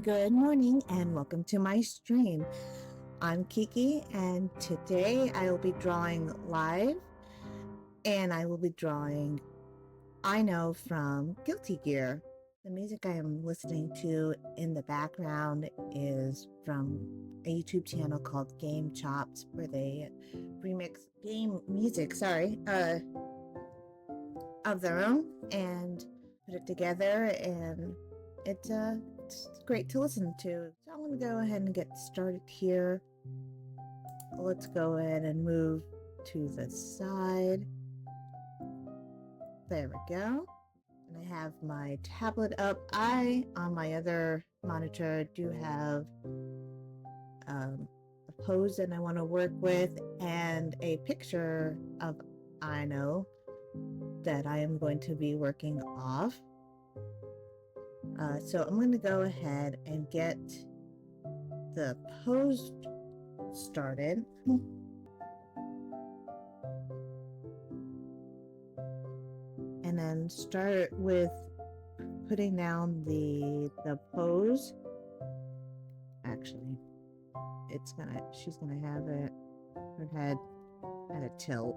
Good morning and welcome to my stream. I'm Kiki and today I will be drawing live and I will be drawing I Know from Guilty Gear. The music I am listening to in the background is from a YouTube channel called Game Chops where they remix game music, of their own and put it together, and it's great to listen to. So I'm going to go ahead and get started here. Let's go ahead and move to the side. There we go. And I have my tablet up. On my other monitor, do have a pose that I want to work with and a picture of I Know that I am going to be working off. So I'm going to go ahead and get the pose started. And then start with putting down the pose. Actually, she's gonna have it, her head at a tilt.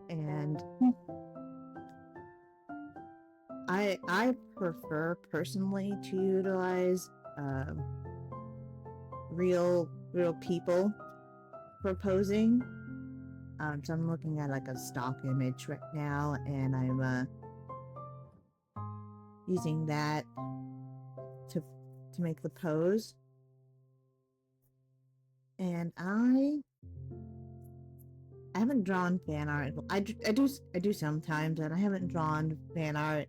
And I prefer personally to utilize real people for posing. So I'm looking at like a stock image right now, and I'm using that to make the pose. And I haven't drawn fan art. I do sometimes, and I haven't drawn fan art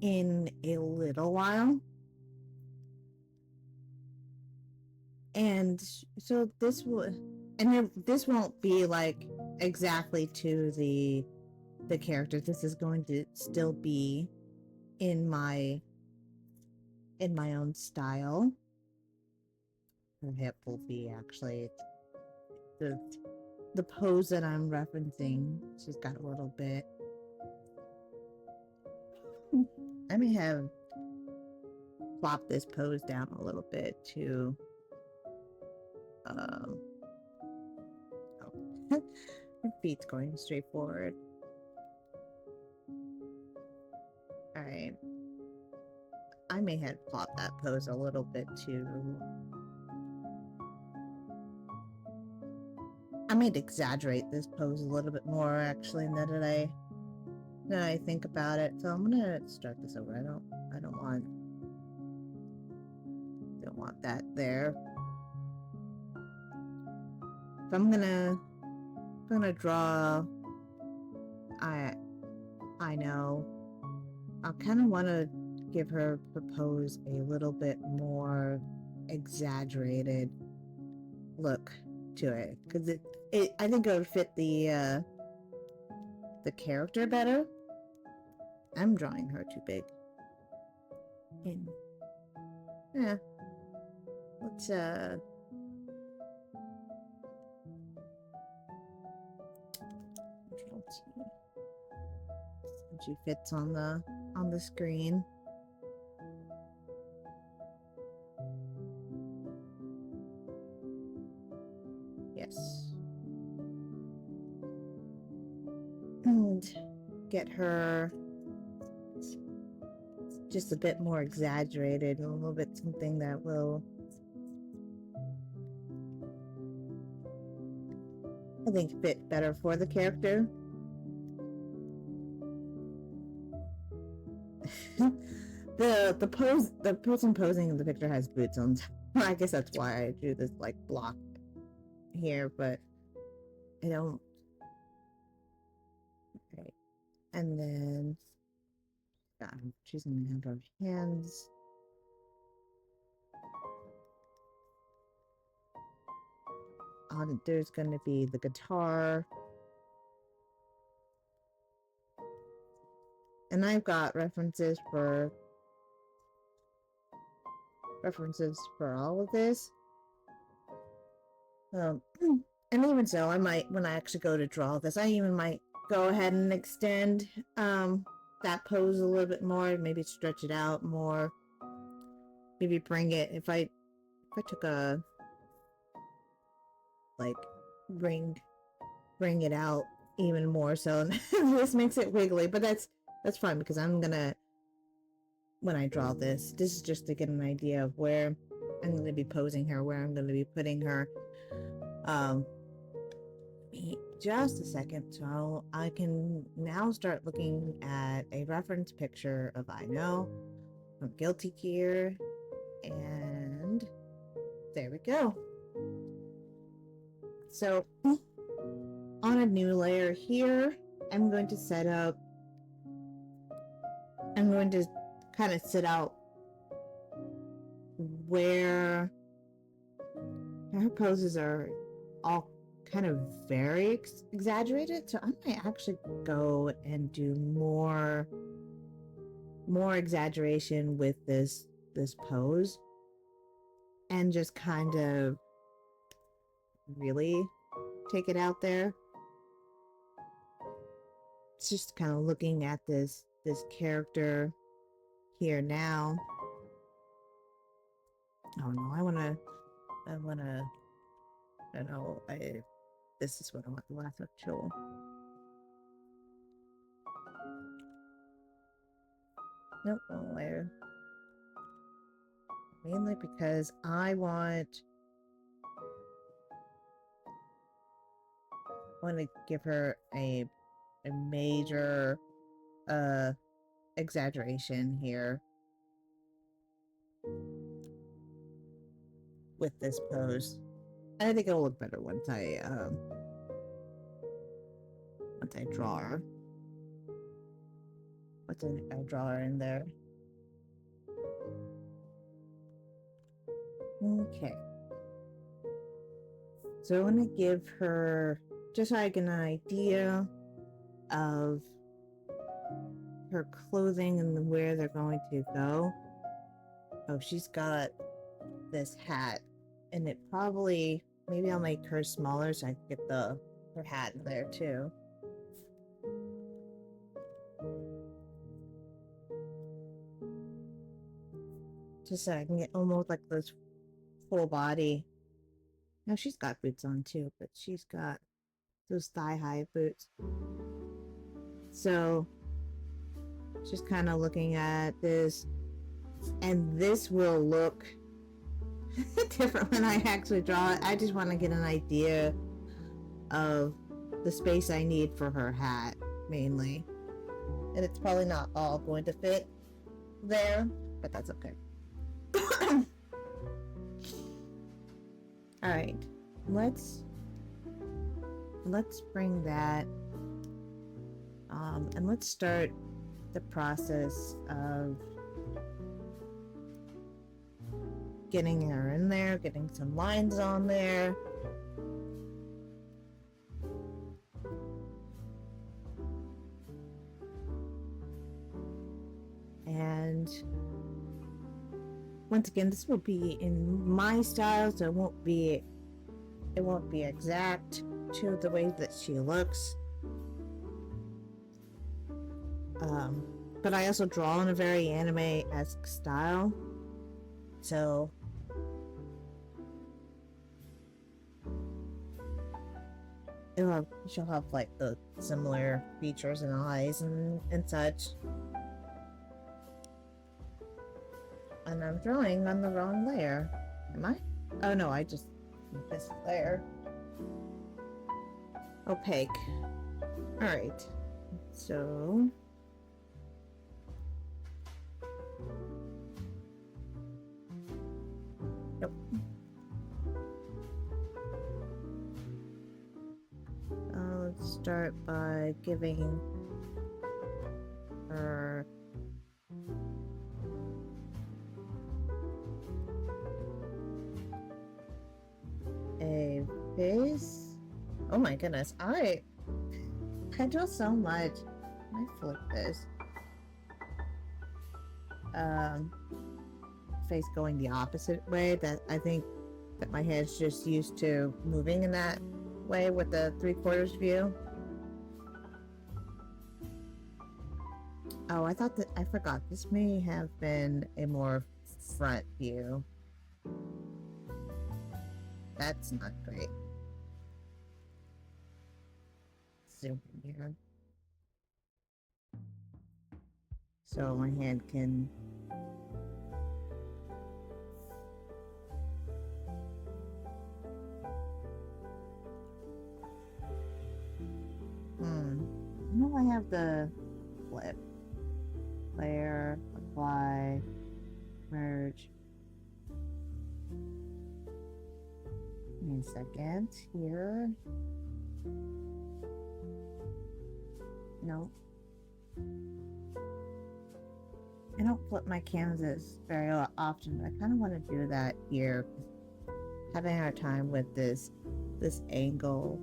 in a little while. And so this won't be like exactly to the character. This is going to still be in my own style. Her hip will be actually the pose that I'm referencing. She's got a little bit. I may have plopped this pose down a little bit to her feet's going straight forward. All right. I may have plopped that pose a little bit too. I might exaggerate this pose a little bit more actually now that I think about it. So I'm gonna start this over. I don't want that there. So I'm gonna draw I Know. I kind of want to give her propose a little bit more exaggerated look to it, because I think it would fit the character better. I'm drawing her too big. And yeah, let's she fits on the screen. Yes. And get her just a bit more exaggerated, a little bit something that will, I think, fit better for the character. the person posing in the picture has boots on. I guess that's why I drew this like block here, but I don't. Okay. And then she's gonna have her hands. There's gonna be the guitar. And I've got references for all of this. And even so, I might, when I actually go to draw this, I even might go ahead and extend that pose a little bit more, maybe stretch it out more, maybe bring it, if I took a, like, bring it out even more, so this makes it wiggly, but that's fine, because I'm gonna, when I draw this is just to get an idea of where I'm going to be posing her, where I'm going to be putting her. Just a second, so I can now start looking at a reference picture of I Know from Guilty Gear, and there we go. So on a new layer here, I'm going to set up, I'm going to kind of set out where her poses are all kind of very exaggerated, so I might actually go and do more exaggeration with this pose, and just kind of really take it out there. It's just kind of looking at this character here now. Oh no, I wanna this is what I want, the last actual. Nope, wrong layer. Mainly because I want to give her a major exaggeration here with this pose. I think it'll look better once I draw her. Once I draw her in there. Okay. So I want to give her, just so I get an idea of her clothing and where they're going to go. Oh, she's got this hat, and it probably, maybe I'll make her smaller so I can get her hat in there too. Just so I can get almost like this full body. Now she's got boots on too, but she's got those thigh-high boots. So just kind of looking at this, and this will look different when I actually draw it. I just want to get an idea of the space I need for her hat, mainly. And it's probably not all going to fit there, but that's okay. All right, let's bring that, and let's start the process of getting her in there, getting some lines on there. And once again, this will be in my style, so it won't be exact to the way that she looks. But I also draw in a very anime-esque style, so she'll have like the similar features and eyes and such. And I'm drawing on the wrong layer. Am I? Oh no, I just this layer. Opaque. Alright. So nope. Let's start by giving her a face. Oh my goodness, I draw so much. I flip this. Face going the opposite way. That I think that my head's just used to moving in that way with the 3/4 view. Oh, I thought that I forgot. This may have been a more front view. That's not great. Zoom in here. So my hand can. I know I have the flip. Layer, apply, merge. Give me a second here. No. I don't flip my canvases very often, but I kind of want to do that here. Having a hard time with this angle.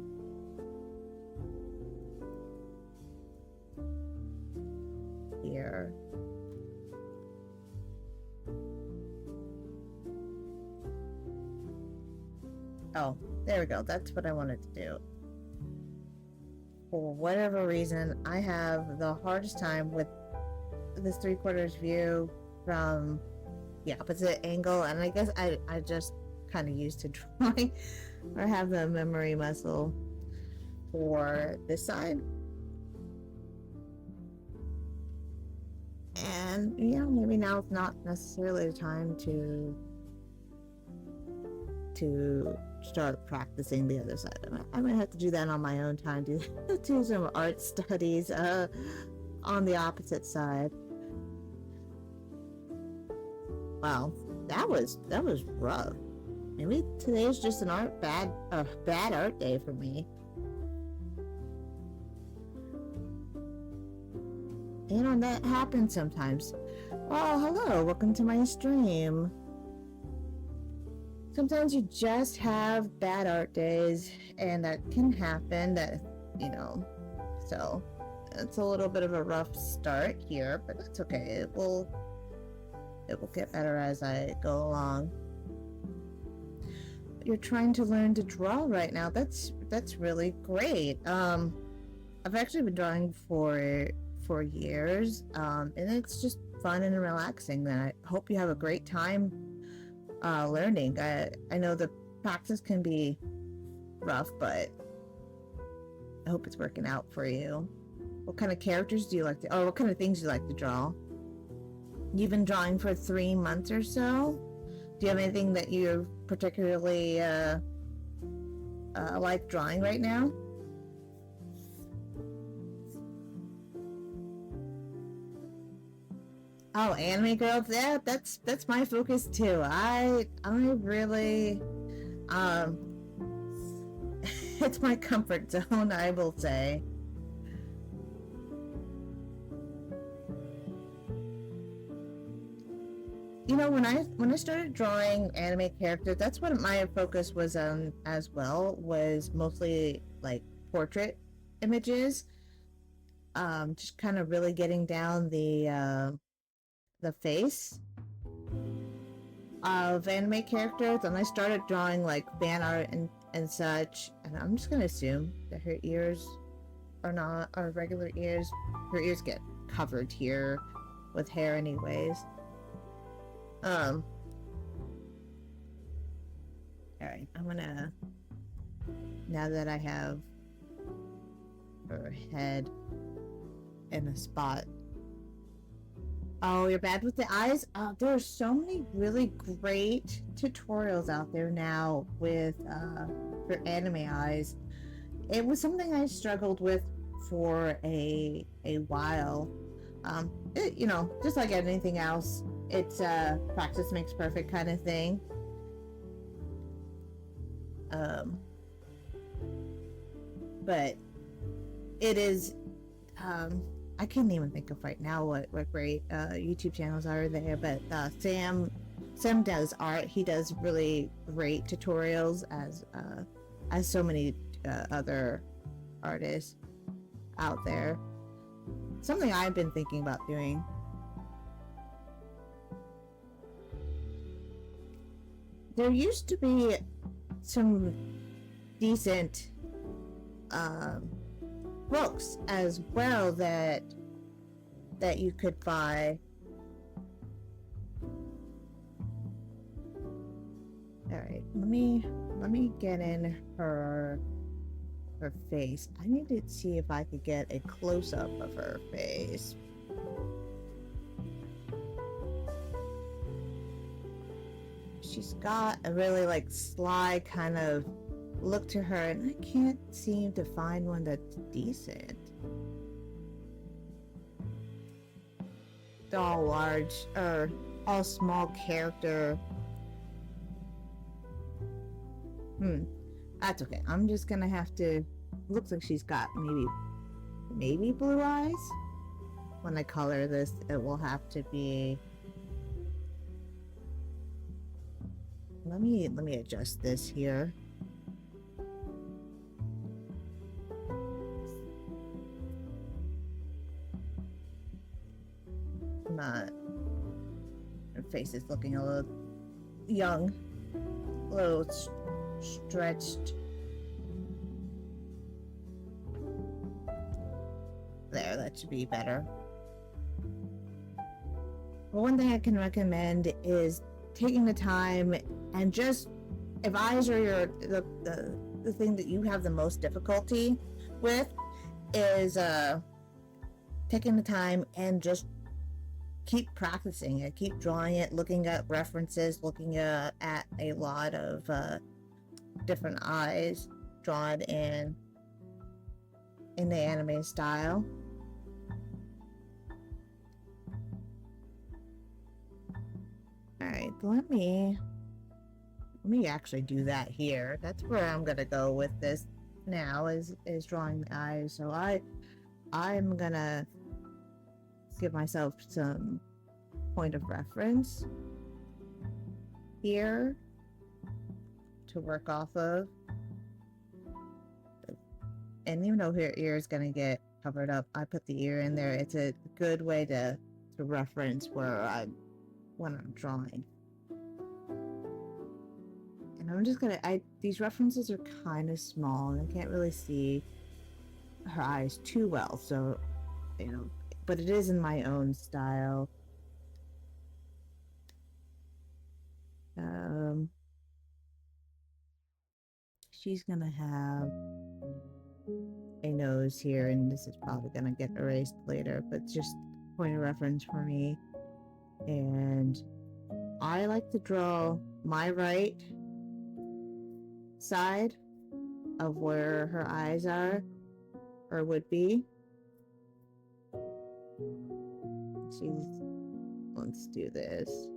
Here. Oh, there we go. That's what I wanted to do. For whatever reason, I have the hardest time with this 3/4 view from the opposite angle, and I guess I just kind of used to drawing or have the memory muscle for this side. And maybe now it's not necessarily the time to start practicing the other side. I might have to do that on my own time, do some art studies on the opposite side. Wow, that was rough. Maybe today's just a bad art day for me. That happens sometimes. Oh, hello, welcome to my stream. Sometimes you just have bad art days, and that can happen. So it's a little bit of a rough start here, but that's okay. It will get better as I go along. You're trying to learn to draw right now. That's really great. I've actually been drawing for years, and it's just fun and relaxing. And I hope you have a great time learning. I know the practice can be rough, but I hope it's working out for you. What kind of characters do you like to, or what kind of things do you like to draw? You've been drawing for 3 months or so? Do you have anything that you're particularly like drawing right now? Oh, anime girls, yeah, that's my focus too. I really, it's my comfort zone, I will say. When I started drawing anime characters, that's what my focus was on as well, was mostly like portrait images. Just kind of really getting down the face of anime characters, and I started drawing like fan art and such, and I'm just gonna assume that her ears are regular ears. Her ears get covered here with hair anyways. Alright, I'm gonna, now that I have her head in a spot. Oh, you're bad with the eyes? There are so many really great tutorials out there now with for anime eyes. It was something I struggled with for a while. Just like anything else, it's practice makes perfect kind of thing. But it is, I can't even think of right now what great YouTube channels are there, but Sam does art. He does really great tutorials, as so many other artists out there. Something I've been thinking about doing. There used to be some decent books as well that that you could buy. All right, let me get in her face. I need to see if I could get a close-up of her face. She's got a really like sly kind of look to her, and I can't seem to find one that's decent. They're all large, or all small character. That's okay. I'm just gonna have to. Looks like she's got maybe blue eyes. When I color this, it will have to be. Let me adjust this here. Not. Her face is looking a little young, a little stretched. There, that should be better. Well, one thing I can recommend is taking the time and just, if eyes are the thing that you have the most difficulty with, is taking the time and just keep practicing it, keep drawing it, looking at references, looking at a lot of different eyes drawn in the anime style. All right, let me actually do that here. That's where I'm gonna go with this now, is drawing the eyes. So I'm gonna give myself some point of reference here to work off of. And even though her ear is gonna get covered up, I put the ear in there. It's a good way to reference when I'm drawing. And I'm just gonna, these references are kind of small and I can't really see her eyes too well, so, you know, but it is in my own style. She's gonna have a nose here, and this is probably gonna get erased later, but just point of reference for me. And I like to draw my right side of where her eyes are, or would be. Let's do this.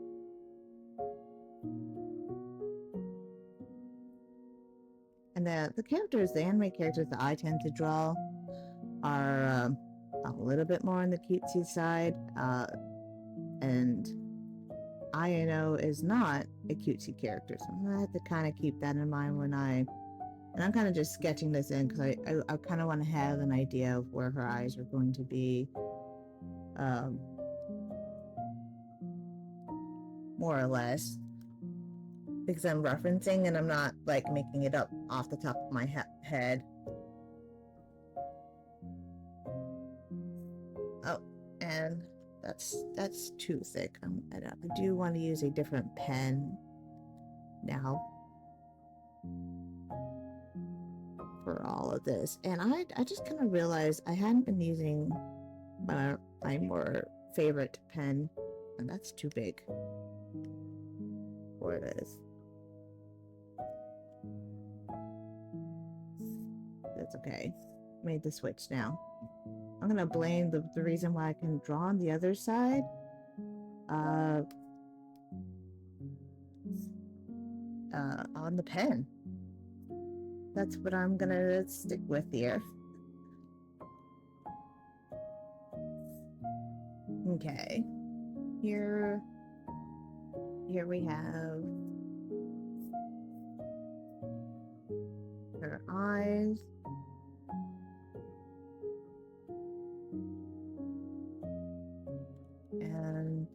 And the characters, the anime characters that I tend to draw are a little bit more on the cutesy side, and Ayano is not a cutesy character, so I'm gonna have to kind of keep that in mind when and I'm kind of just sketching this in because I kind of want to have an idea of where her eyes are going to be, more or less, because I'm referencing and I'm not like making it up off the top of my head. Oh, and that's too thick. I do want to use a different pen now for all of this. And I just kind of realized I hadn't been using my more favorite pen, and that's too big for this. That's okay. Made the switch now. I'm gonna blame the reason why I can draw on the other side on the pen. That's what I'm gonna stick with here. Okay. Here we have her eyes. And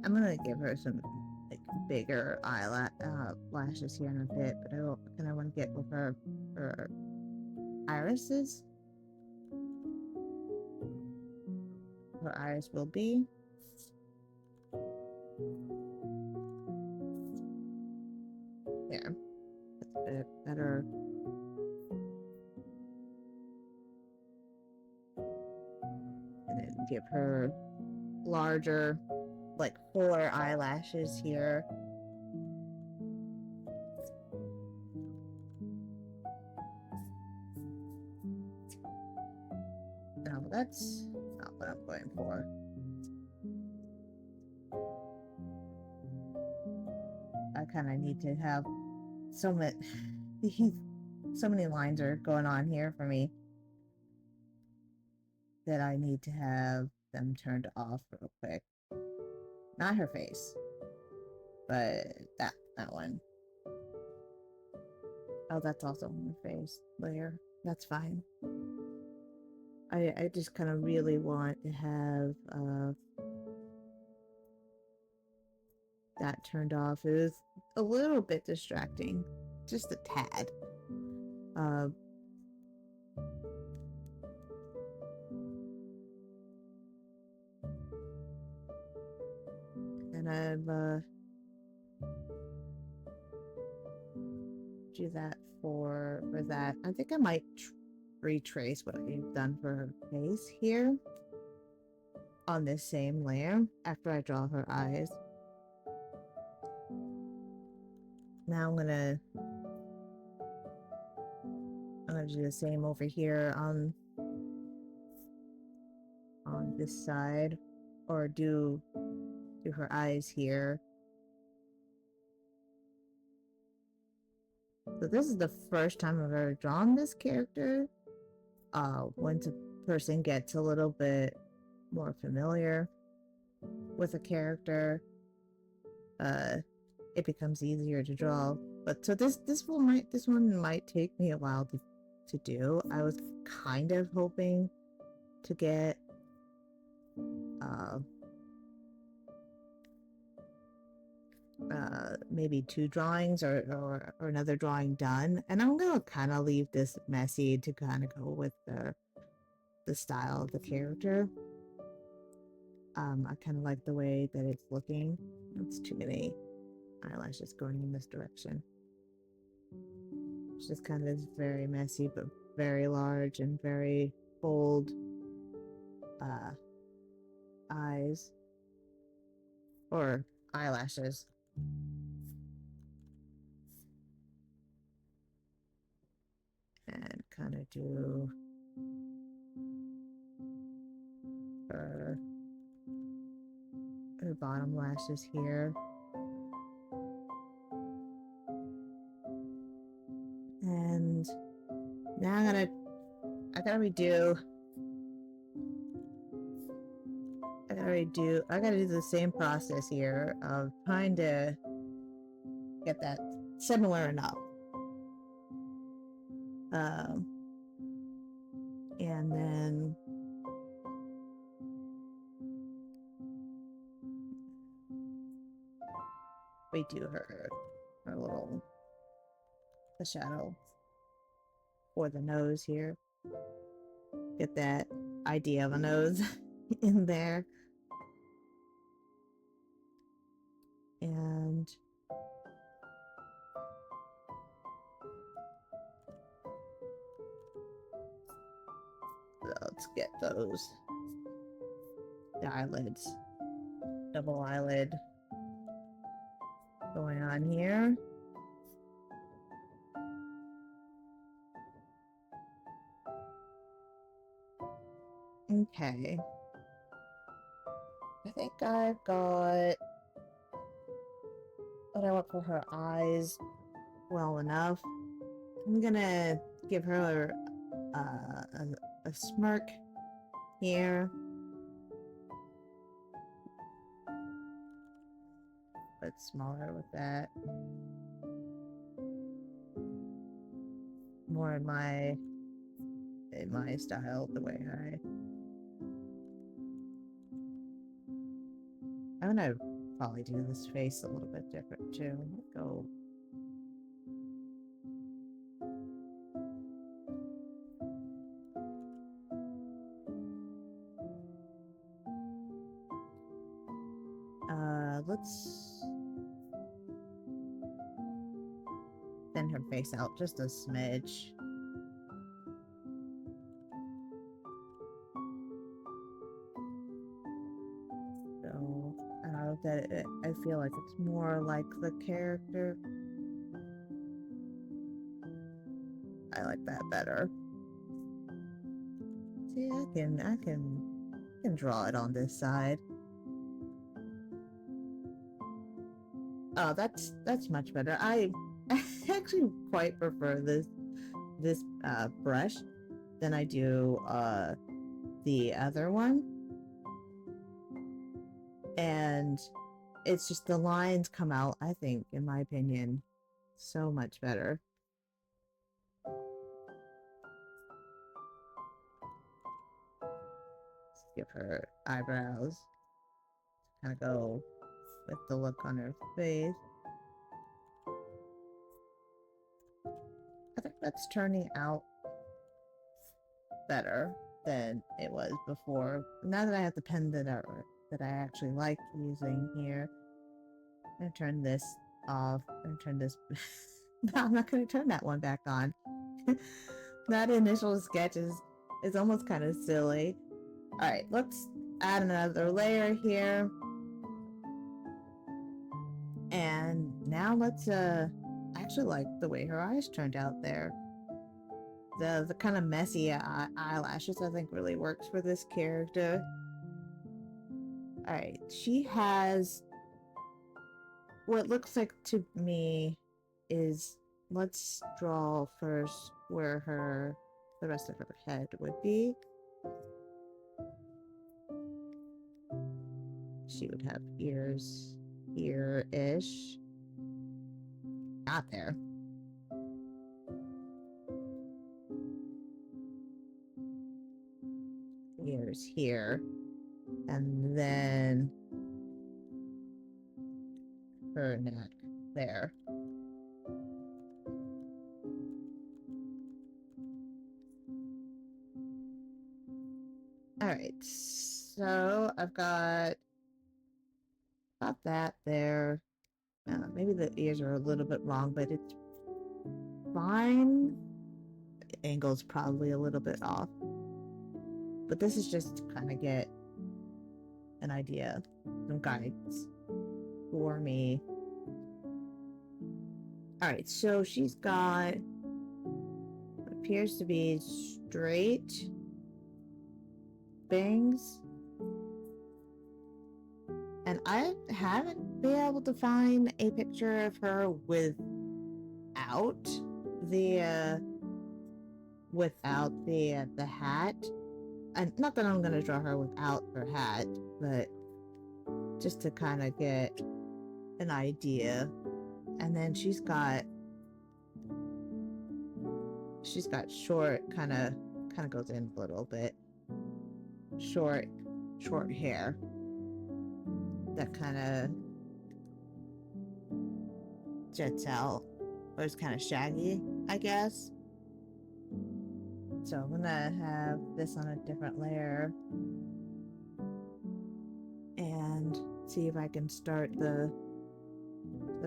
I'm gonna give her some like bigger eyelashes here in a bit, but I want to get with her irises. her eyes will be. There. That's a bit better. And then give her larger, like, fuller eyelashes here. No, that's not what I'm going for. I kind of need to have so many lines are going on here for me that I need to have them turned off real quick. Not her face, but that one. Oh, that's also on her face layer. That's fine. I just kind of really want to have that turned off. It was a little bit distracting, just a tad. And I've do that for that. I think I might retrace what I've done for her face here on this same layer after I draw her eyes. Now I'm gonna do the same over here on this side, or do her eyes here. So this is the first time I've ever drawn this character. Once a person gets a little bit more familiar with a character, it becomes easier to draw. But so this one might take me a while to do. I was kind of hoping to get maybe 2 drawings or another drawing done, and I'm gonna kind of leave this messy to kind of go with the style of the character. I kind of like the way that it's looking. It's too many eyelashes going in this direction. It's just kind of very messy, but very large and very bold eyes or eyelashes. And kind of do her bottom lashes here. And now I gotta do the same process here of trying to get that similar enough. And then we do her little shadow for the nose here. Get that idea of a nose in there. And let's get the eyelids, double eyelid going on here. Okay. I think I've got what I want for her eyes well enough. I'm gonna give her a smirk here. But smaller with that. More in my style, the way I'm gonna probably do this face a little bit different too. Go let's thin her face out just a smidge. So, I don't know that I feel like it's more like the character. I like that better. See, I can draw it on this side. Oh, that's much better. I actually quite prefer this brush than I do the other one. And it's just the lines come out, I think, in my opinion, so much better. Let's give her eyebrows. Kind of go with the look on her face. I think that's turning out better than it was before. Now that I have the pen that I actually like using here, I'm gonna turn this off. I'm gonna turn this. No, I'm not gonna turn that one back on. That initial sketch is almost kind of silly. All right, let's add another layer here, and now let's I actually like the way her eyes turned out there. The kind of messy eyelashes I think really works for this character. Alright, she has what looks like to me is, let's draw first where the rest of her head would be. She would have ears here-ish. Not there. Ears here. And then her neck there. Alright, so I've got that there. Maybe the ears are a little bit wrong, but it's fine. The angle's probably a little bit off. But this is just to kind of get an idea, some guides for me. Alright, so she's got what appears to be straight bangs. And I haven't been able to find a picture of her without the hat. And not that I'm gonna draw her without her hat, but just to kind of get an idea. And then she's got short, kind of goes in a little bit, short hair that kind of jets out, or is kind of shaggy, I guess. So I'm gonna have this on a different layer and see if I can start the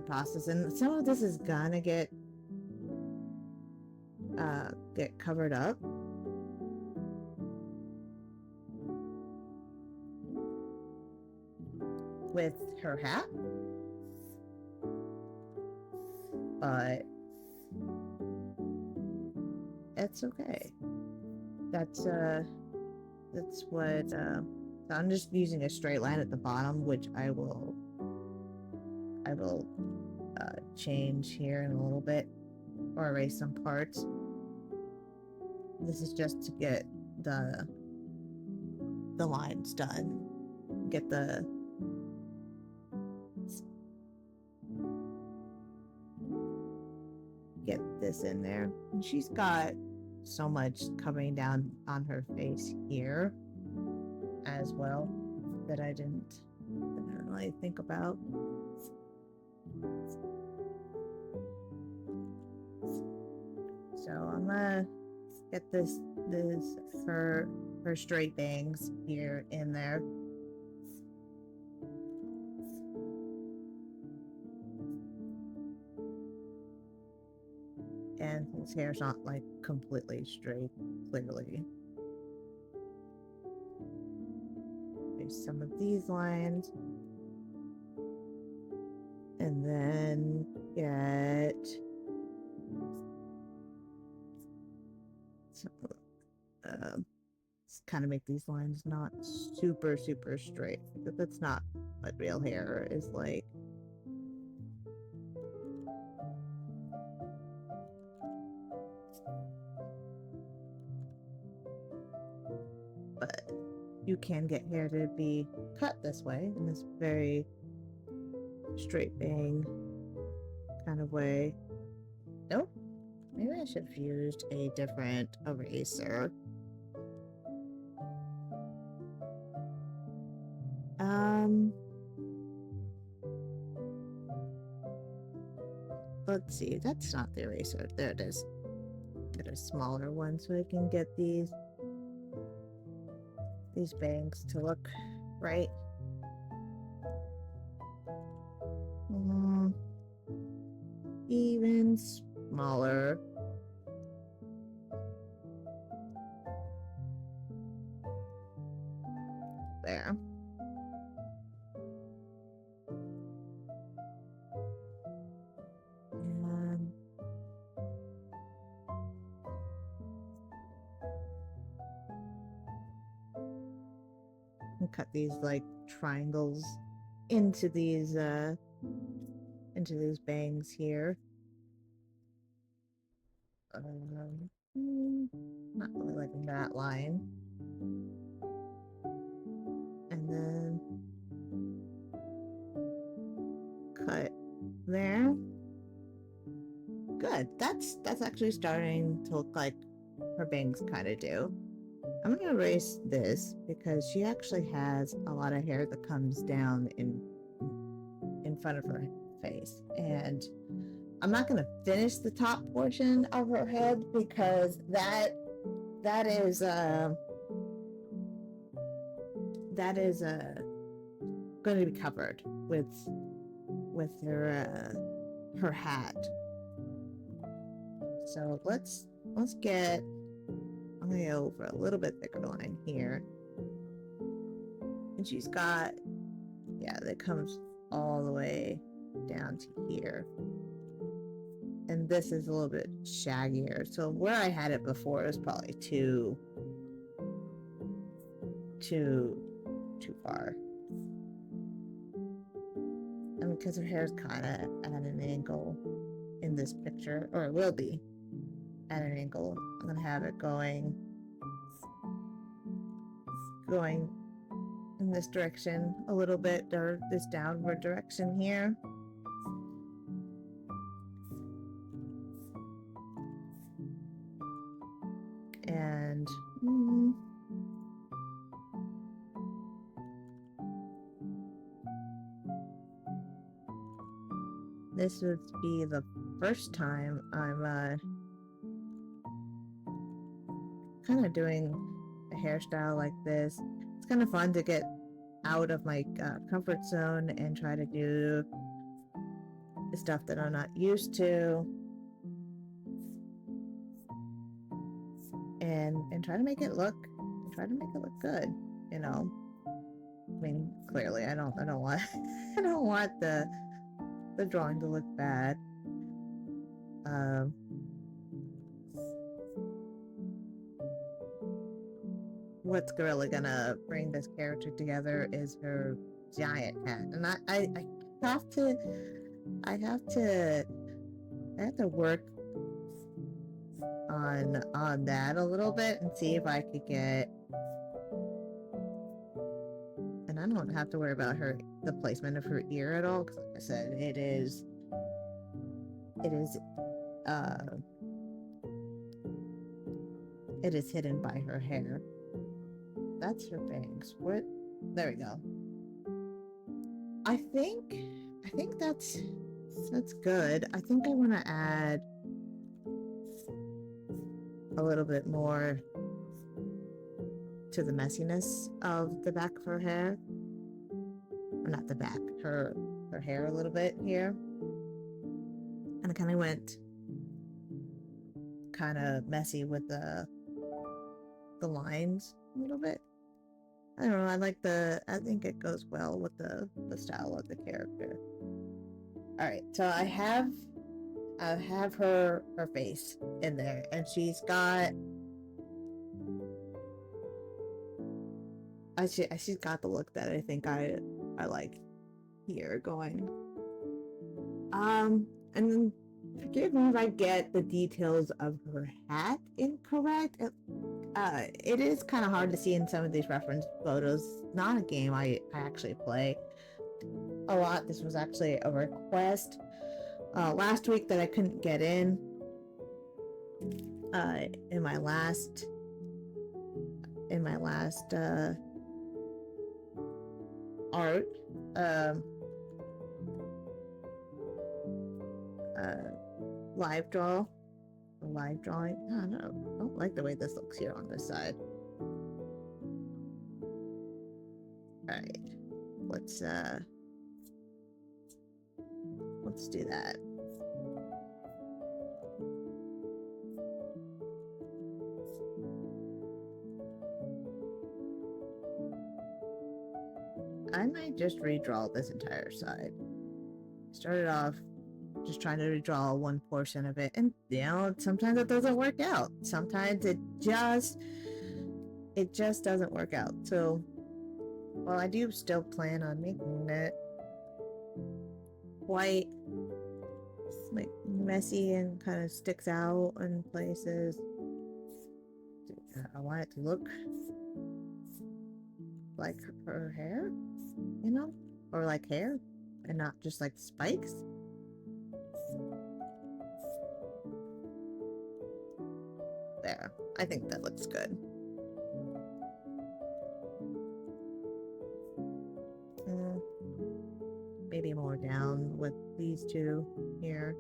process. And some of this is gonna get covered up. With her hat, but it's okay. That's what so I'm just using a straight line at the bottom, which I will change here in a little bit, or erase some parts. This is just to get the lines done, get this in there. And she's got so much coming down on her face here as well that I didn't really think about. So I'm gonna get her straight bangs here in there. and his hair's not like completely straight, clearly. There's some of these lines. And then get some, kind of make these lines not super straight, because that's not what real hair is like. But you can get hair to be cut this way, in this very straight bang kind of way. Nope, maybe I should have used a different eraser. Let's see, that's not the eraser. There it is. Get a smaller one so I can get these bangs to look right. Even smaller. There. And cut these like triangles into these bangs here. Not really liking that line. And then cut there. Good. That's actually starting to look like her bangs kind of do. I'm gonna erase this because she actually has a lot of hair that comes down in front of her face, and I'm not gonna finish the top portion of her head because that is going to be covered with her hat. So let's get, I'm gonna go for a little bit thicker line here, and she's got, yeah, that comes all the way down to here, and this is a little bit shaggier. So where I had it before was probably too far, and because her hair's kind of at an angle in this picture, or it will be at an angle, I'm gonna have it going in this direction a little bit, or this downward direction here. And this would be the first time I'm kind of doing a hairstyle like this. It's kind of fun to get out of my comfort zone and try to do the stuff that I'm not used to, and try to make it look good, you know. I mean, clearly I don't want I don't want the drawing to look bad. What's really gonna bring this character together is her giant hat, and I have to work on that a little bit and see if I could get, and I don't have to worry about the placement of her ear at all, because like I said, it is hidden by her hair. That's her bangs. What? There we go. I think that's good. I think I want to add a little bit more to the messiness of the back of her hair. Or not the back, her hair a little bit here. And I kind of went kind of messy with the lines a little bit. I don't know, I think it goes well with the style of the character. Alright, so I have her face in there, and she's got she's got the look that I think I like here going. And then forgive me if I get the details of her hat incorrect. It is kind of hard to see in some of these reference photos. Not a game I actually play a lot. This was actually a request last week that I couldn't get in my last art live drawing. I don't like the way this looks here on this side. Alright, let's do that. I might just redraw this entire side. Started off just trying to redraw one portion of it, and you know, sometimes it doesn't work out. Sometimes it just doesn't work out. So, well, I do still plan on making it quite like messy and kind of sticks out in places. I want it to look like her hair, you know, or like hair and not just like spikes. There, I think that looks good. Maybe more down with these two here.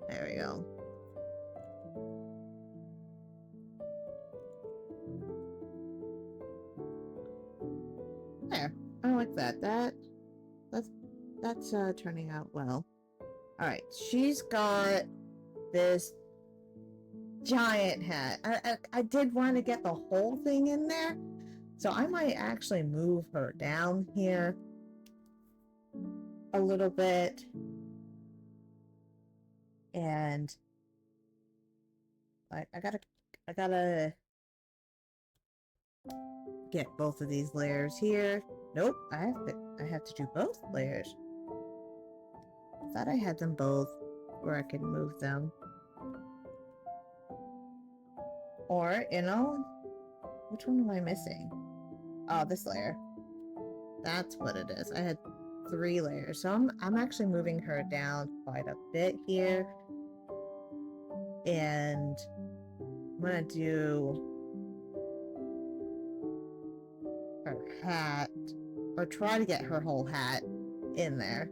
There we go. There. I like that. That's turning out well. Alright, she's got this giant hat. I did want to get the whole thing in there, so I might actually move her down here a little bit, and I gotta get both of these layers here. Nope, I have to do both layers. I thought I had them both where I could move them. Or, you know, which one am I missing? Oh, this layer. That's what it is. I had 3 layers. So I'm actually moving her down quite a bit here. And I'm gonna do her hat, or try to get her whole hat in there.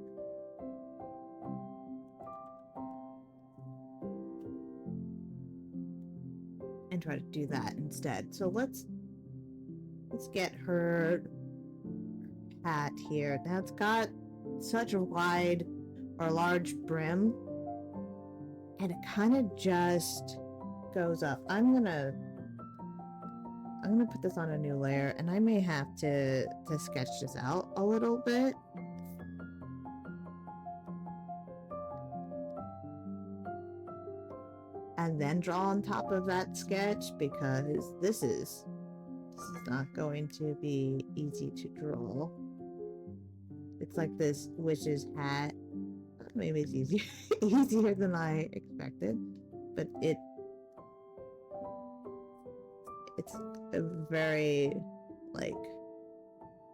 And try to do that instead. So let's get her hat here. Now it's got such a wide or large brim, and it kind of just goes up. I'm gonna put this on a new layer, and I may have to sketch this out a little bit. And then draw on top of that sketch, because this is not going to be easy to draw. It's like this witch's hat. Maybe it's easier than I expected, but it's a very like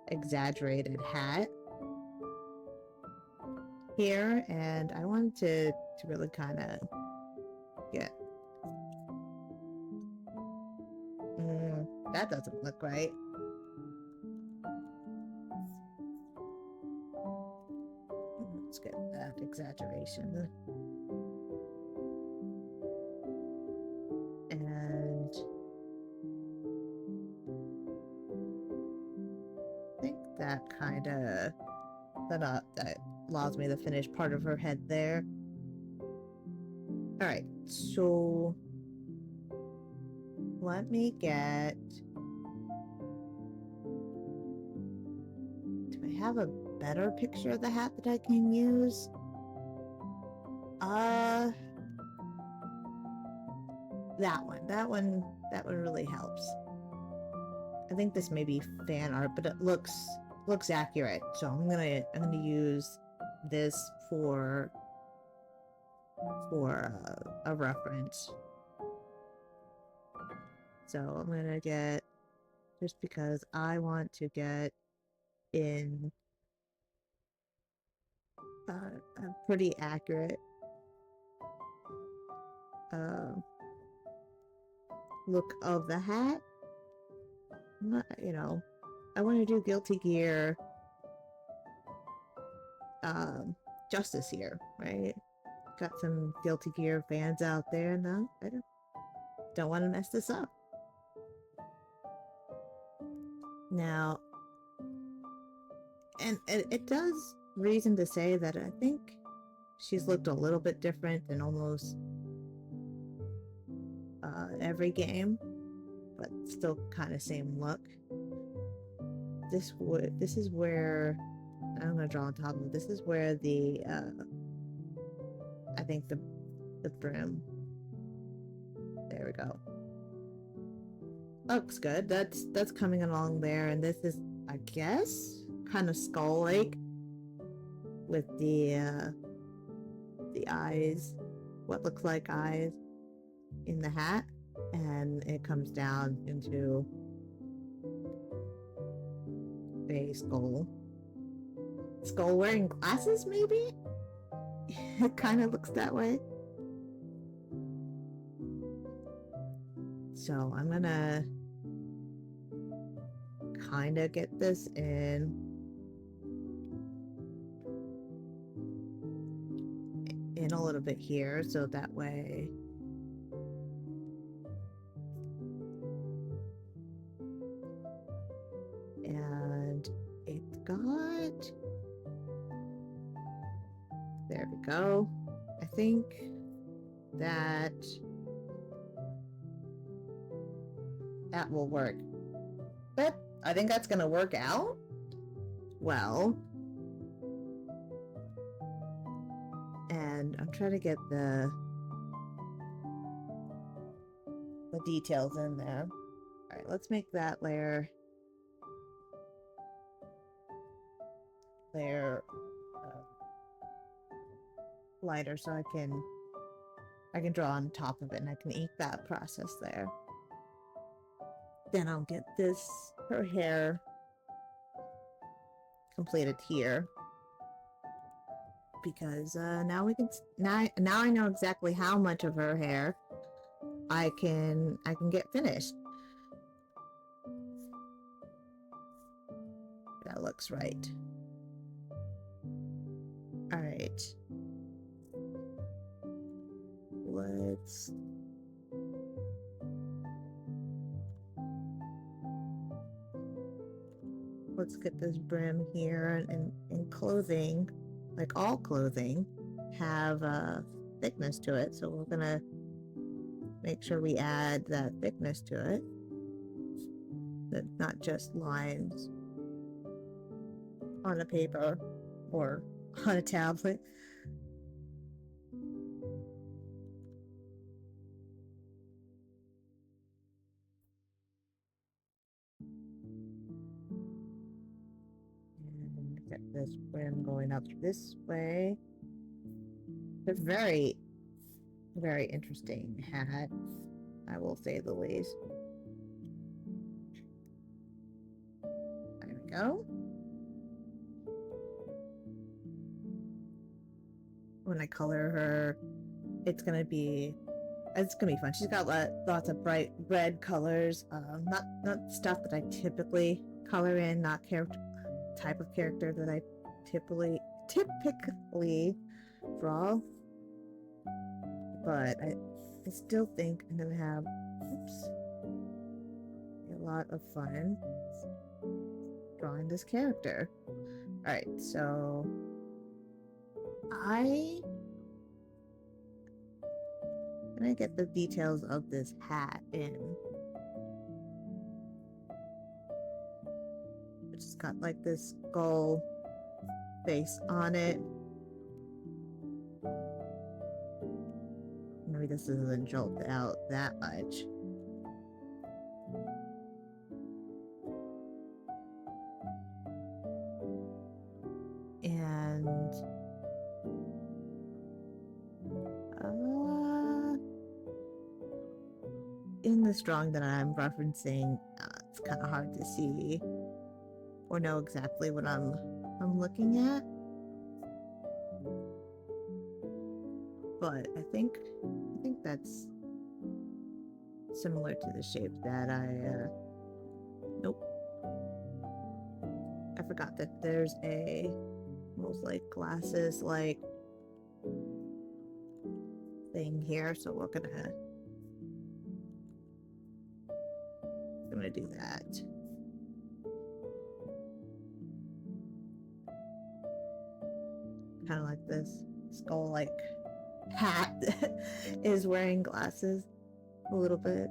exaggerated hat here, and I wanted to really kind of get that doesn't look right. Let's get that exaggeration. And I think that kind of that allows me to finish part of her head there. Alright, so let me get... Do I have a better picture of the hat that I can use? That one really helps. I think this may be fan art, but it looks accurate. So I'm gonna use this for a reference. So I'm gonna get, just because I want to get in a pretty accurate look of the hat. You know, I want to do Guilty Gear justice here, right? Got some Guilty Gear fans out there. No, I don't want to mess this up. Now, and it does reason to say that I think she's looked a little bit different in almost every game, but still kind of same look. This is where I'm gonna draw on top of it. This is where the I think the brim. There we go. Looks good. That's coming along there, and this is, I guess, kind of skull-like with the eyes, what looks like eyes in the hat, and it comes down into a skull. Skull wearing glasses, maybe? It kind of looks that way. So I'm gonna kind of get this in a little bit here, so that way and it's got, there we go. I think that will work. But I think that's gonna work out well. And I'm trying to get the details in there. All right, let's make that layer lighter, so I can draw on top of it, and I can ink that process there. Then I'll get her hair completed here, because now I know exactly how much of her hair I can get finished. That looks right. All right. Let's get this brim here, and clothing, like all clothing, have a thickness to it, so we're gonna make sure we add that thickness to it, that not just lines on a paper or on a tablet. And get this brim going up this way. It's a very, very interesting hat, I will say the least. There we go. When I color her, it's gonna be fun. She's got lots of bright red colors, not stuff that I typically color in, not type of character that I typically draw, but I still think I'm gonna have a lot of fun drawing this character. Alright, so I'm gonna get the details of this hat in. It's got like this skull face on it. Maybe this doesn't jolt out that much. And in the drawing that I'm referencing, it's kind of hard to see or know exactly what I'm looking at. But I think that's similar to the shape that nope. I forgot that there's a almost like glasses like thing here, so we're gonna do that. Kind of like this skull-like hat is wearing glasses a little bit.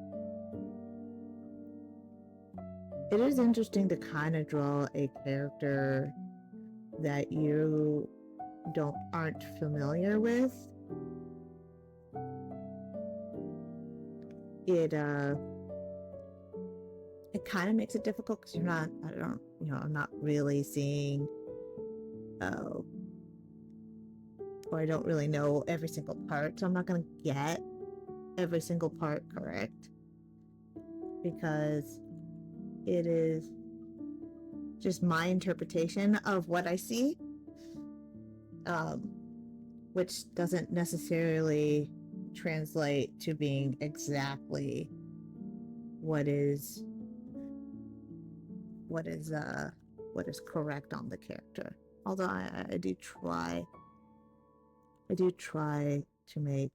It is interesting to kind of draw a character that you aren't familiar with. It kind of makes it difficult because I'm not really seeing, or I don't really know every single part, so I'm not going to get every single part correct because it is just my interpretation of what I see, which doesn't necessarily translate to being exactly what is correct on the character. Although I do try to make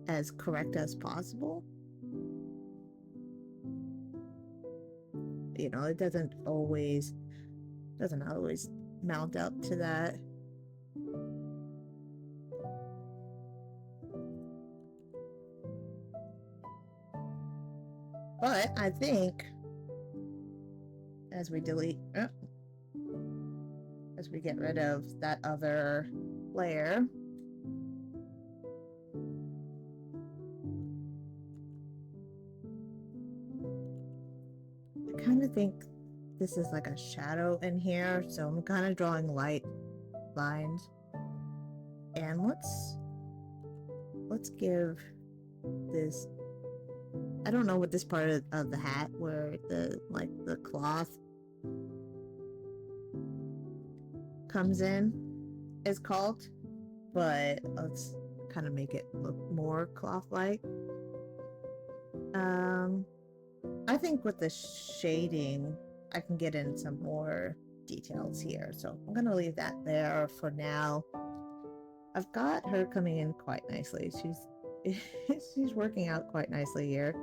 as correct as possible. You know, it doesn't always mount up to that. But I think as we get rid of that other layer, I kind of think this is like a shadow in here, so I'm kind of drawing light lines. And let's give this, I don't know what this part of the hat where the cloth comes in is called, but let's kind of make it look more cloth-like. I think with the shading I can get in some more details here, so I'm gonna leave that there for now. I've got her coming in quite nicely. She's working out quite nicely here.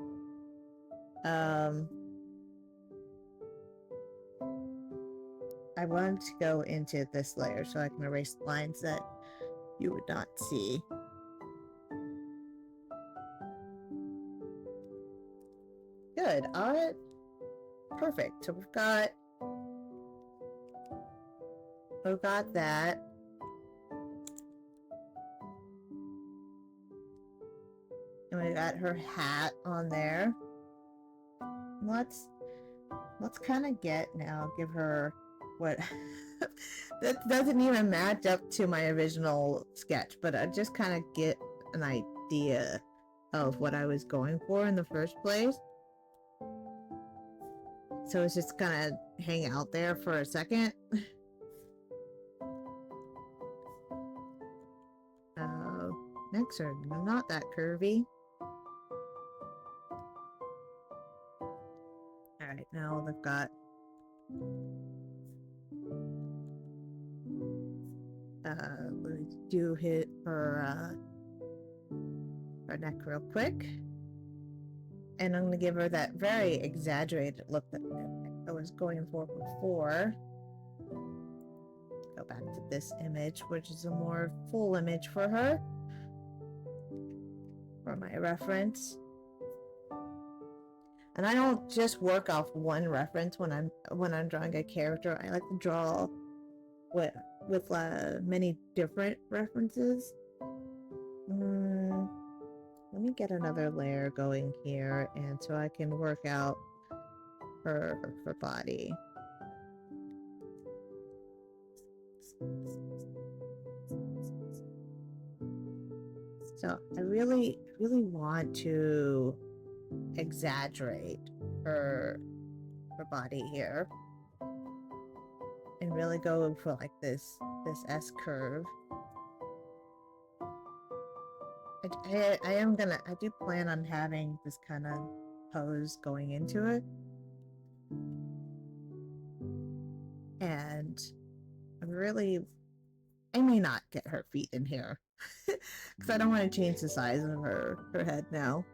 I wanted to go into this layer so I can erase lines that you would not see. Good. Alright. Perfect. So we've got that. And we got her hat on there. Let's kind of give her what that doesn't even match up to my original sketch, but I just kind of get an idea of what I was going for in the first place. So it's just gonna hang out there for a second. Necks are not that curvy. Alright, now they've got let's do hit her neck real quick. And I'm going to give her that very exaggerated look that I was going for before. Go back to this image, which is a more full image for her, for my reference. And I don't just work off one reference when I'm drawing a character. I like to draw with many different references. Let me get another layer going here, and so I can work out her body. So I really want to exaggerate her body here and really go for like this S curve. I do plan on having this kind of pose going into it, and I may not get her feet in here because I don't want to change the size of her head now.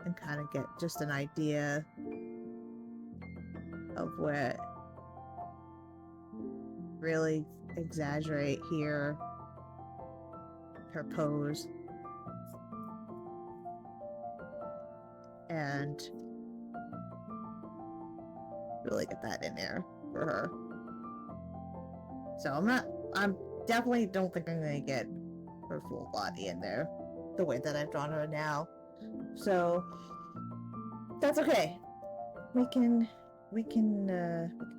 And kind of get just an idea of where really exaggerate here her pose and really get that in there for her. So I'm definitely don't think I'm gonna get her full body in there the way that I've drawn her now. So that's okay. We can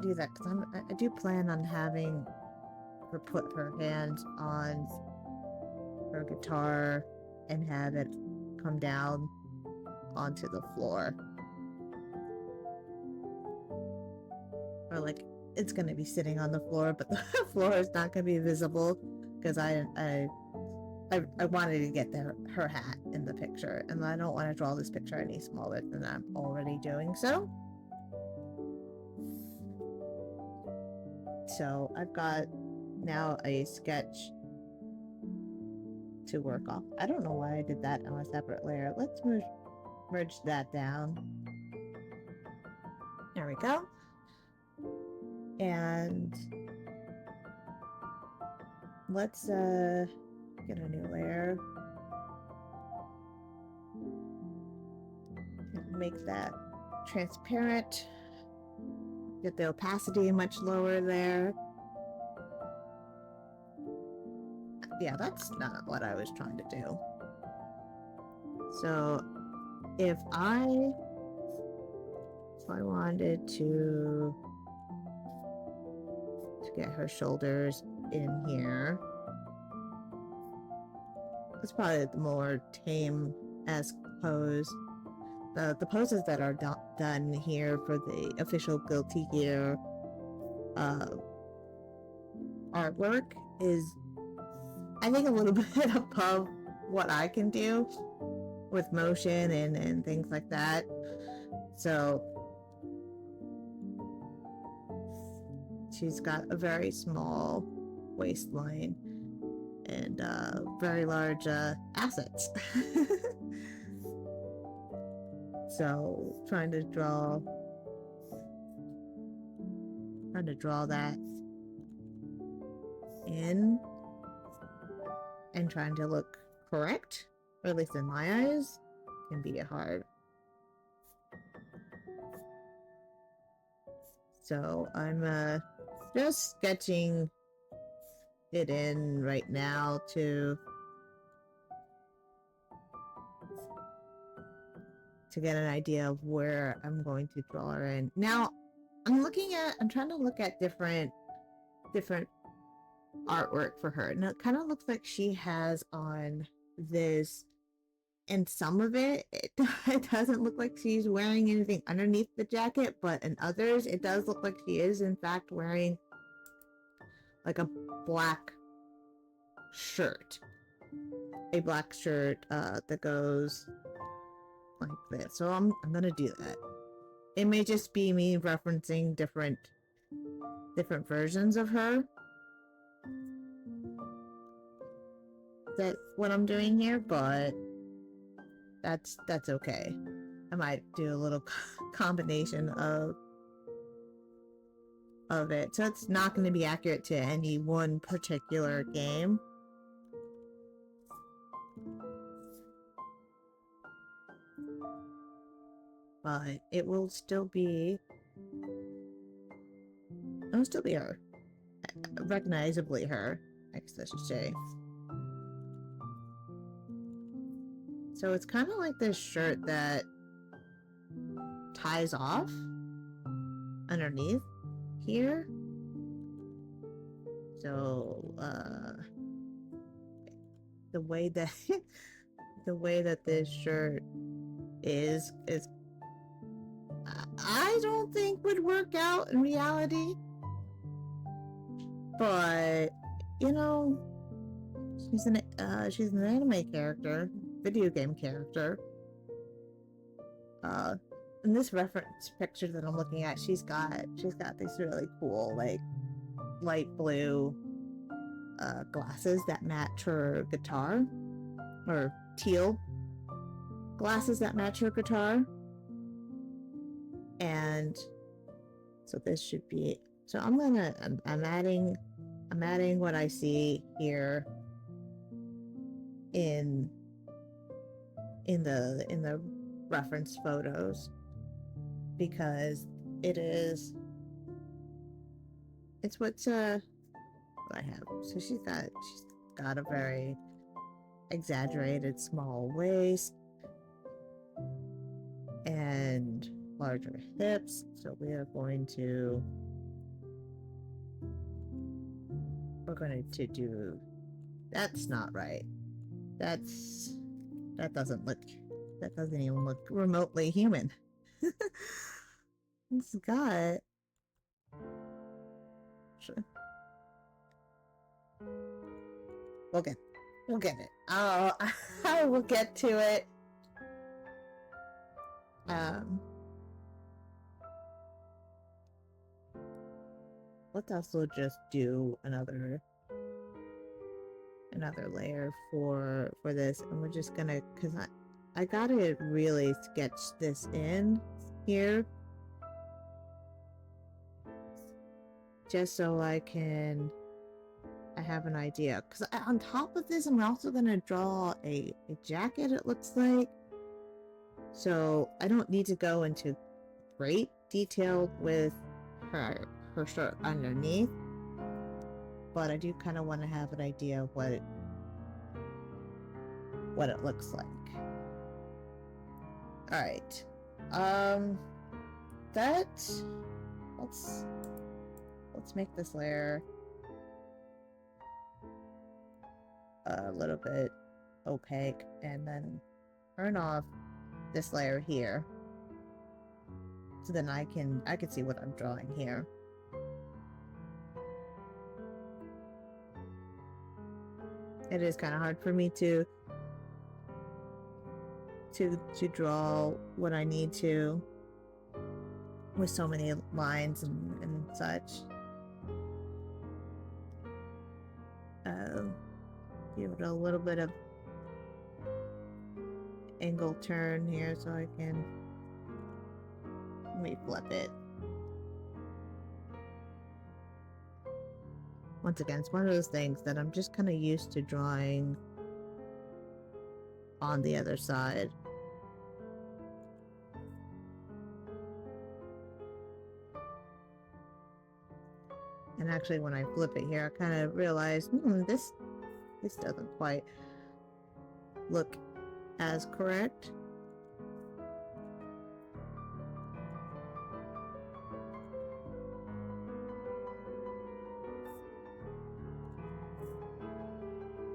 do that because I do plan on having her put her hands on her guitar and have it come down onto the floor. Or like it's gonna be sitting on the floor, but the floor is not gonna be visible because I wanted to get her hat in the picture, and I don't want to draw this picture any smaller than I'm already doing so. So I've got now a sketch to work off. I don't know why I did that on a separate layer. Let's merge that down. There we go. And let's get a new layer. Make that transparent. Get the opacity much lower there. Yeah, that's not what I was trying to do. So if I wanted to get her shoulders in here, it's probably the more tame-esque pose. The poses that are done here for the official Guilty Gear artwork is, I think, a little bit above what I can do with motion and things like that. So she's got a very small waistline and very large assets. So trying to draw that in and trying to look correct, or at least in my eyes, can be hard. So I'm just sketching it in right now to get an idea of where I'm going to draw her in. Now, I'm trying to look at different artwork for her. And it kind of looks like she has on this, and some of it doesn't look like she's wearing anything underneath the jacket, but in others, it does look like she is, in fact, wearing like a black shirt. A black shirt that goes like this. So I'm gonna do that. It may just be me referencing different versions of her. That's what I'm doing here, but that's okay. I might do a little combination of it, so it's not going to be accurate to any one particular game. But it'll still be her, recognizably her, I guess I should say. So it's kind of like this shirt that ties off underneath here. So the way that the way that this shirt is I don't think would work out in reality, but you know, she's an anime character, video game character. In this reference picture that I'm looking at, she's got these really cool, like, light blue glasses that match her guitar, or teal glasses that match her guitar. And so this should be, so I'm adding what I see here in the reference photos, because it's what I have. So she's got a very exaggerated small waist and larger hips. So we're going to do, that's not right. That doesn't even look remotely human. It's got, we'll get it. I will get to it. Let's also just do another layer for this, and we're just gonna, because I gotta really sketch this in here, just so I have an idea. Because on top of this, I'm also gonna draw a jacket, it looks like. So I don't need to go into great detail with her shirt underneath, but I do kind of want to have an idea of what it looks like. All right, let's make this layer a little bit opaque, and then turn off this layer here, so then I can see what I'm drawing here. It is kind of hard for me to draw what I need to with so many lines and such. Give it a little bit of angle turn here, so I can, let me flip it. Once again, it's one of those things that I'm just kind of used to drawing on the other side. And actually, when I flip it here, I kind of realize, this doesn't quite look as correct.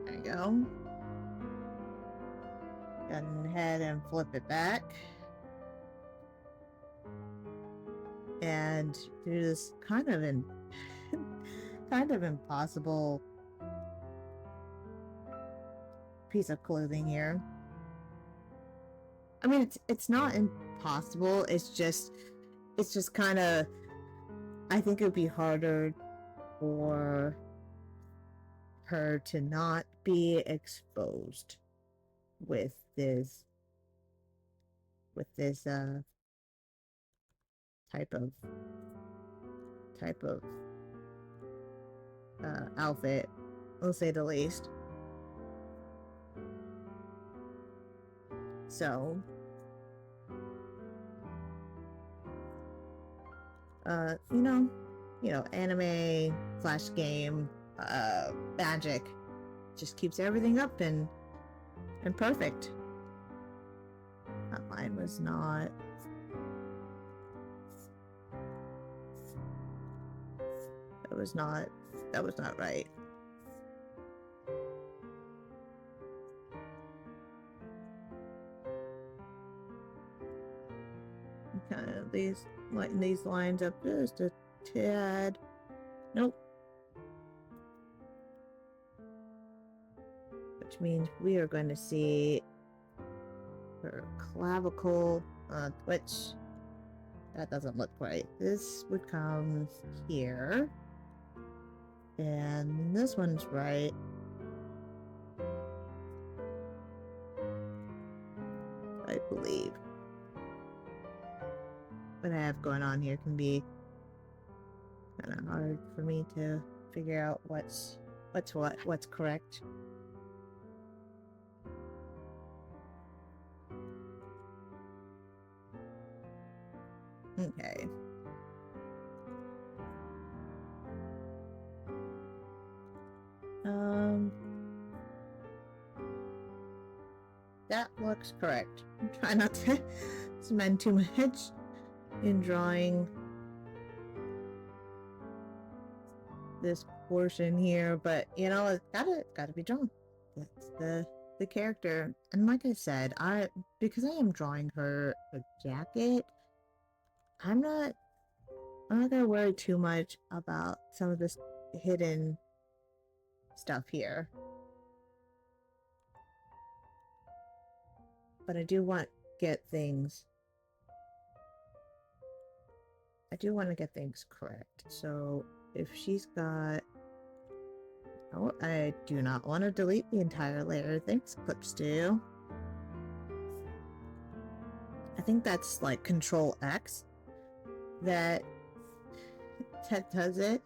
There you go. Go ahead and flip it back. And do this kind of impossible piece of clothing here. I mean, it's not impossible, it's just kind of, I think it would be harder for her to not be exposed with this type of outfit, we'll say the least. So anime, flash game, magic just keeps everything up and perfect. That line was not. That was not right. Kind of lighten these lines up just a tad. Nope. Which means we are going to see her clavicle, which that doesn't look right. This would come here, and this one's right. I believe. What I have going on here can be kind of hard for me to figure out what's correct. Okay. That looks correct. Try not to spend too much in drawing this portion here, but it's gotta be drawn. That's the character. And like I said, because I am drawing her a jacket, I'm not gonna worry too much about some of this hidden stuff here. But I do want to get things correct. So if she's got... Oh, I do not want to delete the entire layer. Thanks, Clip Stew. I think that's like Control X that does it.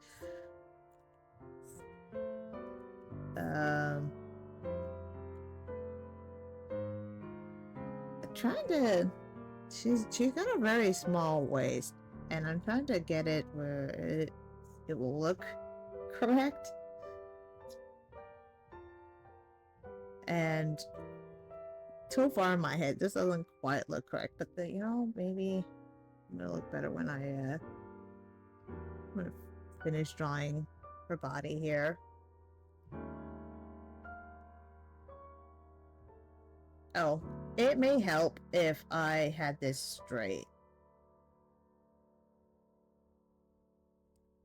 She's got a very small waist, and I'm trying to get it where it will look correct. And so far in my head, this doesn't quite look correct, but maybe it'll look better when I'm gonna finish drawing her body here. Oh, it may help if I had this straight.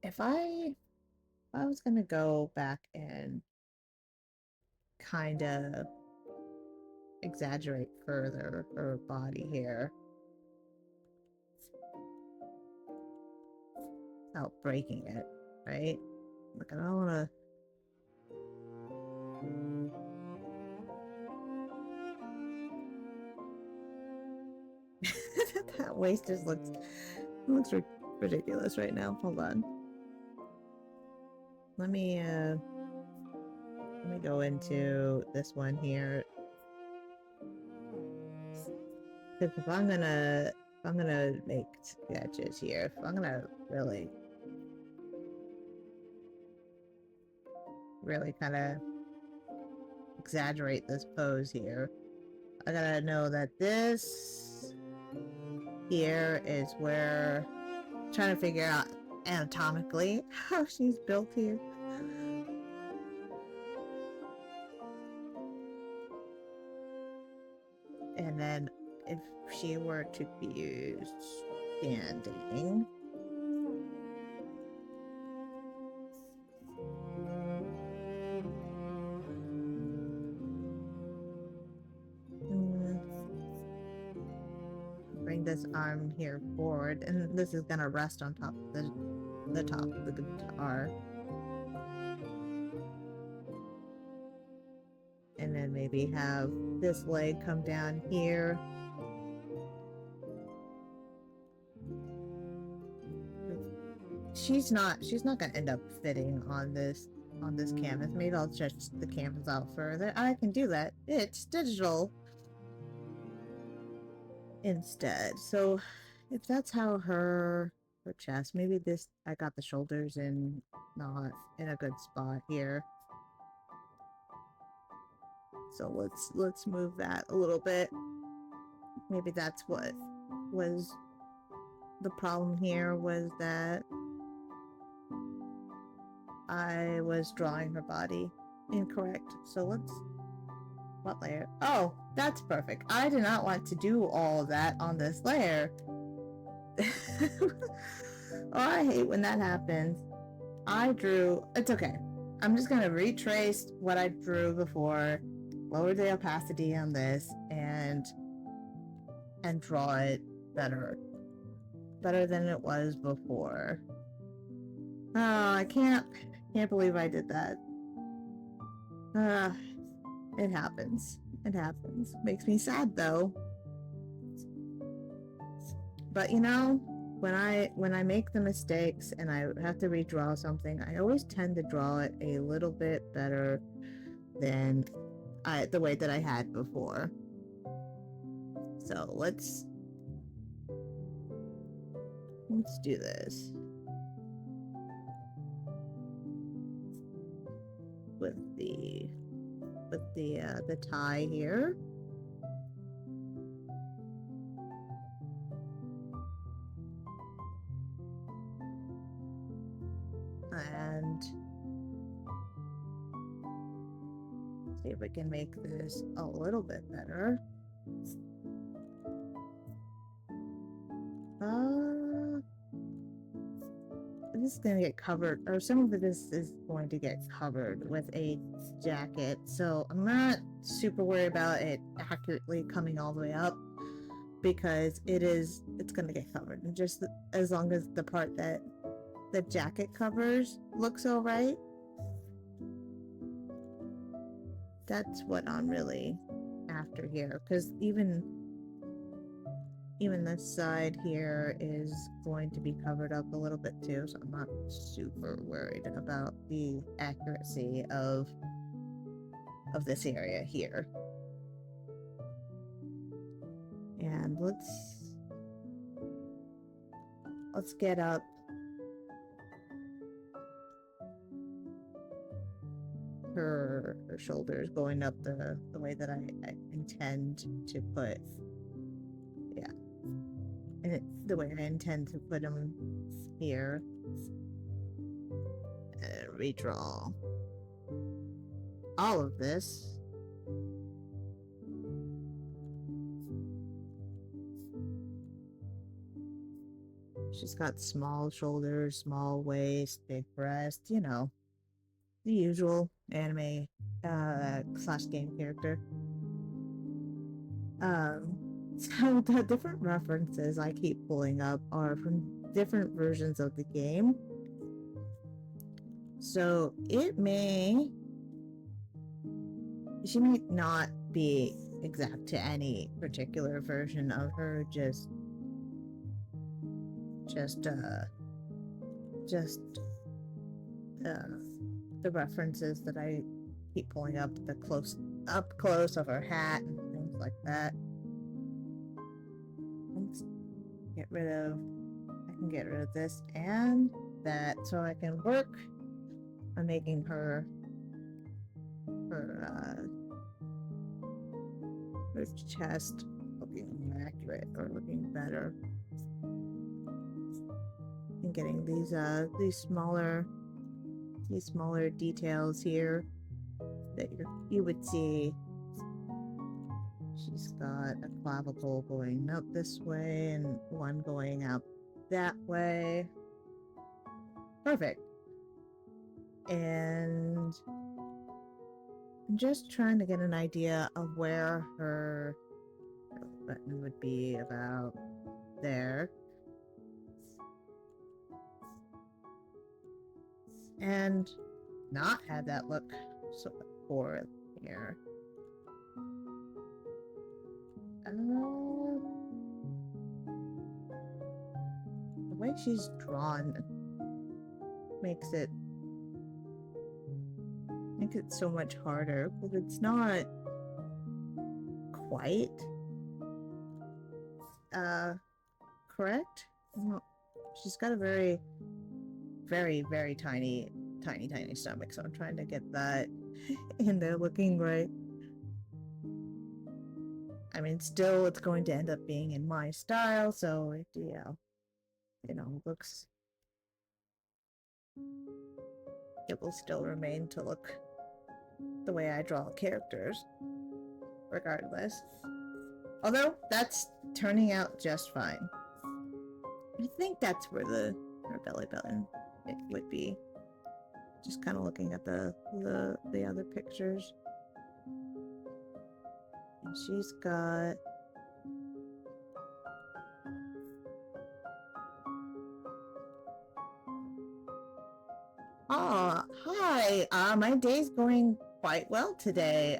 If I was gonna go back and kind of exaggerate further her body here without breaking it, right? Like, I don't want to... That waist just looks ridiculous right now. Hold on. Let me go into this one here. Because if I'm gonna make sketches here, if I'm gonna really kind of exaggerate this pose here, I gotta know that this here is where I'm trying to figure out anatomically how she's built here. And then if she were to be standing, bring this arm here forward, and this is gonna rest on top of the top of the guitar. and then maybe have this leg come down here. She's not gonna end up fitting on this canvas. Maybe I'll stretch the canvas out further. I can do that. It's digital instead. So if that's how her chest, maybe this, I got the shoulders in not in a good spot here. So let's move that a little bit. Maybe that's what was the problem here, was that I was drawing her body incorrect. So what layer? Oh, that's perfect. I did not want to do all of that on this layer. Oh, I hate when that happens. It's okay. I'm just gonna retrace what I drew before, lower the opacity on this, and draw it better than it was before. Oh, I can't believe I did that. It happens. Makes me sad though. But you know, when I make the mistakes and I have to redraw something, I always tend to draw it a little bit better than the way that I had before. So let's do this with the tie here. And see if we can make this a little bit better. This is going to get covered, or some of this is going to get covered with a jacket, so I'm not super worried about it accurately coming all the way up, because it's going to get covered, and just as long as the part that the jacket covers looks alright, that's what I'm really after here, because even this side here is going to be covered up a little bit too, so I'm not super worried about the accuracy of this area here. And let's get up her shoulders, going up the way that I intend to put, yeah, and the way I intend to put them here. And redraw all of this. She's got small shoulders, small waist, big breast, you know, the usual anime slash game character. So the different references I keep pulling up are from different versions of the game. So she may not be exact to any particular version of her, just the references that I keep pulling up, the up close of her hat and things like that. Let's get rid of, I can get rid of this and that, so I can work on making her chest looking more accurate, or looking better, and getting these smaller details here that you would see. She's got a clavicle going up this way and one going up that way. Perfect. And I'm just trying to get an idea of where her button would be, about there. And not have that look so poor here. the way she's drawn makes it so much harder, because it's not quite correct. No, she's got a very, very, very tiny stomach, so I'm trying to get that in there looking right. I mean, still, it's going to end up being in my style, so it, looks, it will still remain to look the way I draw characters, regardless. Although, that's turning out just fine. I think that's where her belly button it would be. Just kind of looking at the other pictures. And she's got... Oh, hi. My day's going quite well today.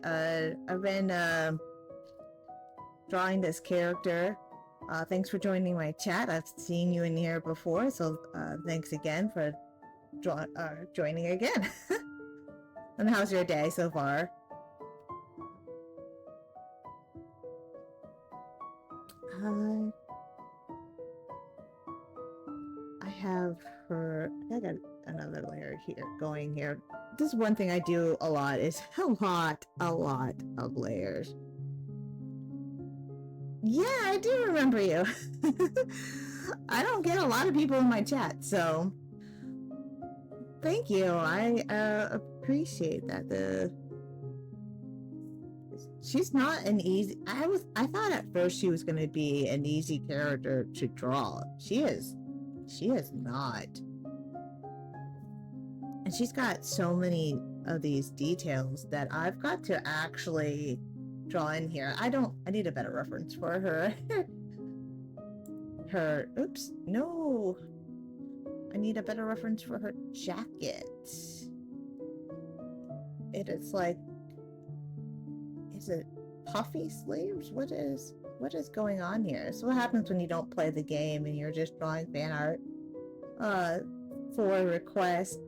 I've been drawing this character. Thanks for joining my chat. I've seen you in here before, so thanks again for joining again. And how's your day so far? I have her... I got another layer here, going here. This is one thing I do a lot, is a lot of layers. Yeah, I do remember you. I don't get a lot of people in my chat, so thank you. I appreciate that. She's not an easy... I thought at first she was going to be an easy character to draw. She is not. And she's got so many of these details that I've got to actually draw in here. I need a better reference for her. Oops, no. I need a better reference for her jacket. It is like... Is it puffy sleeves? What is going on here? So what happens when you don't play the game and you're just drawing fan art for a request?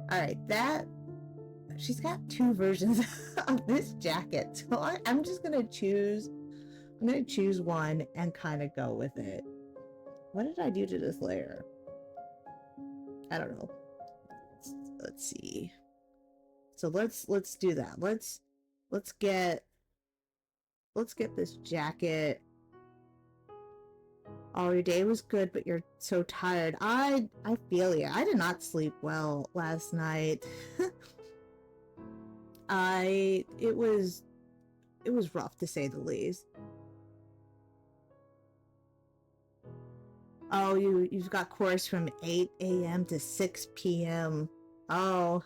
Alright, she's got two versions of this jacket, so I'm just gonna choose one and kind of go with it. What did I do to this layer? I don't know. Let's see. So let's do that. Let's get this jacket. Oh, your day was good, but you're so tired. I feel you. I did not sleep well last night. It was rough, to say the least. Oh, you've got course from 8 a.m. to 6 p.m. Oh,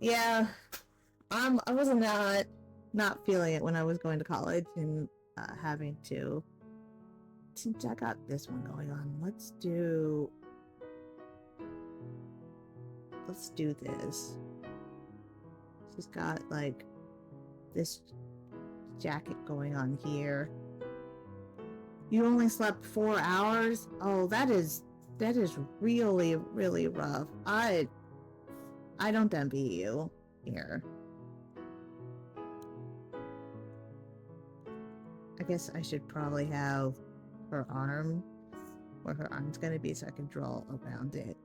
yeah. I was not feeling it when I was going to college and having to. Since I got this one going on, let's do this. She's got like this jacket going on here. You only slept 4 hours? Oh, that is really, really rough. I don't envy you here. I guess I should probably have her arm, where her arm's gonna be, so I can draw around it.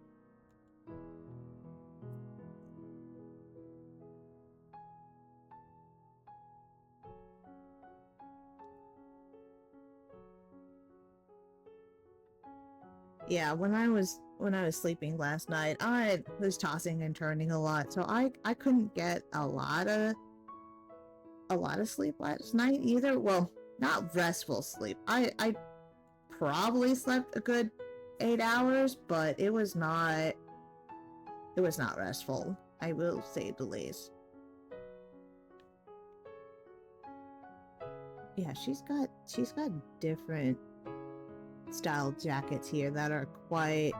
Yeah, when I was sleeping last night, I was tossing and turning a lot, so I couldn't get a lot of sleep last night either. Well, not restful sleep. I probably slept a good 8 hours, but it was not restful. I will say the least. Yeah, she's got different style jackets here that are quite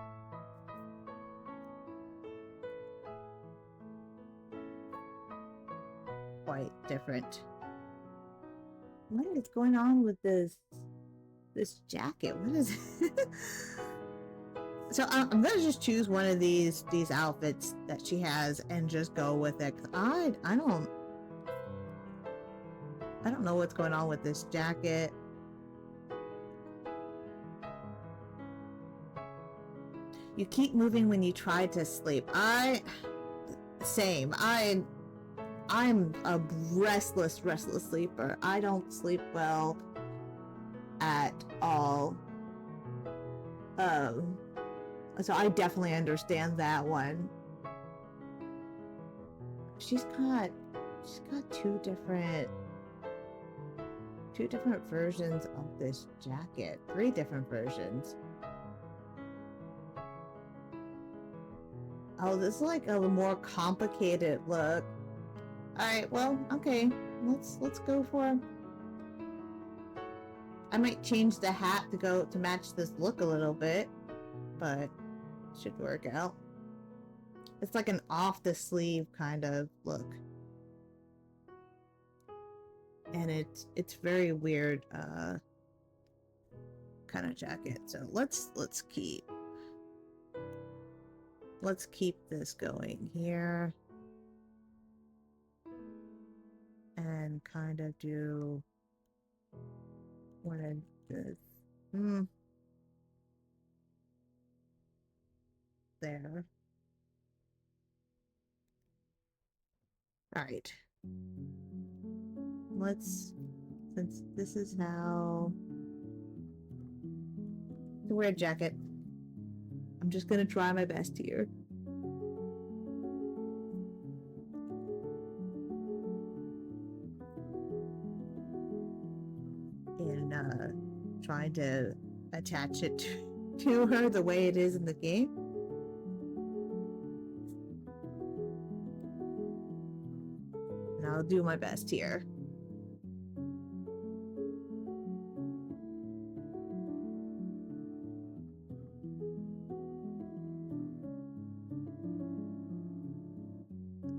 different. What is going on with this This jacket, what is it? So I'm gonna just choose one of these outfits that she has and just go with it. 'Cause I don't know what's going on with this jacket. You keep moving when you try to sleep. Same. I'm a restless sleeper. I don't sleep well at all. So I definitely understand that one. She's got two different versions of this jacket. 3 different versions. Oh, this is like a more complicated look. Alright, well, okay. Let's go for... I might change the hat to match this look a little bit, but it should work out. It's like an off the sleeve kind of look. And it's very weird kind of jacket. So let's keep this going here. And kind of do one of this. There. Alright. Since this is how to wear a jacket, I'm just gonna try my best here. And trying to attach it to her the way it is in the game. And I'll do my best here.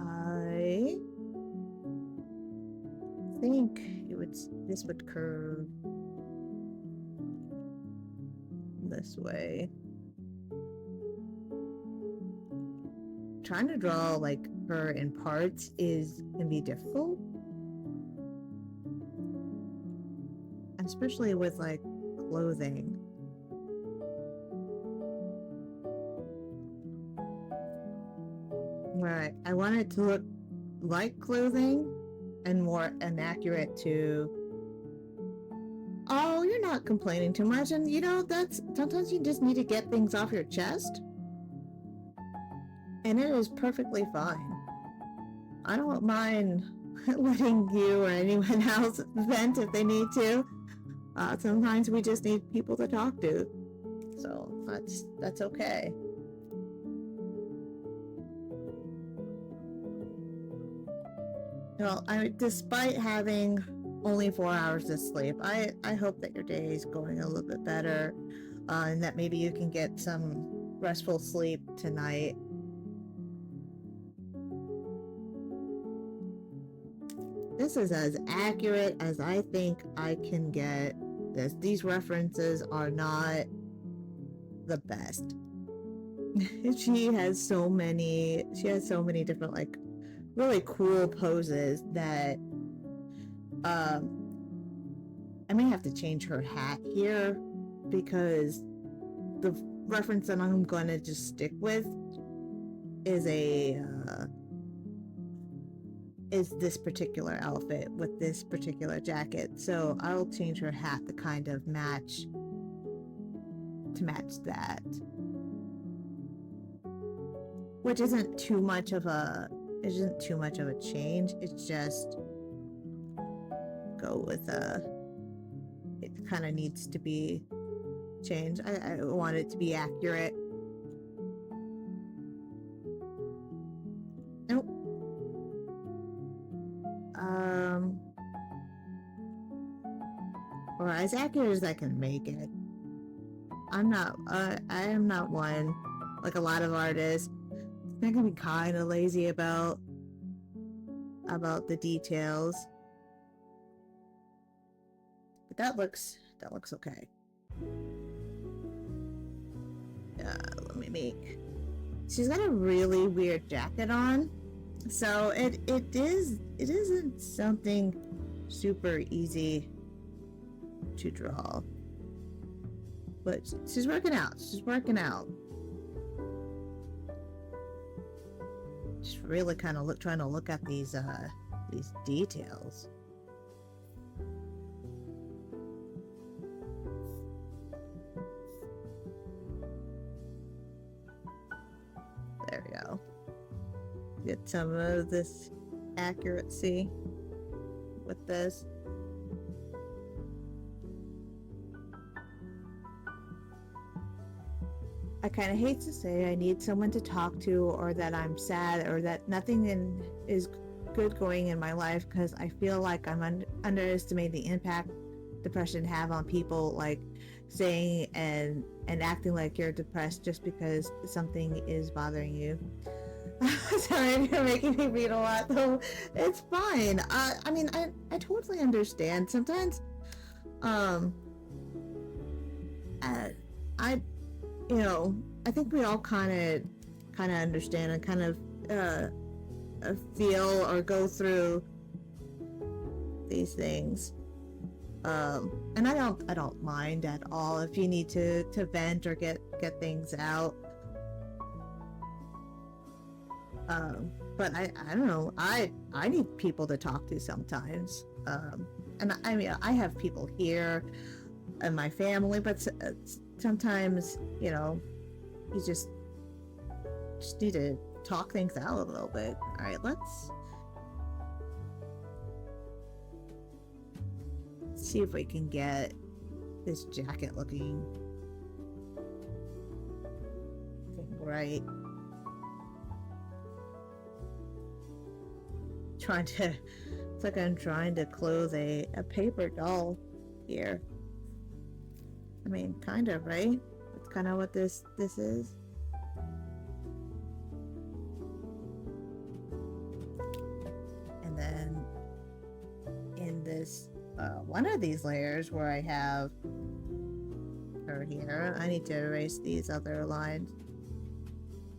I think this would curve this way. Trying to draw like her in parts can be difficult, especially with like clothing. Right, I want it to look like clothing and more inaccurate to... Oh, you're not complaining too much, and you know, sometimes you just need to get things off your chest. And it is perfectly fine. I don't mind letting you or anyone else vent if they need to. Sometimes we just need people to talk to. So that's okay. Well, despite having only 4 hours of sleep, I hope that your day is going a little bit better, and that maybe you can get some restful sleep tonight. This is as accurate as I think I can get this. These references are not the best. She has so many different like really cool poses that I may have to change her hat here, because the reference that I'm gonna just stick with is this particular outfit with this particular jacket. So I'll change her hat to kind of match that, which isn't too much of a change. It's just go with it kind of needs to be changed. I want it to be accurate. Nope. Or as accurate as I can make it. I am not one, like a lot of artists, they're gonna be kind of lazy about the details. But that looks okay. make. She's got a really weird jacket on, so it isn't something super easy to draw. But she's working out. She's working out. Just really kind of trying to look at these details. There we go. Get some of this accuracy with this. I kind of hate to say I need someone to talk to, or that I'm sad, or that nothing is good going in my life, because I feel like I'm underestimating the impact depression have on people, like saying and acting like you're depressed just because something is bothering you. Sorry, you're making me read a lot, though. It's fine. I mean, I totally understand. Sometimes, I you know, I think we all kind of understand and kind of feel or go through these things. And I don't mind at all if you need to vent or get things out. But I don't know. I need people to talk to sometimes. And I mean, I have people here in my family, but sometimes, you know, you just need to talk things out a little bit. All right, let's see if we can get this jacket looking right. It's like I'm trying to clothe a paper doll here. I mean, kind of, right? That's kind of what this is. And then in this one of these layers where I have her here, I need to erase these other lines,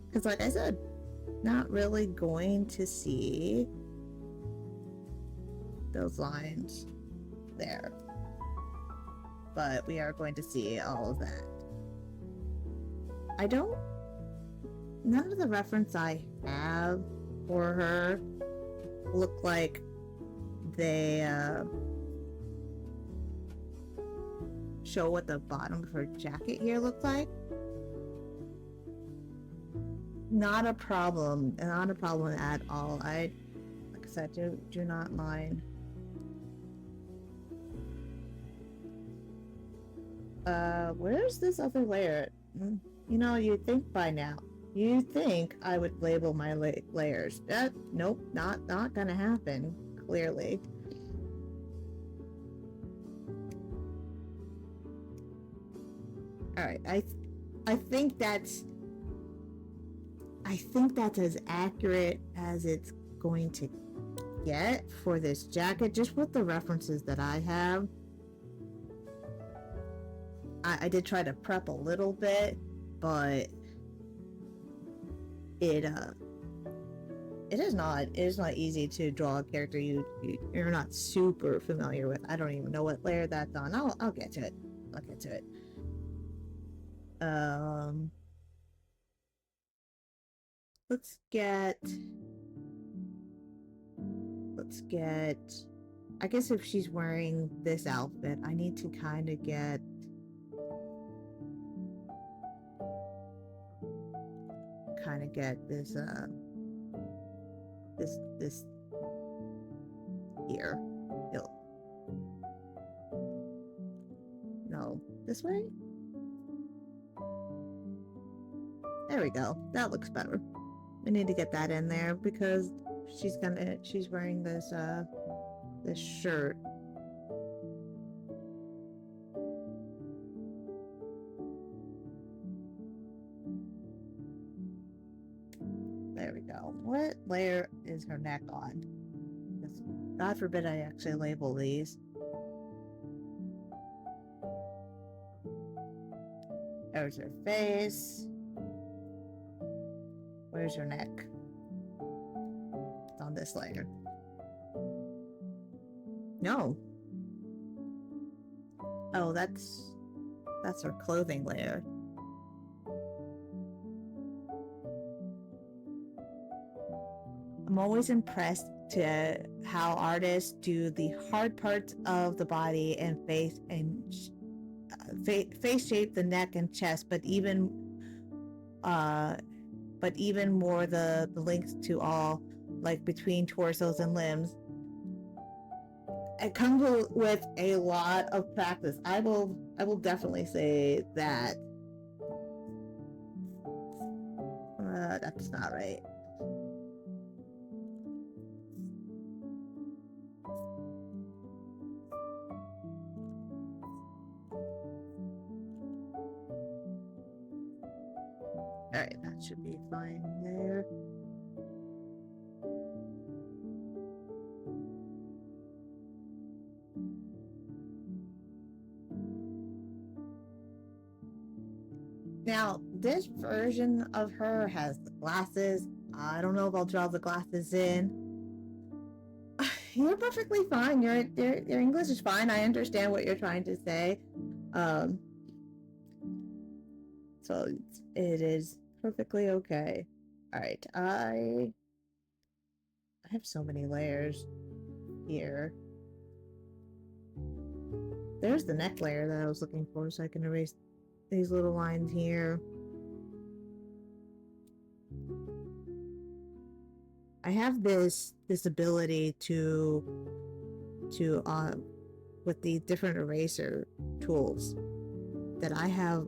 because like I said, not really going to see those lines there, but we are going to see all of that. None of the reference I have for her look like they show what the bottom of her jacket here looks like. Not a problem at all. Like I said, do not mind. Where's this other layer? You know, you'd think by now. You think I would label my layers. Nope, not gonna happen, clearly. Alright, I think that's as accurate as it's going to get for this jacket, just with the references that I have. I did try to prep a little bit, but it is not easy to draw a character you're not super familiar with. I don't even know what layer that's on. I'll get to it. Let's get, I guess if she's wearing this outfit, I need to kind of get this this here. No, this way? There we go. That looks better. We need to get that in there because she's wearing this this shirt. There we go. What layer is her neck on? God forbid I actually label these. There's her face. Where's your neck? It's on this layer. No. Oh, that's her clothing layer. I'm always impressed to how artists do the hard parts of the body and face shape, the neck and chest, but even more the links to all, like between torsos and limbs. It comes with a lot of practice. I will definitely say that. That's not right. Alright, that should be fine there. Now, this version of her has the glasses. I don't know if I'll draw the glasses in. You're perfectly fine. Your English is fine. I understand what you're trying to say. So it is perfectly okay. Alright, I have so many layers here. There's the neck layer that I was looking for, so I can erase these little lines here. I have this ability to with the different eraser tools, that I have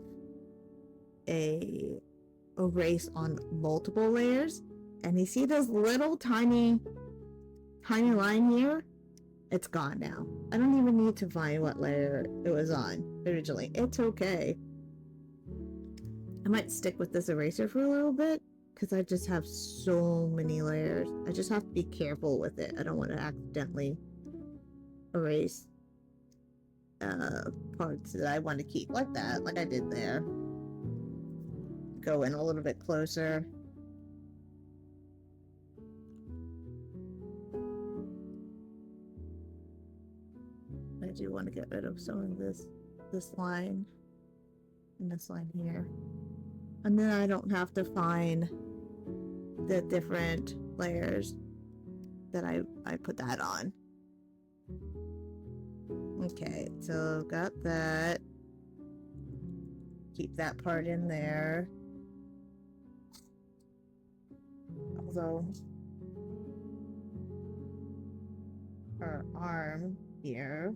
a erase on multiple layers, and you see this little tiny line here? It's gone now. I don't even need to find what layer it was on originally. It's okay. I might stick with this eraser for a little bit, because I just have so many layers. I just have to be careful with it. I don't want to accidentally erase parts that I want to keep, like that, like I did there. Go in a little bit closer. I do want to get rid of some of this line and this line here. And then I don't have to find the different layers that I put that on. Okay, so got that. Keep that part in there. Although our arm here,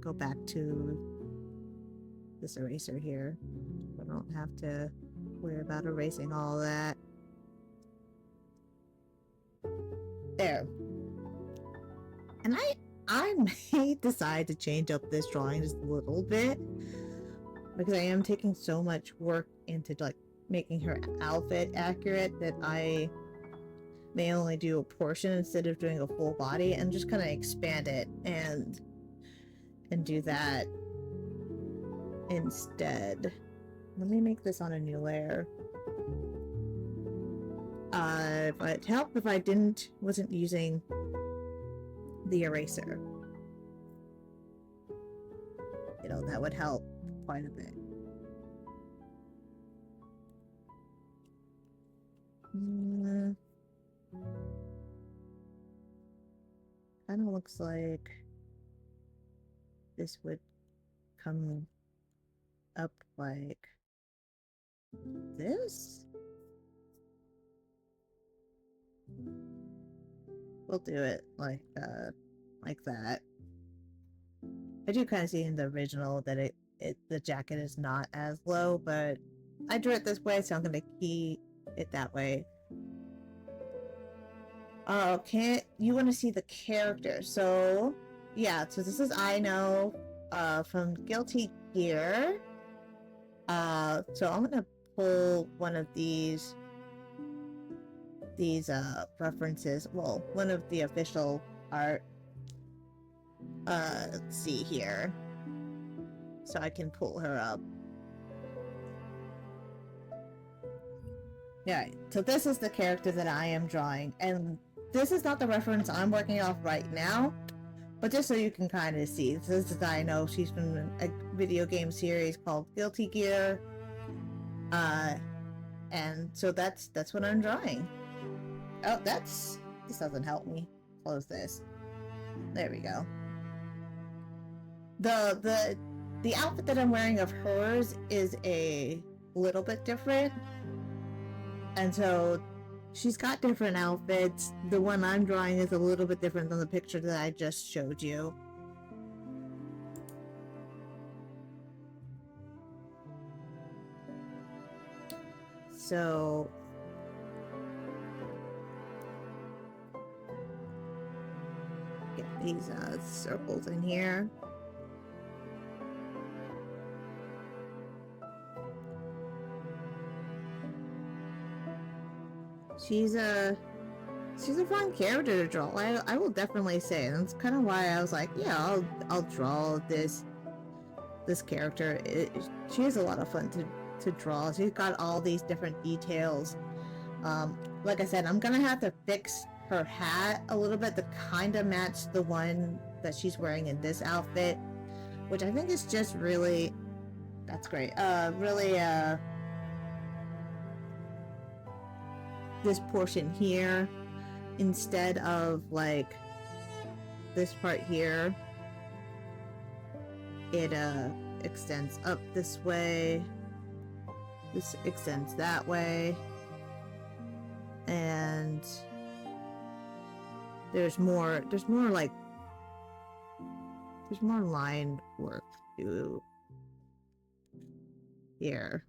go back to this eraser here. I don't have to worry about erasing all that. There. And I may decide to change up this drawing just a little bit, because I am taking so much work into like making her outfit accurate that I may only do a portion instead of doing a full body, and just kind of expand it and do that instead. Let me make this on a new layer. But it helped if I wasn't using the eraser. You know, that would help quite a bit. Kind of looks like this would come up like this. We'll do it like that. I do kind of see in the original that the jacket is not as low, but I drew it this way, so I'm gonna keep it that way. You want to see the character? So yeah, so this is I Know from Guilty Gear. So I'm gonna pull one of these references. Well, one of the official art. Let's see here. So I can pull her up. Yeah, so this is the character that I am drawing, and this is not the reference I'm working off right now, but just so you can kind of see. This is I know she's from a video game series called Guilty Gear, and so that's what I'm drawing. Oh, this doesn't help me. Close this. There we go. The outfit that I'm wearing of hers is a little bit different, and so she's got different outfits. The one I'm drawing is a little bit different than the picture that I just showed you. So get these circles in here. She's a fun character to draw. I will definitely say, and that's kind of why I was like, yeah, I'll draw this character. She is a lot of fun to draw. She's got all these different details. Like I said, I'm gonna have to fix her hat a little bit to kind of match the one that she's wearing in this outfit, which I think is just really, that's great. Really, this portion here instead of like this part here. It extends up this way. This extends that way. And there's more line work to here.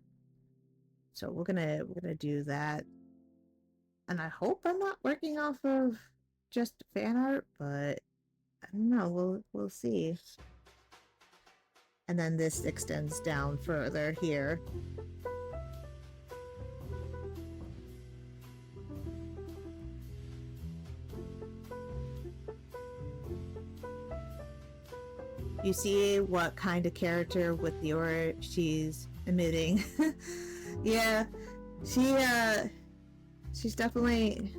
So we're gonna do that. And I hope I'm not working off of just fan art, but I don't know, we'll see. And then this extends down further here. You see what kind of character with the aura she's emitting. Yeah, she's definitely...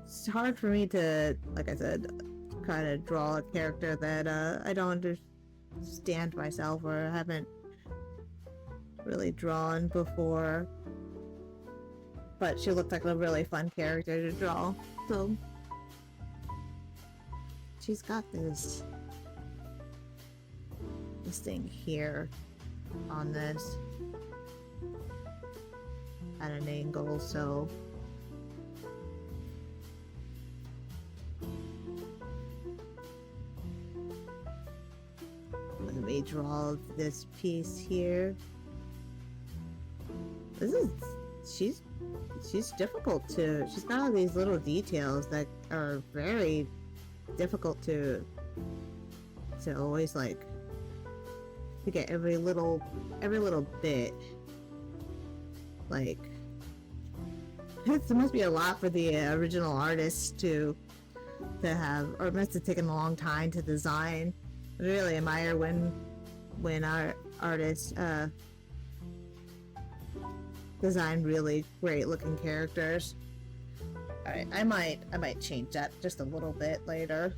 It's hard for me to, like I said, kind of draw a character that I don't understand myself or haven't really drawn before. But she looked like a really fun character to draw, so she's got this thing here on this at an angle, so let me draw this piece here. She's difficult to, she's got all these little details that are very difficult to always like to get every little bit. Like, it must be a lot for the original artist to have, or it must have taken a long time to design. I really admire when our artists design really great looking characters. Alright, I might change that just a little bit later.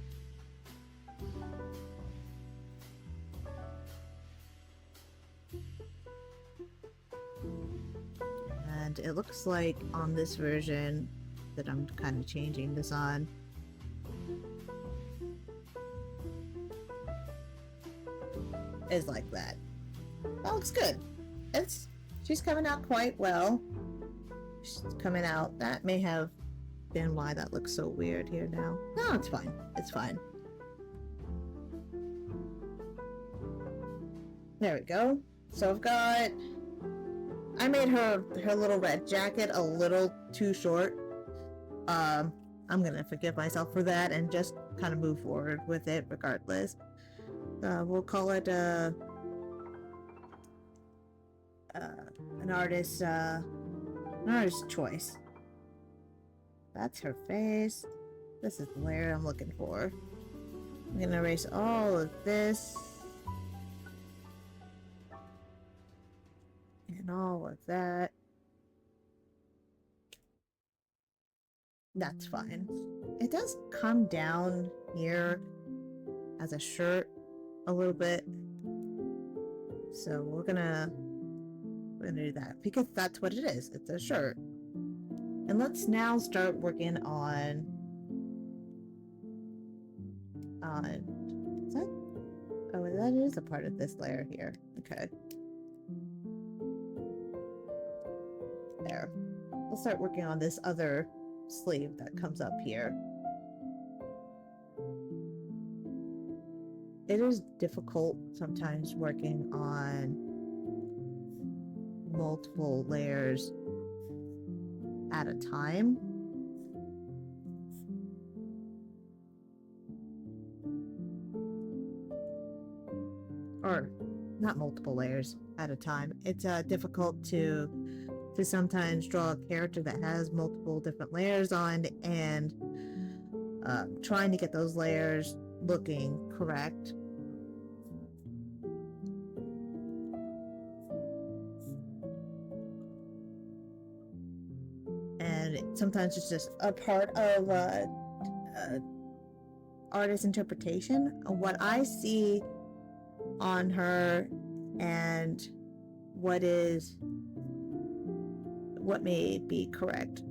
And it looks like on this version that I'm kind of changing this on, is like that. That looks good. She's coming out quite well. She's coming out. That may have been why that looks so weird here now. No, it's fine. It's fine. There we go. So I've got... I made her little red jacket a little too short. I'm gonna forgive myself for that and just kind of move forward with it regardless. We'll call it an artist's choice. That's her face. This is the layer I'm looking for. I'm gonna erase all of this. And all of that. That's fine. It does come down here as a shirt a little bit. So we're gonna do that because that's what it is. It's a shirt. And let's now start working on is that, oh, that is a part of this layer here. Okay. There. We'll start working on this other sleeve that comes up here. It is difficult sometimes working on multiple layers at a time. Or not multiple layers at a time. It's difficult to sometimes draw a character that has multiple different layers on, and trying to get those layers looking correct. And sometimes it's just a part of artist interpretation of what I see on her and what may be correct,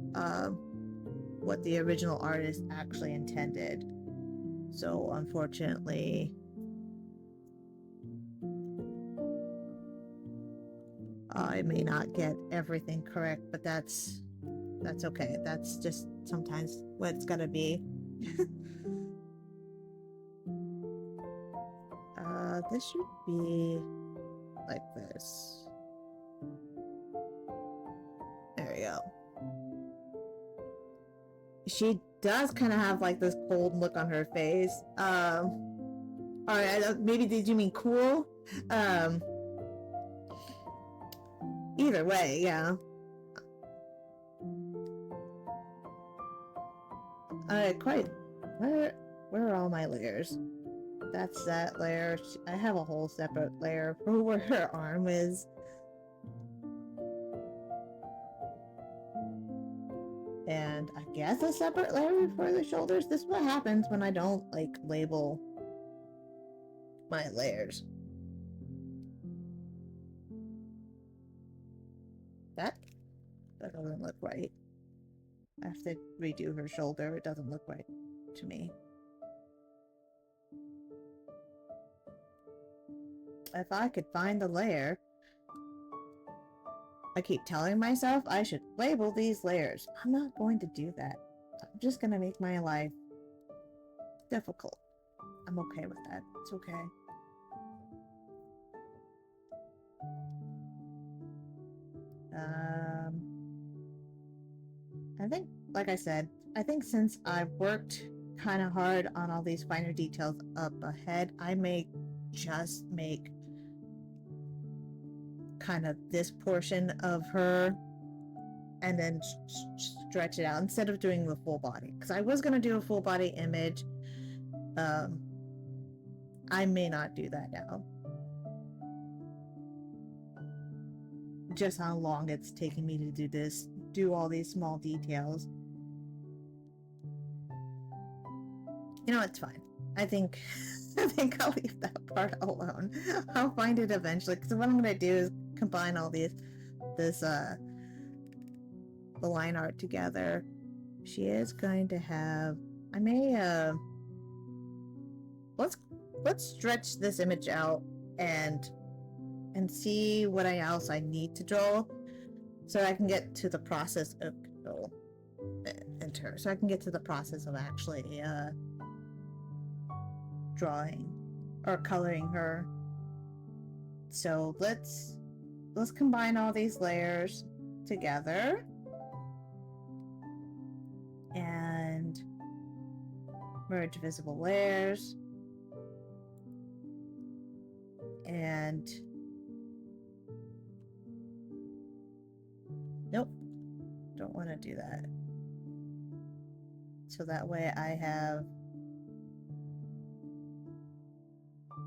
what the original artist actually intended. So unfortunately, I may not get everything correct, but that's okay. That's just sometimes what it's gonna be. This should be like this. There we go. She does kind of have like this cold look on her face. Alright, maybe did you mean cool? Either way, yeah. Quite. Where are all my layers? That's that layer. I have a whole separate layer for where her arm is. And I guess a separate layer for the shoulders. This is what happens when I don't like label my layers. That doesn't look right. I have to redo her shoulder. It doesn't look right to me. If I could find the layer, I keep telling myself I should label these layers. I'm not going to do that. I'm just going to make my life difficult. I'm okay with that. It's okay. I think, like I said, I think since I've worked kind of hard on all these finer details up ahead, I may just make kind of this portion of her and then stretch it out instead of doing the full body, because I was going to do a full body image. I may not do that now, just how long it's taking me to do all these small details. You know, it's fine. I think I'll leave that part alone. I'll find it eventually, because what I'm going to do is combine all the line art together. She is going to have, I may let's stretch this image out and see what else I need to draw, so I can get to the process of so I can get to the process of actually drawing or coloring her. So let's combine all these layers together and merge visible layers, and nope, don't want to do that. So that way I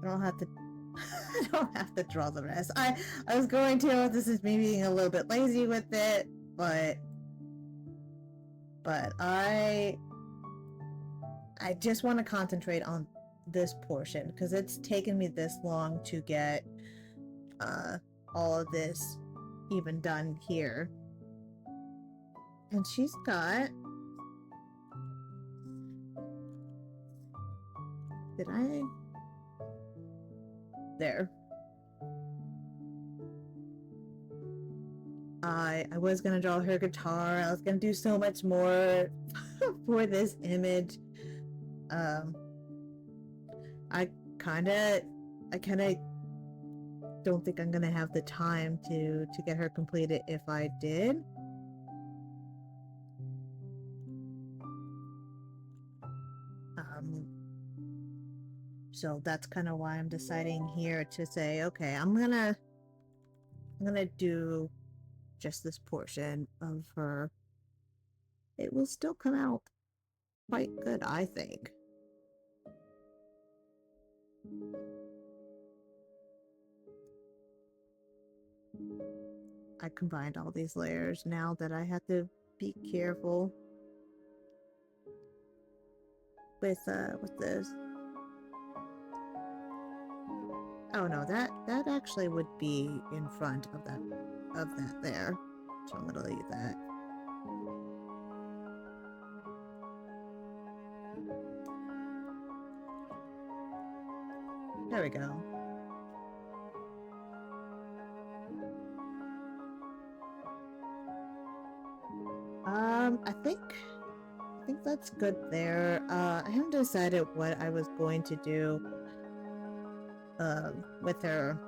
don't have to I don't have to draw the rest. I was going to, this is me being a little bit lazy with it, but but I just want to concentrate on this portion because it's taken me this long to get all of this even done here. And she's got, did I, there. I was gonna draw her guitar. I was gonna do so much more for this image. I kind of don't think I'm gonna have the time to get her completed if I did. So that's kind of why I'm deciding here to say, okay, I'm gonna do just this portion of her. It will still come out quite good, I think. I combined all these layers now that I have to be careful with this. Oh no, that actually would be in front of that there. So I'm gonna leave that. There we go. I think that's good there. I haven't decided what I was going to do with her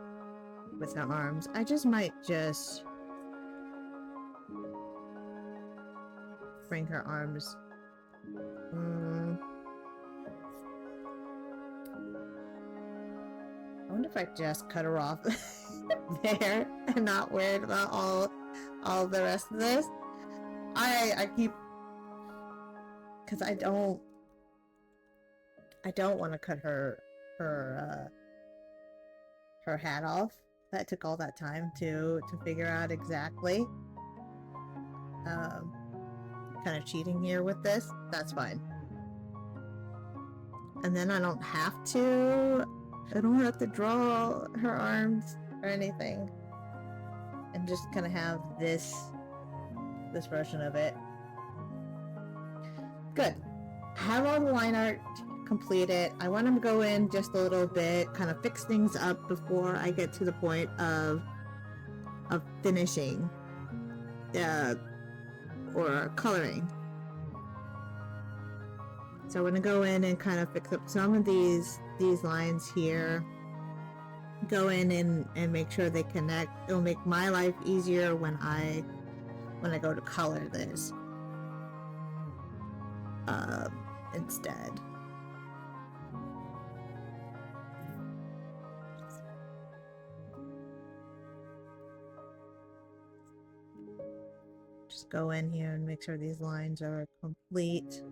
arms. I just might just bring her arms. I wonder if I just cut her off there and not worried about all the rest of this. I keep, because I don't want to cut her hat off. That took all that time to figure out exactly. Kind of cheating here with this. That's fine. And then I don't have to draw her arms or anything, and just kind of have this version of it. Good. I have all the line art completed. I want to go in just a little bit, kind of fix things up before I get to the point of finishing or coloring. So I'm going to go in and kind of fix up some of these lines here. Go in and make sure they connect. It'll make my life easier when I go to color this instead. Just go in here and make sure these lines are complete.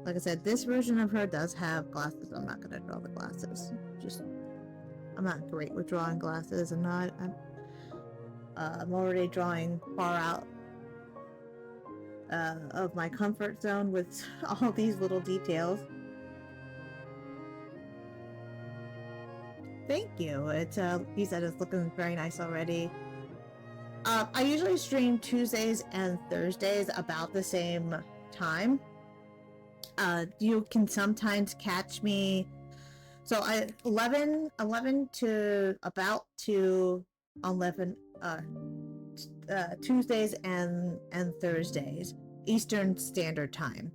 Like I said, this version of her does have glasses. I'm not gonna draw the glasses. I'm not great with drawing glasses. I'm already drawing far out of my comfort zone with all these little details. Thank you. It's he said it's looking very nice already. I usually stream Tuesdays and Thursdays about the same time. You can sometimes catch me. So 11 to about 11 Tuesdays and Thursdays Eastern Standard Time,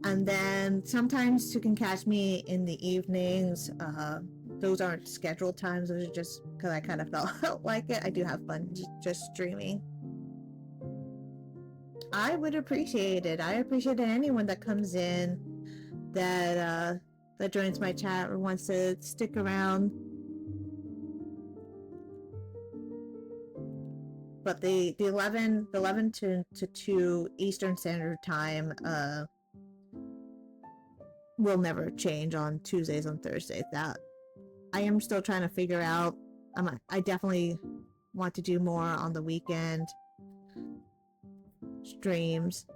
and then sometimes you can catch me in the evenings. Those aren't scheduled times. Those are just because I kind of felt like it. I do have fun just streaming. I would appreciate it. I appreciate anyone that comes in that joins my chat or wants to stick around. But the 11 to 2 Eastern Standard Time will never change on Tuesdays and Thursdays. That I am still trying to figure out. I definitely want to do more on the weekend streams.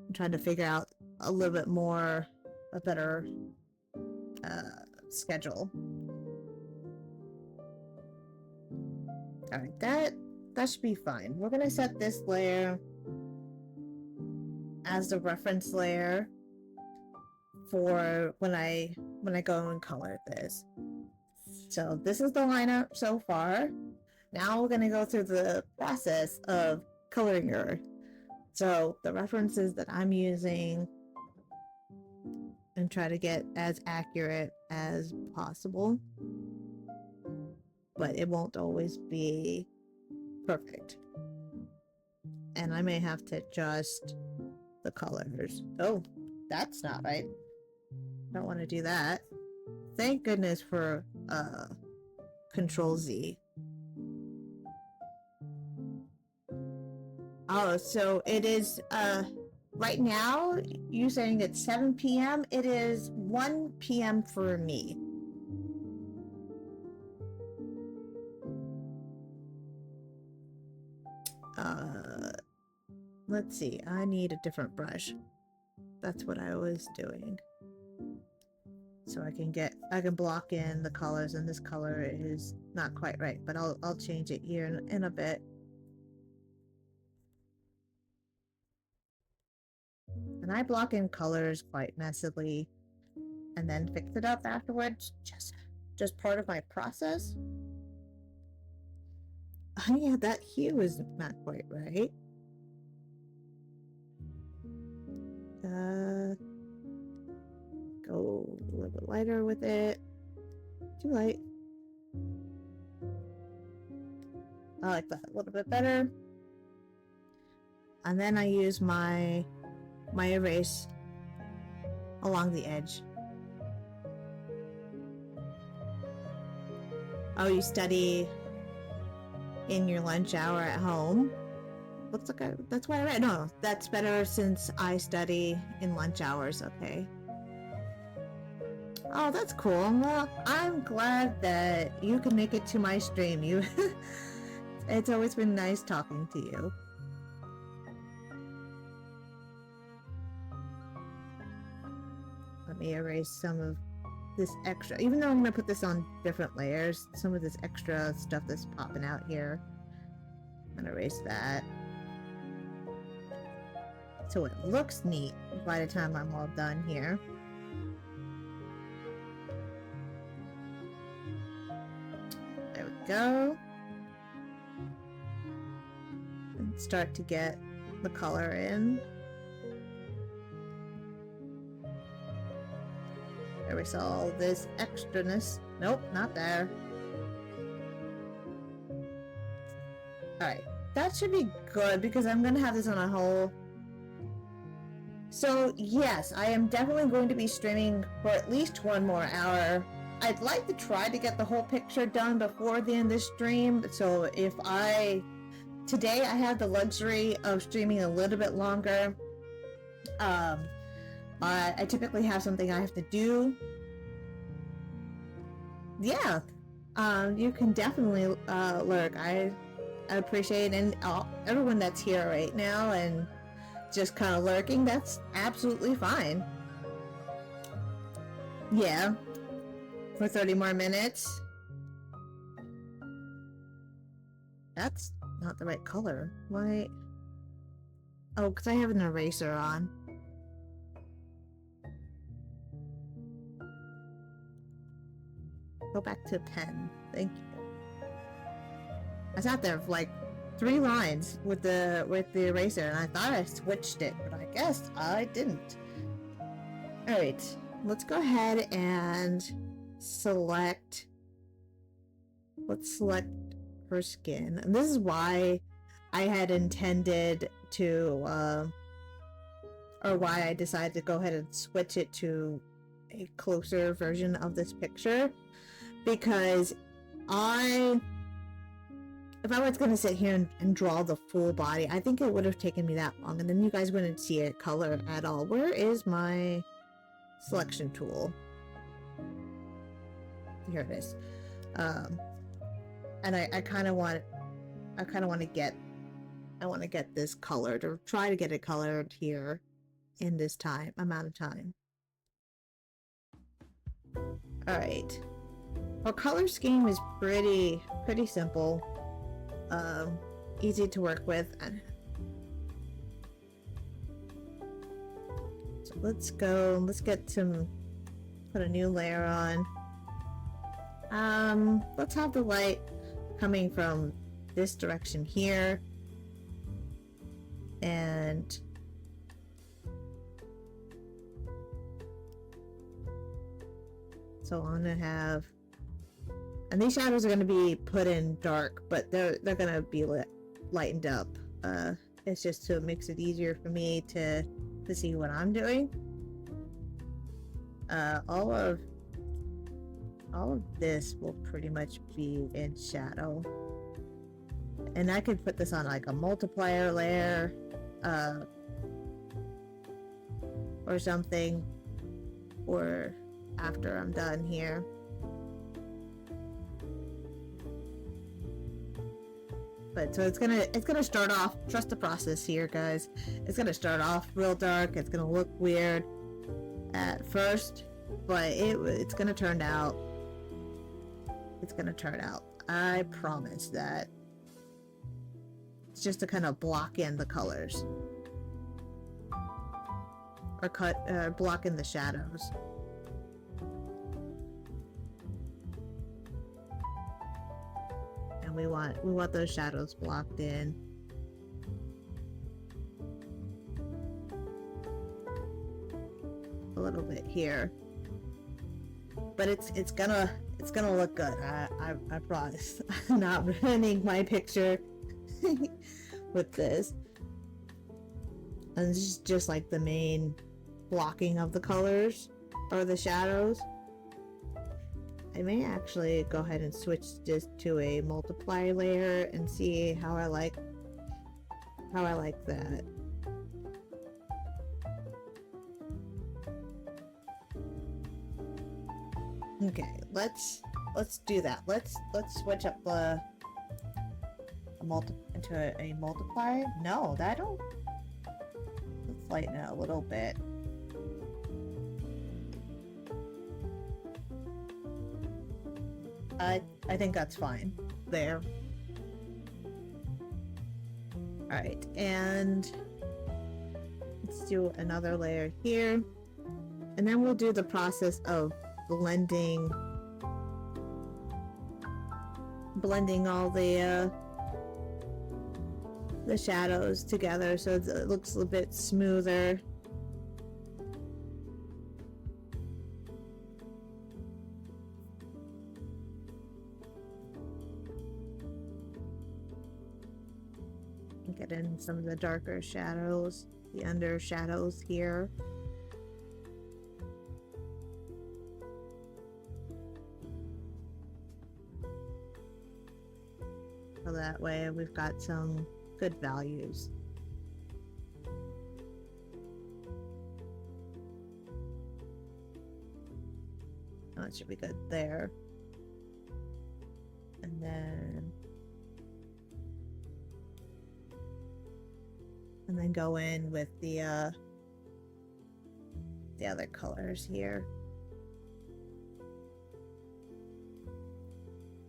I'm trying to figure out a little bit more, a better schedule. All right, that should be fine. We're gonna set this layer as the reference layer for when I go and color this. So this is the lineup so far. Now we're gonna go through the process of coloring her. So the references that I'm using and try to get as accurate as possible, but it won't always be perfect. And I may have to adjust the colors. Oh, that's not right. Don't want to do that. Thank goodness for Control Z. Oh, so it is right now you're saying it's 7 p.m. It is 1 p.m. for me. Let's see, I need a different brush. That's what I was doing. So I can block in the colors, and this color is not quite right, but I'll change it here in a bit. And I block in colors quite messily and then fix it up afterwards. Just part of my process. Oh yeah, that hue is not quite right. Go a little bit lighter with it. Too light. I like that a little bit better. And then I use my erase along the edge. Oh, you study in your lunch hour at home? Looks like that's why I read. No, that's better since I study in lunch hours. Okay. Oh, that's cool. Well, I'm glad that you can make it to my stream. It's always been nice talking to you. Let me erase some of this extra, even though I'm gonna put this on different layers, some of this extra stuff that's popping out here. I'm gonna erase that. So it looks neat by the time I'm all done here. There we go. And start to get the color in. Erase all this extraness. Nope, not there. Alright, that should be good because I'm gonna have this on a whole. So yes, I am definitely going to be streaming for at least 1 more hour. I'd like to try to get the whole picture done before the end of the stream. So if today I have the luxury of streaming a little bit longer. I typically have something I have to do. Yeah, you can definitely lurk. I appreciate it, and everyone that's here right now and just kind of lurking, that's absolutely fine. Yeah, for 30 more minutes. That's not the right color. Why? Oh, because I have an eraser on. Go back to pen. Thank you. I sat there for like 3 lines with the eraser, and I thought I switched it, but I guess I didn't. Alright, let's go ahead and select. Let's select her skin. And this is why I had intended to, or why I decided to go ahead and switch it to a closer version of this picture. Because if I was going to sit here and draw the full body, I think it would have taken me that long, and then you guys wouldn't see it color at all. Where is my selection tool? Here it is. And I kind of want to get this colored, or try to get it colored here. in this amount of time. All right. Our color scheme is pretty simple, easy to work with. So let's go. Let's put a new layer on. Let's have the light coming from this direction here, and so I'm gonna have, and these shadows are gonna be put in dark, but they're gonna be lightened up. It's just to makes it easier for me to see what I'm doing. All of this will pretty much be in shadow, and I could put this on like a multiplier layer, or something, or after I'm done here. But so it's gonna start off, trust the process here, guys. It's gonna start off real dark. It's gonna look weird at first, but it's gonna turn out. It's gonna turn out. I promise that. It's just to kind of block in the colors, or block in the shadows. And we want those shadows blocked in. A little bit here, but it's gonna look good. I promise. I'm not ruining my picture with this. And this is just like the main blocking of the colors or the shadows. I may actually go ahead and switch this to a multiply layer and see how I like that. Okay, let's do that. Let's switch up into a multiplier. No, that don't. Let's lighten it a little bit. I think that's fine there. All right, and let's do another layer here, and then we'll do the process of blending all the shadows together so it looks a bit smoother. Get in some of the darker shadows, the under shadows here. So that way we've got some good values. Oh, that should be good there. And then go in with the other colors here.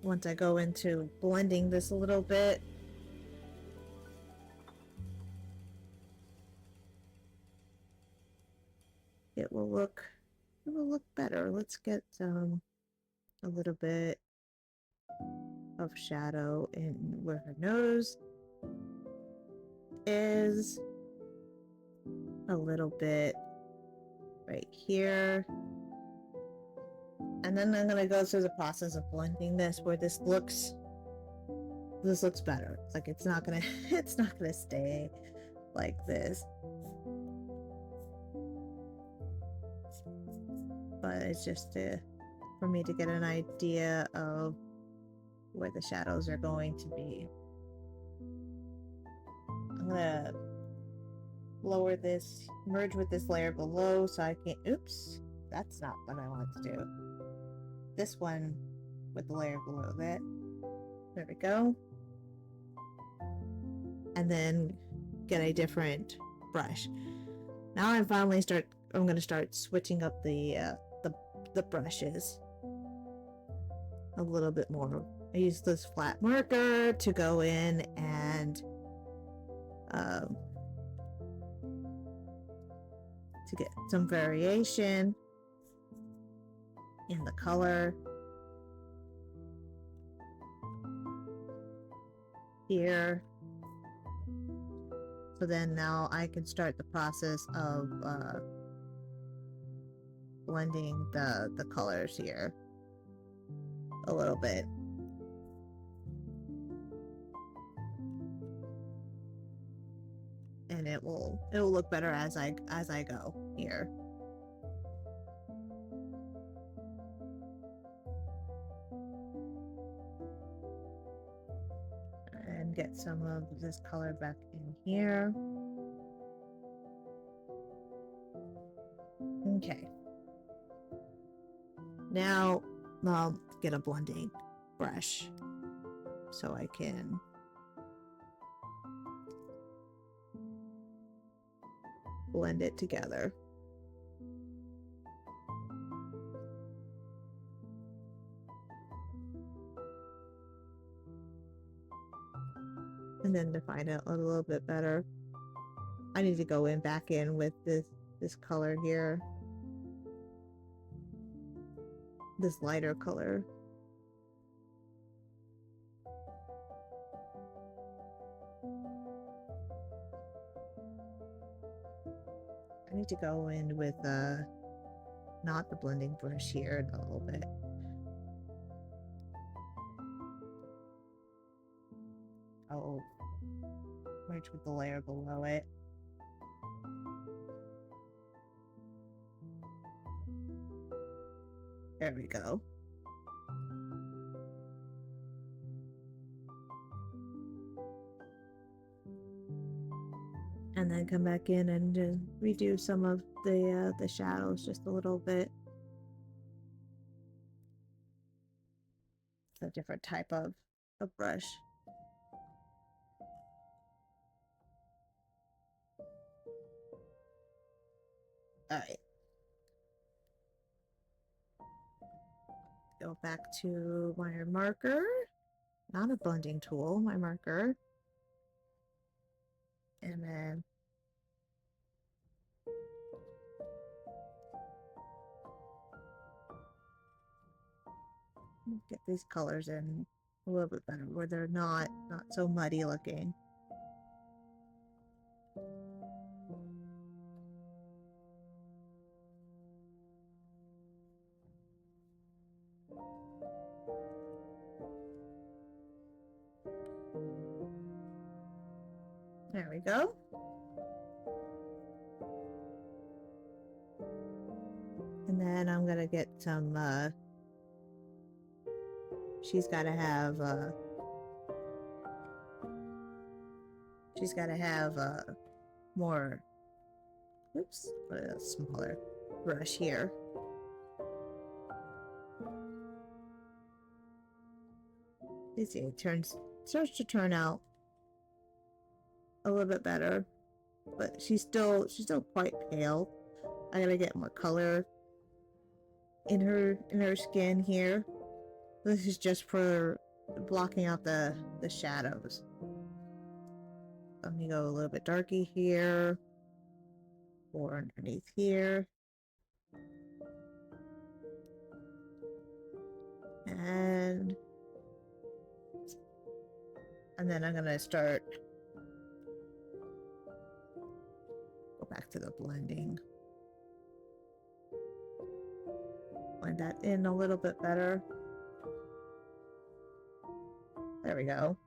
Once I go into blending this a little bit, it will look better. Let's get a little bit of shadow in where her nose is, a little bit right here, and then I'm gonna go through the process of blending this where this looks better. Like it's not gonna stay like this, but it's just for me to get an idea of where the shadows are going to be. I'm gonna lower this, merge with this layer below so I can, oops, that's not what I want to do. This one with the layer below that. There we go. And then get a different brush. Now I'm going to start switching up the brushes a little bit more. I use this flat marker to go in and to get some variation in the color here. So then now I can start the process of blending the colors here a little bit. And it'll look better as I go here. And get some of this color back in here. Okay. Now I'll get a blending brush so I can blend it together. And then define it a little bit better. I need to go back in with this color here. This lighter color. I need to go in with not the blending brush here a little bit. I'll merge with the layer below it. There we go. And then come back in and redo some of the shadows just a little bit. It's a different type of brush. All right. Go back to my marker, not a blending tool, my marker. And then get these colors in a little bit better where they're not so muddy looking. There we go. And then I'm gonna get some she's gotta have more, oops, a smaller brush here. You see, it starts to turn out a little bit better, but she's still quite pale. I gotta get more color in her skin here. This is just for blocking out the shadows. Let me go a little bit darky here, or underneath here. And then I'm gonna start, go back to the blending. Blend that in a little bit better. There we go.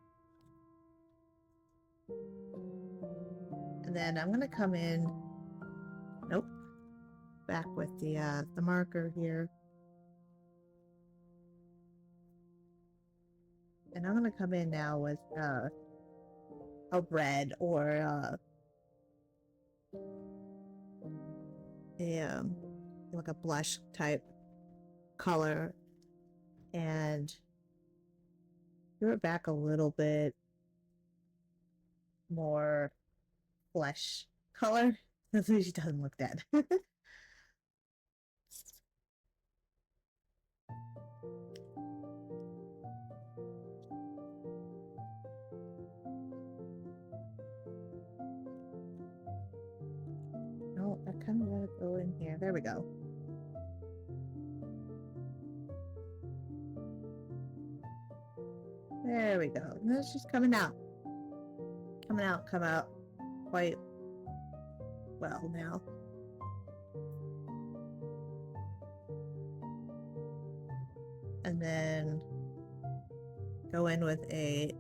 And then I'm gonna come in, nope, back with the marker here. And I'm gonna come in now with a red or like a blush type color, and do it back a little bit more flesh color. She doesn't look dead. No, I kind of want to go in here. There we go. There we go. That's just coming out. Come out quite well now. And then go in with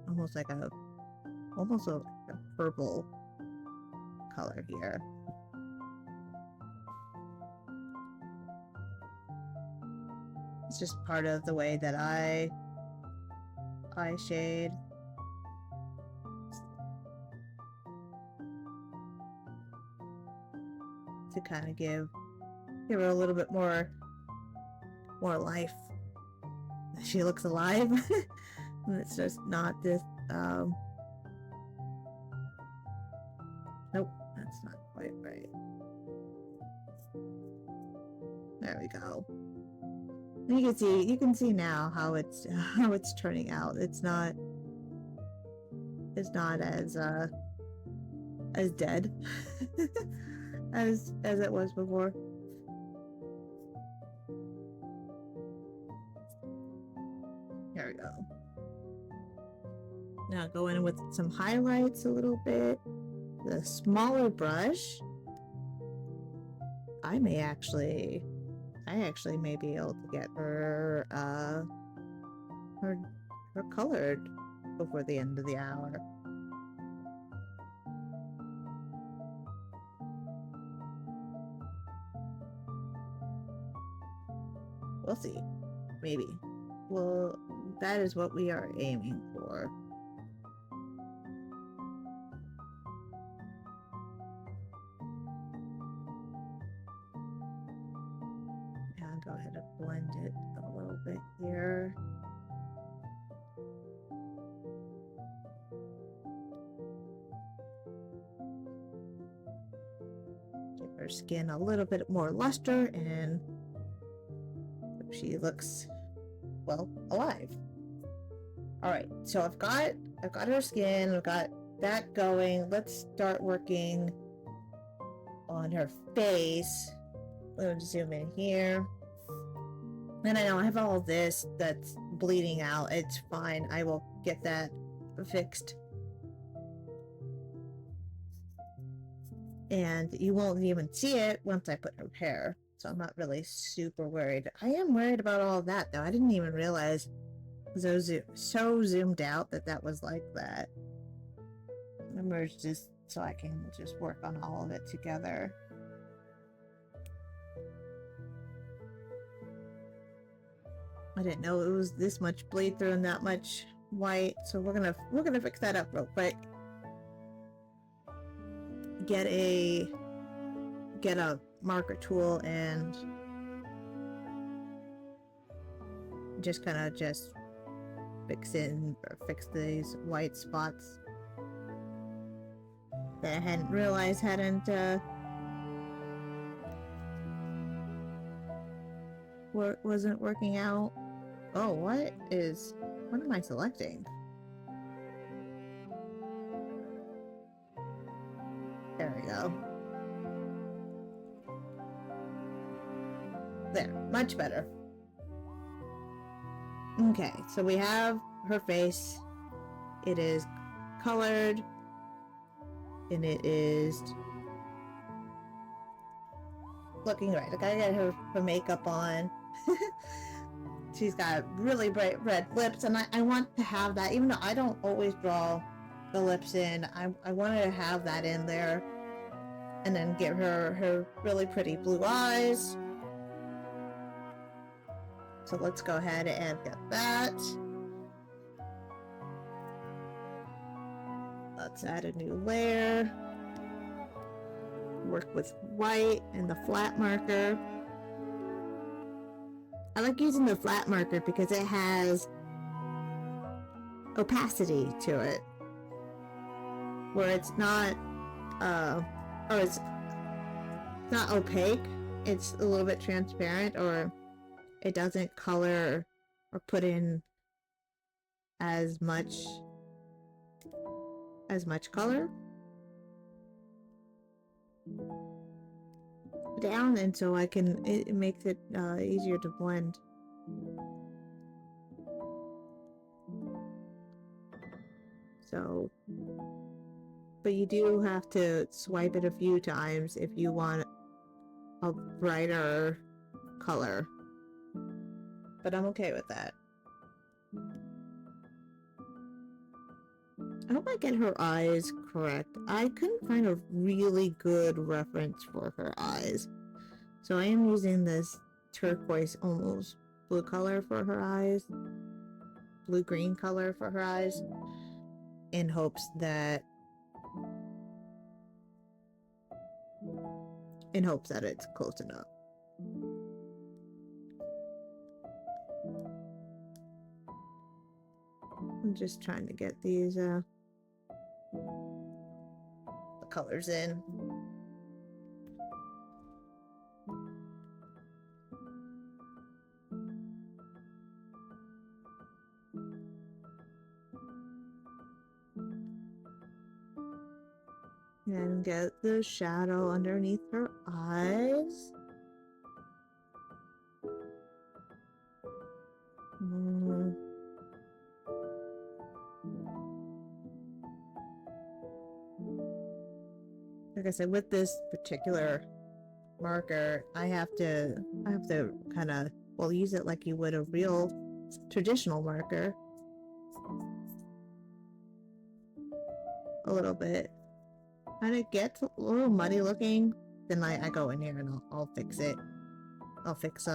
almost like a purple color here. It's just part of the way that I shade. To kind of give her a little bit more life. She looks alive. And it's just not this nope, that's not quite right. There we go. And you can see now how it's turning out. It's not as dead as it was before. There we go. Now go in with some highlights a little bit. The smaller brush. I actually may be able to get her colored before the end of the hour. We'll see. Maybe. Well, that is what we are aiming for. And go ahead and blend it a little bit here. Give her skin a little bit more luster, and she looks, well, alive. All right, so I've got her skin, I've got that going. Let's start working on her face. Let me zoom in here. And I know I have all this that's bleeding out. It's fine. I will get that fixed. And you won't even see it once I put her hair. So I'm not really super worried. I am worried about all of that, though. I didn't even realize so zoomed out that was like that. I'm gonna merge this so I can just work on all of it together. I didn't know it was this much bleed through and that much white, so we're gonna fix that up real quick. Get a marker tool and just kind of fix these white spots that I hadn't realized wasn't working out. Oh, what am I selecting? There we go. There, much better. Okay, so we have her face. It is colored, and it is looking right. I gotta get her makeup on. She's got really bright red lips, and I want to have that, even though I don't always draw the lips in. I wanted to have that in there, and then give her really pretty blue eyes. So let's go ahead and get that. Let's add a new layer. Work with white and the flat marker. I like using the flat marker because it has opacity to it, where it's not, not opaque, it's a little bit transparent, or it doesn't color or put in as much color down, and so it makes it easier to blend. So, but you do have to swipe it a few times if you want a brighter color. But I'm okay with that. I hope I get her eyes correct. I couldn't find a really good reference for her eyes. So I am using this turquoise, almost blue color for her eyes. Blue-green color for her eyes. In hopes that it's close enough. I'm just trying to get these the colors in. And get the shadow underneath her eyes. Like I said, with this particular marker, I have to kind of, well, use it like you would a real traditional marker. A little bit. And it gets a little muddy looking, then I go in here and I'll fix it. I'll fix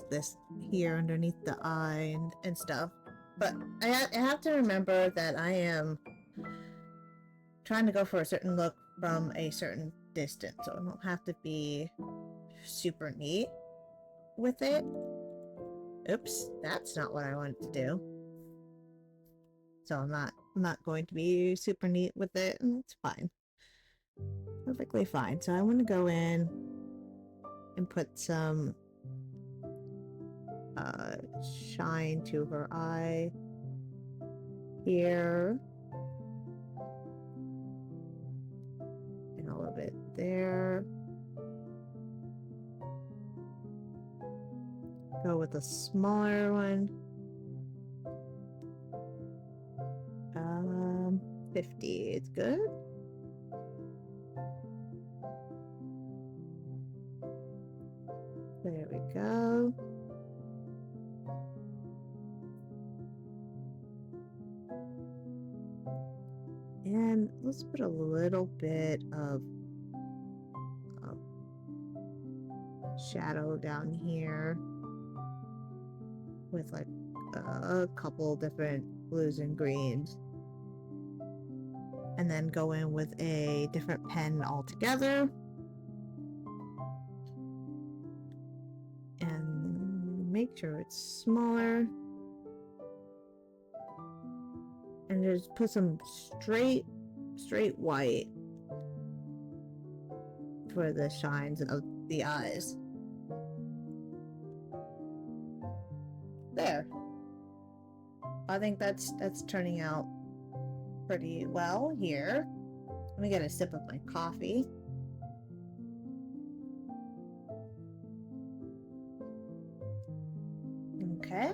this here underneath the eye and stuff. But I have to remember that I am trying to go for a certain look from a certain distance, so I don't have to be super neat with it. Oops, that's not what I wanted to do. So I'm not going to be super neat with it, and it's fine. Perfectly fine. So I want to go in and put some shine to her eye here. And a little bit there. Go with a smaller one. 50 is good. There we go. And let's put a little bit of shadow down here with like a couple different blues and greens. And then go in with a different pen altogether. And make sure it's smaller. And just put some straight white for the shines of the eyes. There. I think that's turning out pretty well here. Let me get a sip of my coffee. Okay.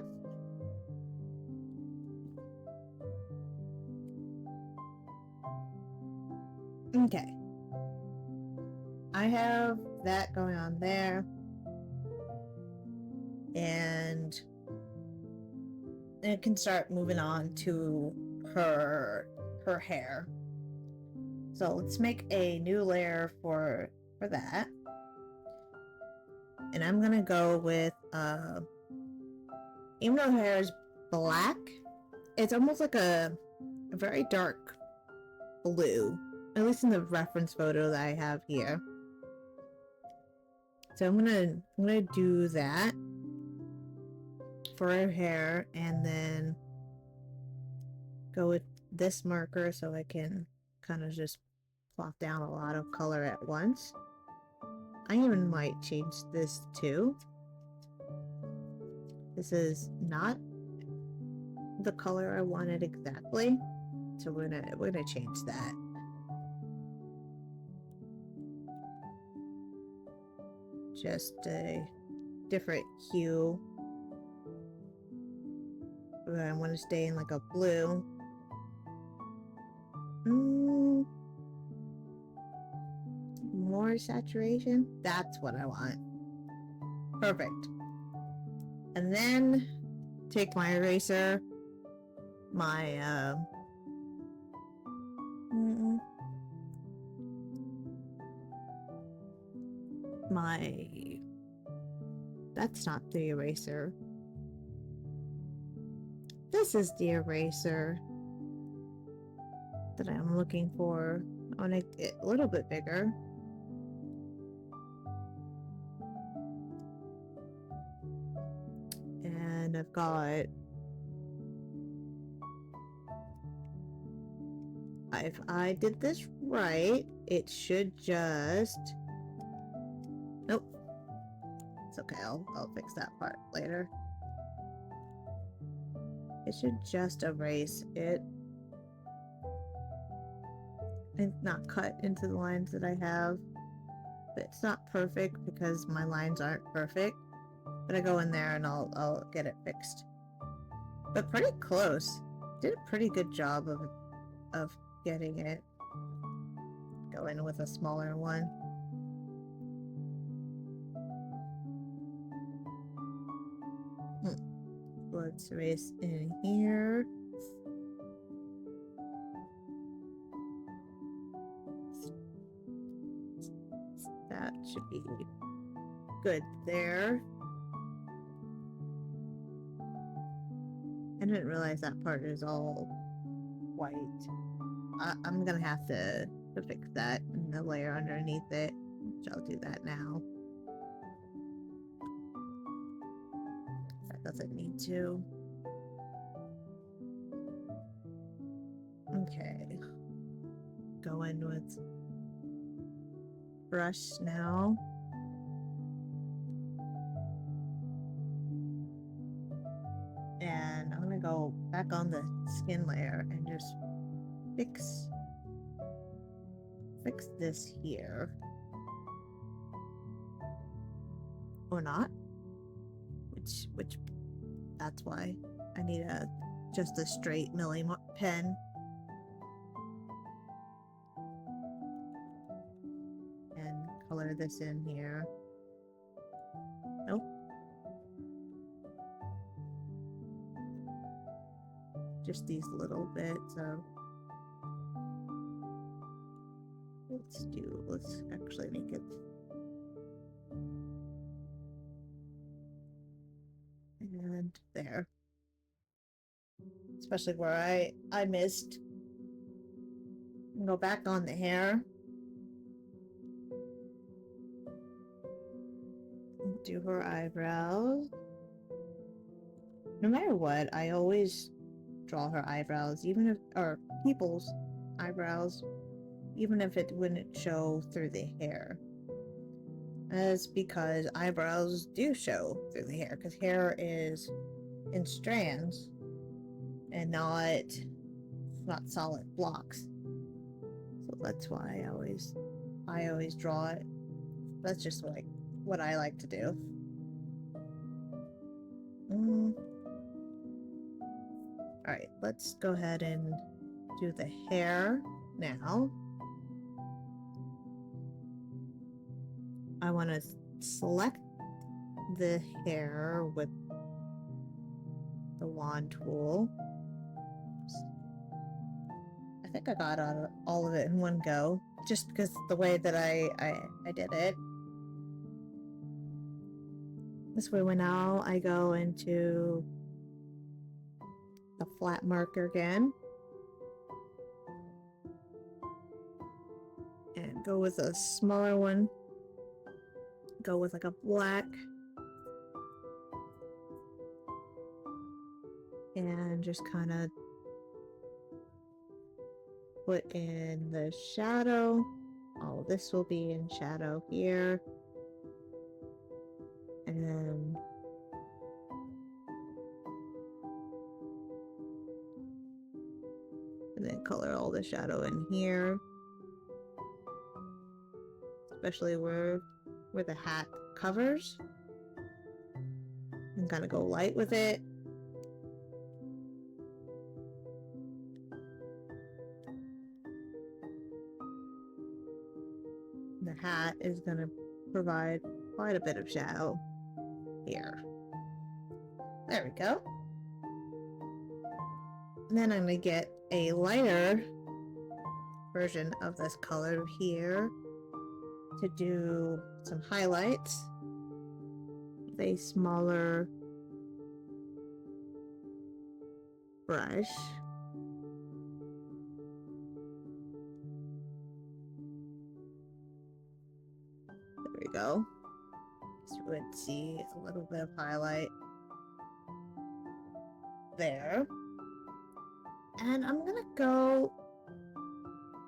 Okay. I have that going on there. And it can start moving on to her hair. So let's make a new layer for that. And I'm gonna go with even though her hair is black, it's almost like a very dark blue, at least in the reference photo that I have here. So I'm gonna do that for her hair, and then go with this marker so I can kind of just plop down a lot of color at once. I even might change this too. This is not the color I wanted exactly, so we're gonna change that. Just a different hue. But I want to stay in like a blue. More saturation. That's what I want. Perfect. And then take my eraser, my that's not the eraser. This is the eraser that I'm looking for. I want to get a little bit bigger. And I've got, if I did this right, it should just, nope, it's okay, I'll fix that part later. It should just erase it and not cut into the lines that I have. But it's not perfect because my lines aren't perfect. But I go in there and I'll get it fixed. But pretty close. Did a pretty good job of getting it. Go in with a smaller one. Let's erase in here. That should be good there. I didn't realize that part is all white. I'm gonna have to fix that in the layer underneath it, which I'll do that now. That doesn't need to. Okay. Go in with brush now. And I'm gonna go back on the skin layer and just fix this here. Or not. Which that's why I need just a straight milli pen. And color this in here. Nope. Just these little bits of, let's actually make it, and there. Especially where I missed. Go back on the hair. Do her eyebrows. No matter what, I always draw her eyebrows, even if, or people's eyebrows, even if it wouldn't show through the hair. That's because eyebrows do show through the hair, because hair is in strands and not solid blocks. So that's why I always draw it. That's just like what I like to do. Alright, let's go ahead and do the hair now. I want to select the hair with the wand tool. I think I got all of it in one go, just because the way that I did it. This way, when now I go into the flat marker again and go with a smaller one, go with like a black, and just kind of put in the shadow. All this will be in shadow here. And then color all the shadow in here. Especially where the hat covers. And kind of go light with it. The hat is going to provide quite a bit of shadow here. There we go. And then I'm going to get a lighter version of this color here to do some highlights with a smaller brush. There we go. So you would see a little bit of highlight there. And I'm gonna go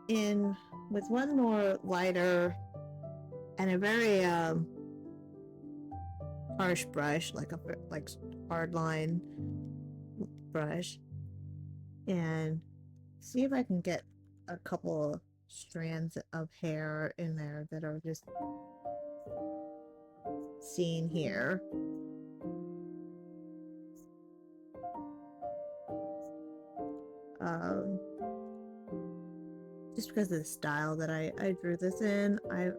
in with one more lighter and a very harsh brush, like hard line brush, and see if I can get a couple strands of hair in there that are just seen here. Just because of the style that I drew this in, I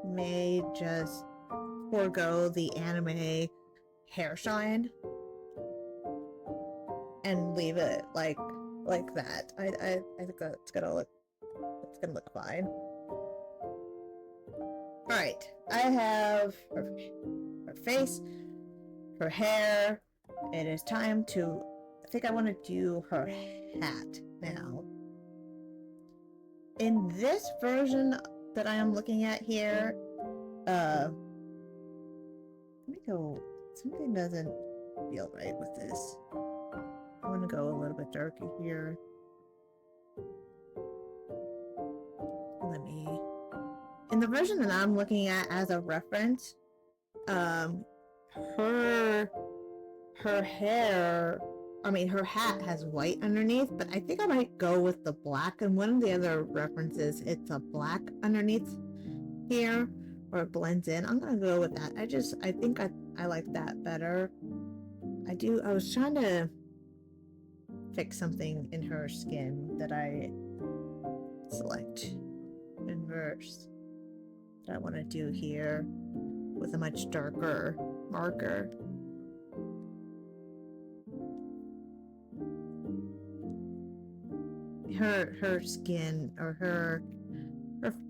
may just forego the anime hair shine and leave it like that. I think that's gonna look fine. Alright, I have her face, her hair. It is time to, I think I want to do her hat now. In this version that I am looking at here, let me go, something doesn't feel right with this. I want to go a little bit darker here. In the version that I'm looking at as a reference, her hair, her hat has white underneath, but I think I might go with the black. And one of the other references, it's a black underneath here, or it blends in. I'm gonna go with that. I think I like that better. I was trying to fix something in her skin that I select inverse that I want to do here with a much darker marker. Her skin, or her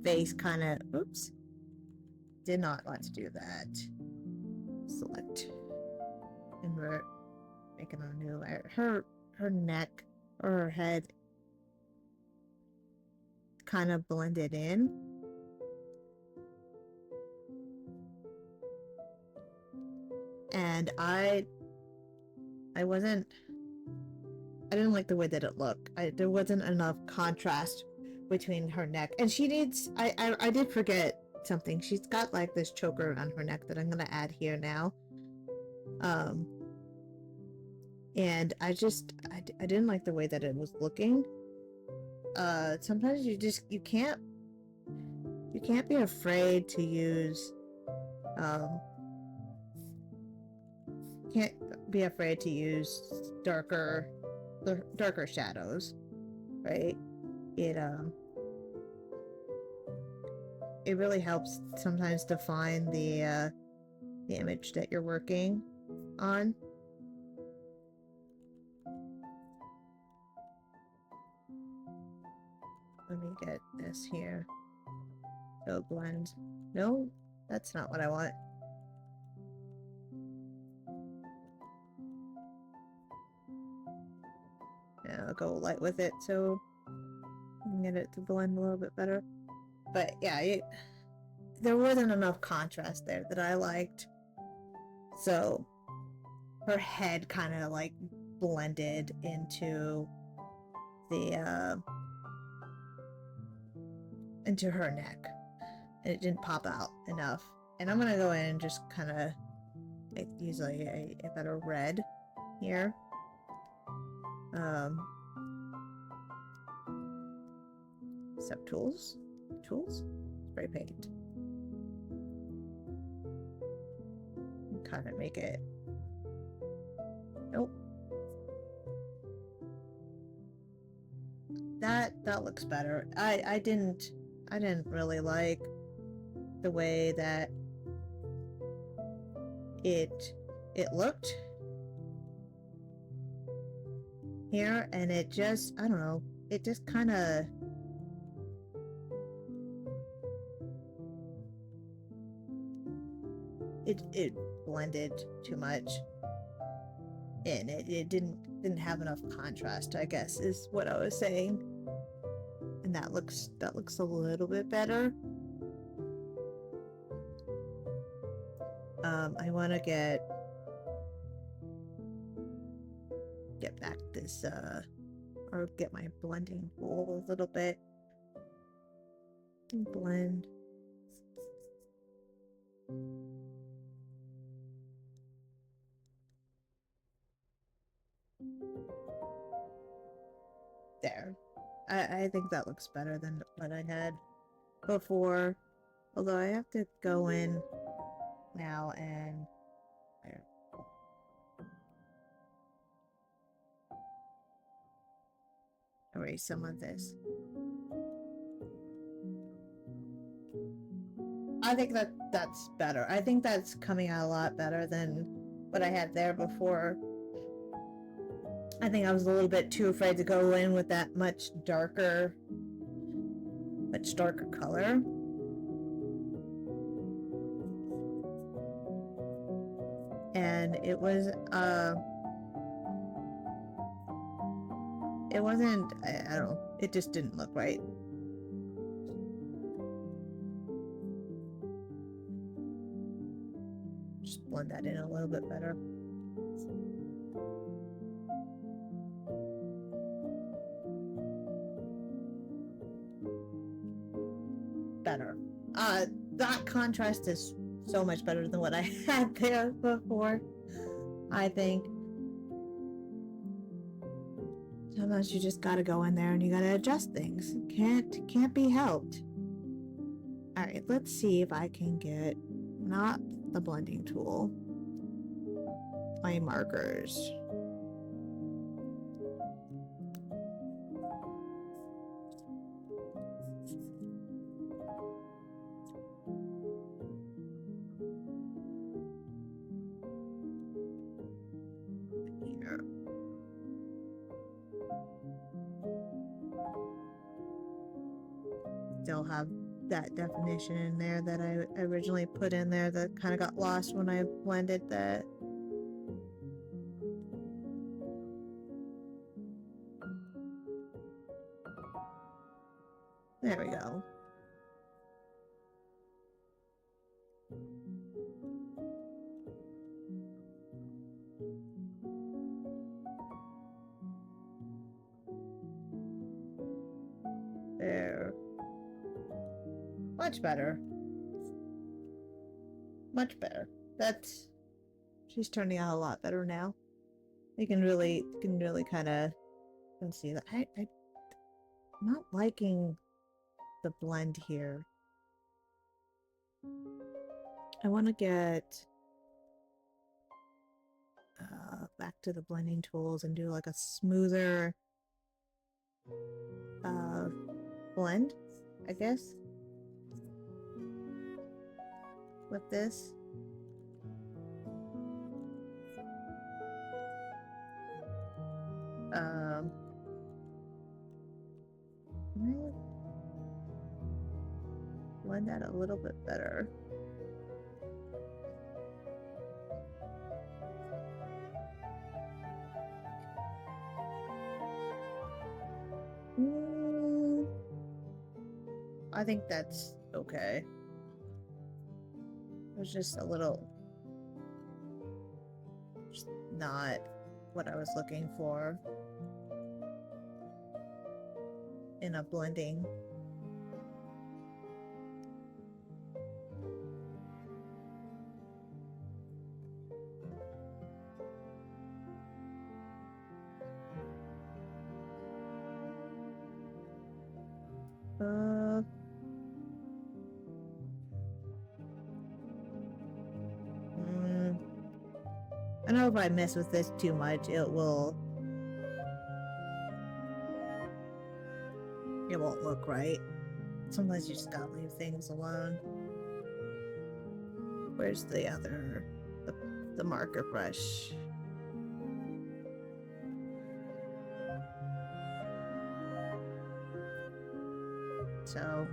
face kind of, oops, did not want to do that. Select, invert, make it a new layer. Her neck or her head kind of blended in. And I didn't like the way that it looked. There wasn't enough contrast between her neck. And she needs, I did forget something. She's got like this choker around her neck that I'm going to add here now. And I didn't like the way that it was looking. Sometimes you can't be afraid to use, darker shadows, right? It really helps sometimes define the image that you're working on. Let me get this here. So blend. No, that's not what I want. Yeah, I'll go light with it so I can get it to blend a little bit better. But yeah, there wasn't enough contrast there that I liked. So her head kind of like blended into the into her neck, and it didn't pop out enough. And I'm gonna go in and just kind of use a better red here. Tools, spray paint. Kind of make it. Nope. That looks better. I didn't really like the way that it looked here, and it just, I don't know, it just kind of it blended too much in. It didn't have enough contrast, I guess, is what I was saying. And that looks a little bit better. I want to get back this or get my blending tool a little bit and blend. There. I think that looks better than what I had before. Although I have to go in now and there. Erase some of this. I think that's better. I think that's coming out a lot better than what I had there before. I think I was a little bit too afraid to go in with that much darker color. And it wasn't, I don't know, it just didn't look right. Just blend that in a little bit better. Better. That contrast is so much better than what I had there before, I think. Sometimes you just gotta go in there and you gotta adjust things. Can't be helped. Alright, let's see if I can get not the blending tool, my markers. Here. Still have that definition in there that I originally put in there that kind of got lost when I blended that. There we go. There. Much better. Much better. She's turning out a lot better now. You can really kind of see that. I'm not liking the blend here. I want to get back to the blending tools and do like a smoother blend, I guess, with this. Blend that a little bit better. I think that's okay. It was just a little, just not what I was looking for in a blending I know if I mess with this too much, it won't look right. Sometimes you just gotta leave things alone. Where's the other, the marker brush? So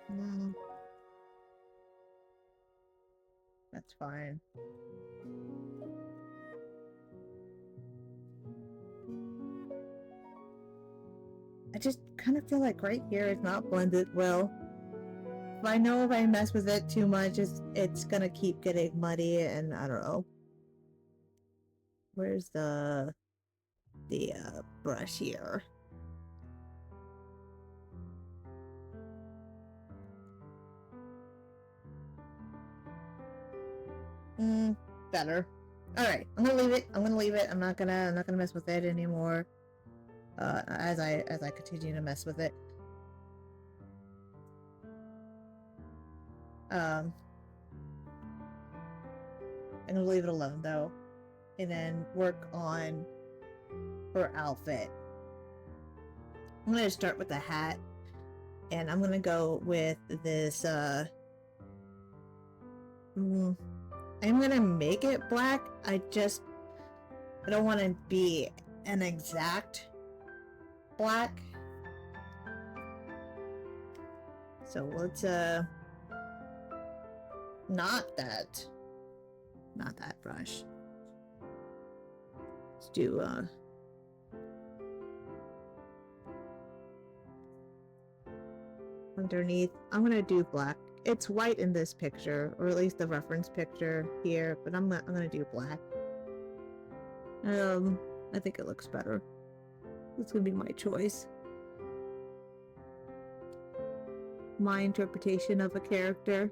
no, that's fine. I just kind of feel like right here it's not blended well. If I know if I mess with it too much, it's gonna keep getting muddy, and I don't know. Where's the brush here? Better. All right, I'm gonna leave it. I'm not gonna mess with it anymore. As I continue to mess with it. I'm gonna leave it alone though, and then work on her outfit. I'm gonna start with the hat, and I'm gonna go with this. I'm gonna make it black. I don't want to be an exact black. So let's not that brush. Let's do underneath. I'm gonna do black. It's white in this picture, or at least the reference picture here, but I'm gonna do black. I think it looks better. It's gonna be my choice. My interpretation of a character.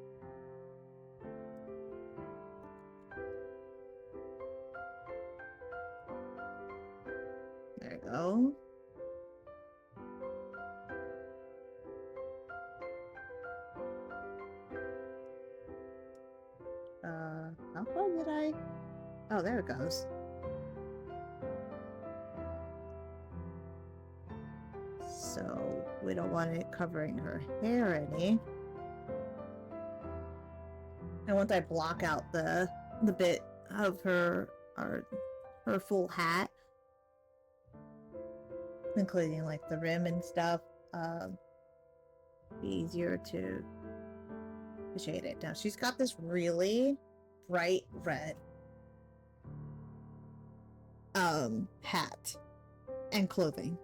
There you go. How far did I? Oh, there it goes. So we don't want it covering her hair any. And once I block out the bit of her full hat, including like the rim and stuff, be easier to shade it. Now she's got this really bright red hat and clothing.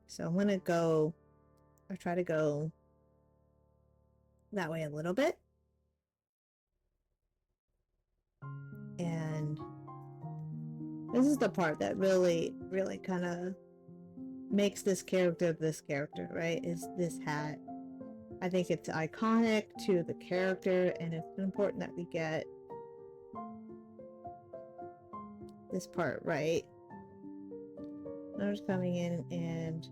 So I'm gonna go, or try to go that way a little bit. And this is the part that really kind of makes this character, right? Is this hat. I think it's iconic to the character, and it's important that we get this part right. I'm just coming in and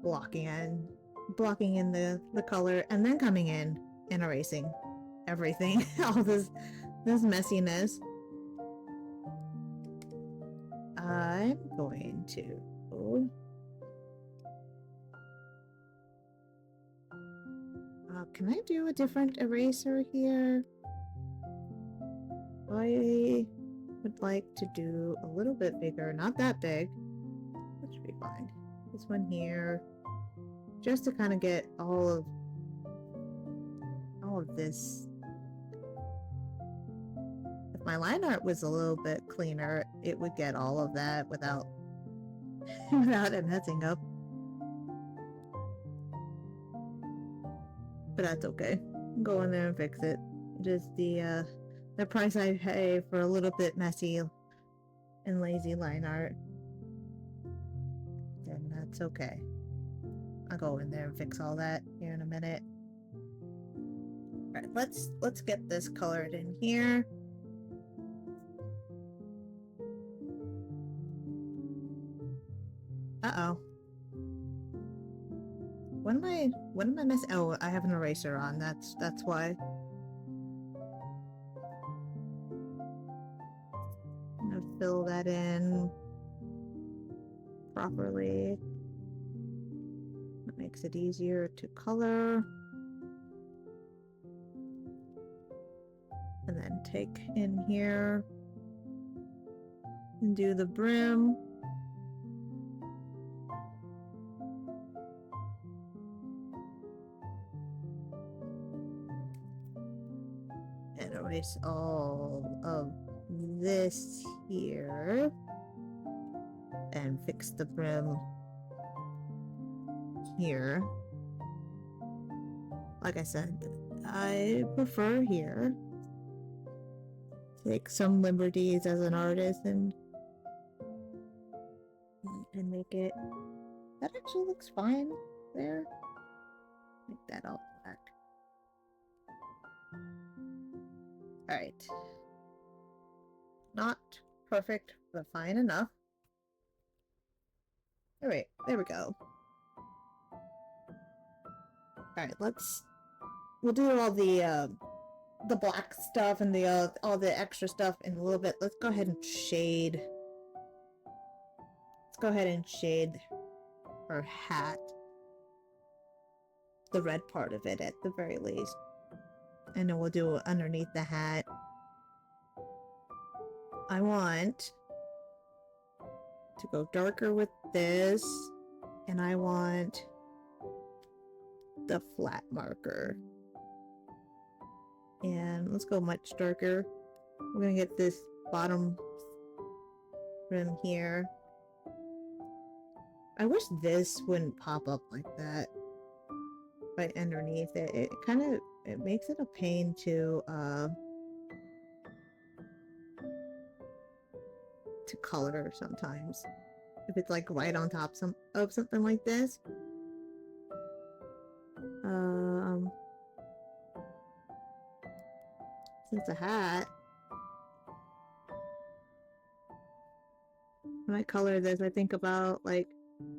blocking in the color, and then coming in and erasing everything. All this messiness. I'm going to can I do a different eraser here? I would like to do a little bit bigger, not that big. That should be fine. This one here, just to kind of get all of this. If my line art was a little bit cleaner, it would get all of that without it messing up. But that's okay. Go in there and fix it. Just the price I pay for a little bit messy and lazy line art. Then that's okay. I'll go in there and fix all that here in a minute. Alright, let's get this colored in here. Uh-oh. What am I missing? Oh, I have an eraser on. That's why. I'm gonna fill that in properly. That makes it easier to color. And then take in here and do the brim. And erase all of this here. And fix the brim here. Like I said, I prefer here. Take some liberties as an artist and make it. That actually looks fine there. Make that all black. Alright. Not perfect, but fine enough. Alright, there we go. Alright, we'll do all the black stuff and all the extra stuff in a little bit. Let's go ahead and shade. Let's go ahead and shade her hat. The red part of it at the very least. And then we'll do it underneath the hat. I want to go darker with this, and I want the flat marker. And let's go much darker. We're gonna get this bottom rim here. I wish this wouldn't pop up like that right underneath it. It makes it a pain to color sometimes. If it's like right on top of something like this. Since a hat, when I color this, I think about like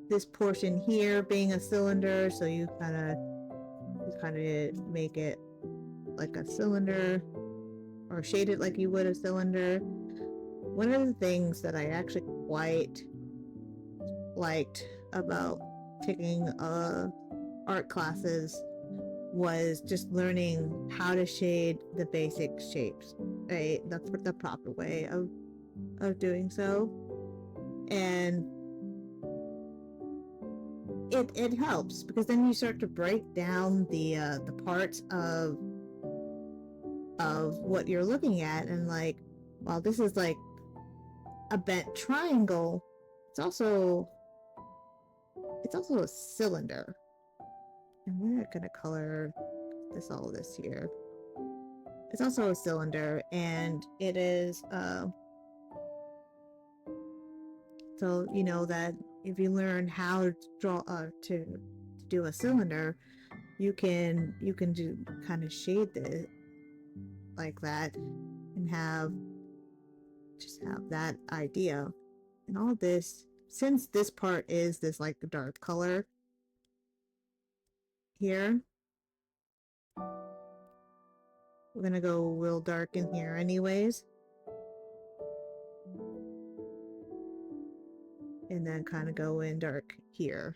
this portion here being a cylinder, so you kind of make it like a cylinder, or shade it like you would a cylinder. One of the things that I actually quite liked about taking art classes was just learning how to shade the basic shapes, right? That's the proper way of doing so. And it helps, because then you start to break down the parts of what you're looking at, and like, well, this is like a bent triangle. It's also a cylinder. And we're gonna color all this here. It's also a cylinder, and it is so you know that if you learn how to draw to do a cylinder, you can do kind of shade it like that, and just have that idea. And all this, since this part is this like dark color here, we're gonna go real dark in here anyways. And then kind of go in dark here.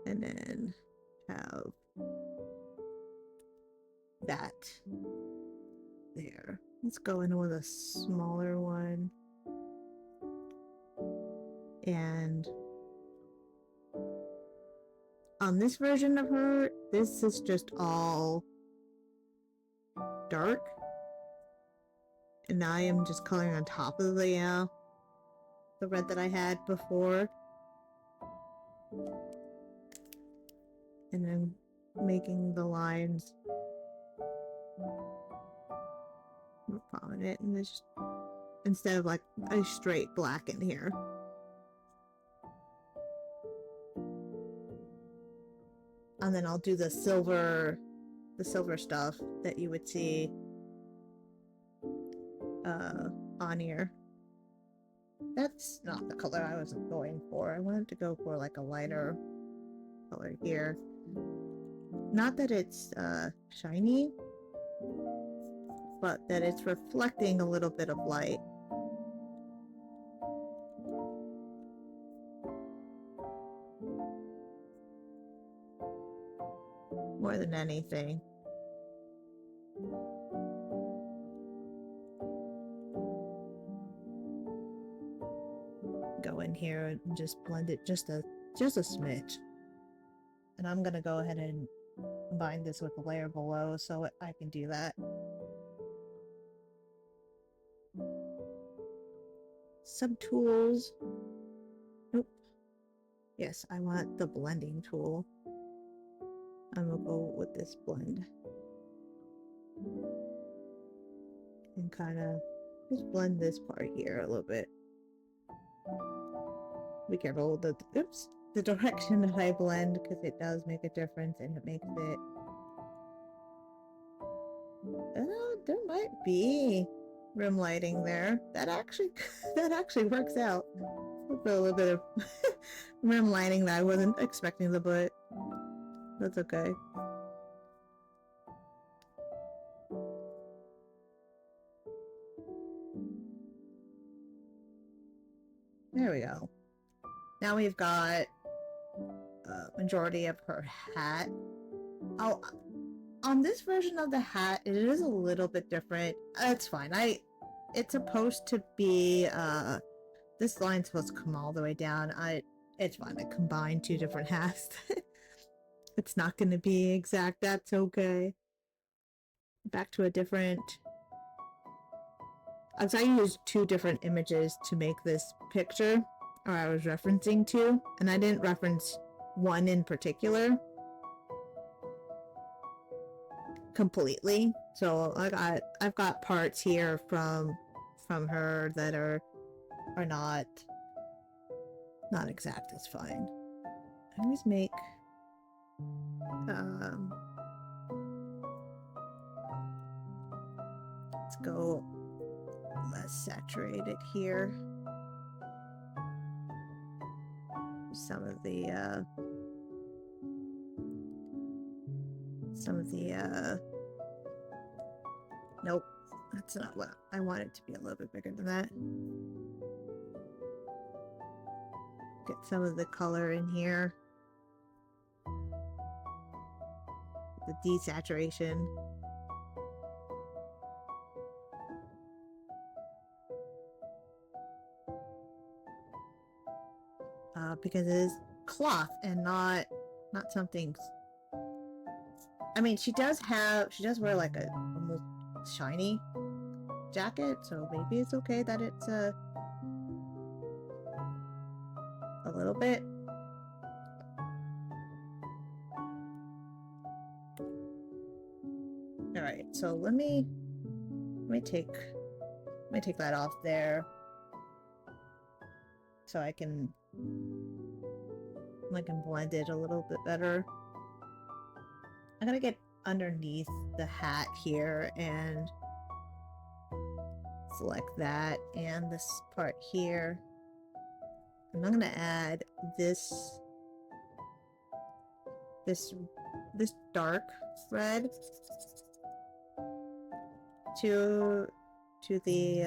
And then have that there. Let's go in with a smaller one. And on this version of her, this is just all dark. And now I am just coloring on top of the red that I had before. And then making the lines more prominent, and this, instead of like a straight black in here. And then I'll do the silver stuff that you would see on here. That's not the color I was going for. I wanted to go for like a lighter color here. Not that it's shiny, but that it's reflecting a little bit of light. More than anything. Go in here and just blend it just a smidge. And I'm gonna go ahead and combine this with the layer below so I can do that. Subtools. Nope. Yes, I want the blending tool. I'm gonna go with this blend. And kind of just blend this part here a little bit. Be careful with the direction that I blend, because it does make a difference and it makes it... there might be room lighting there. That actually works out. With a little bit of room lighting that I wasn't expecting to put. That's okay. There we go. Now we've got majority of her hat. Oh, on this version of the hat, it is a little bit different. That's fine. It's supposed to be this line's supposed to come all the way down. It's fine. I combined two different hats. It's not going to be exact. That's okay. Back to a different... I used two different images to make this picture, or I was referencing to, and I didn't reference one in particular completely. So I've got parts here from her that are not exact. It's fine. I always make let's go less saturated here. Some of the nope, that's not what I want it to be. A little bit bigger than that. Get some of the color in here. The desaturation. Because it is cloth and not something... I mean, she does wear like a almost shiny jacket, so maybe it's okay that it's a little bit. All right, so let me take that off there so I can blend it a little bit better. I'm gonna get underneath the hat here and select that and this part here. And I'm gonna add this dark red to the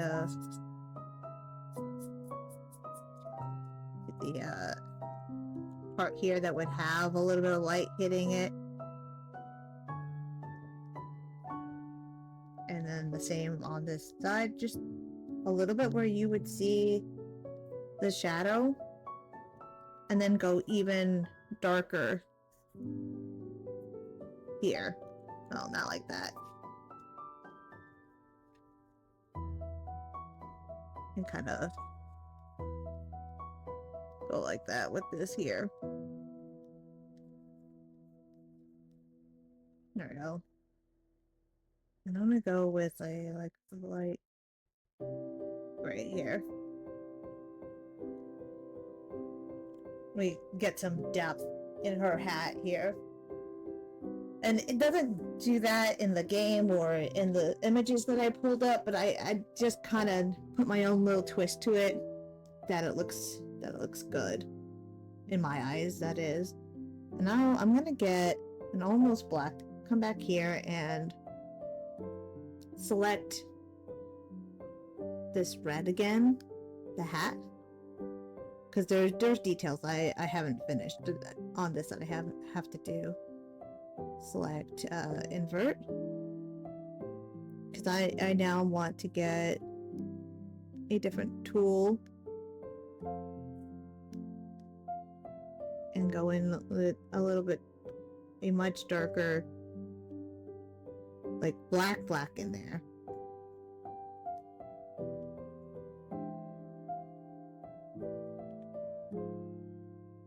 part here that would have a little bit of light hitting it. And then the same on this side, just a little bit where you would see the shadow, and then go even darker here. Well, not like that. And kind of go like that with this here. There we go. And I'm gonna go with a light right here. We get some depth in her hat here. And it doesn't do that in the game or in the images that I pulled up, but I just kind of put my own little twist to it that it looks good in my eyes, that is. And now I'm gonna get an almost black, come back here and select this red again, the hat, because there's details I haven't finished on this that I have to do. Select invert, because I now want to get a different tool and go in with a little bit, a much darker, like black in there.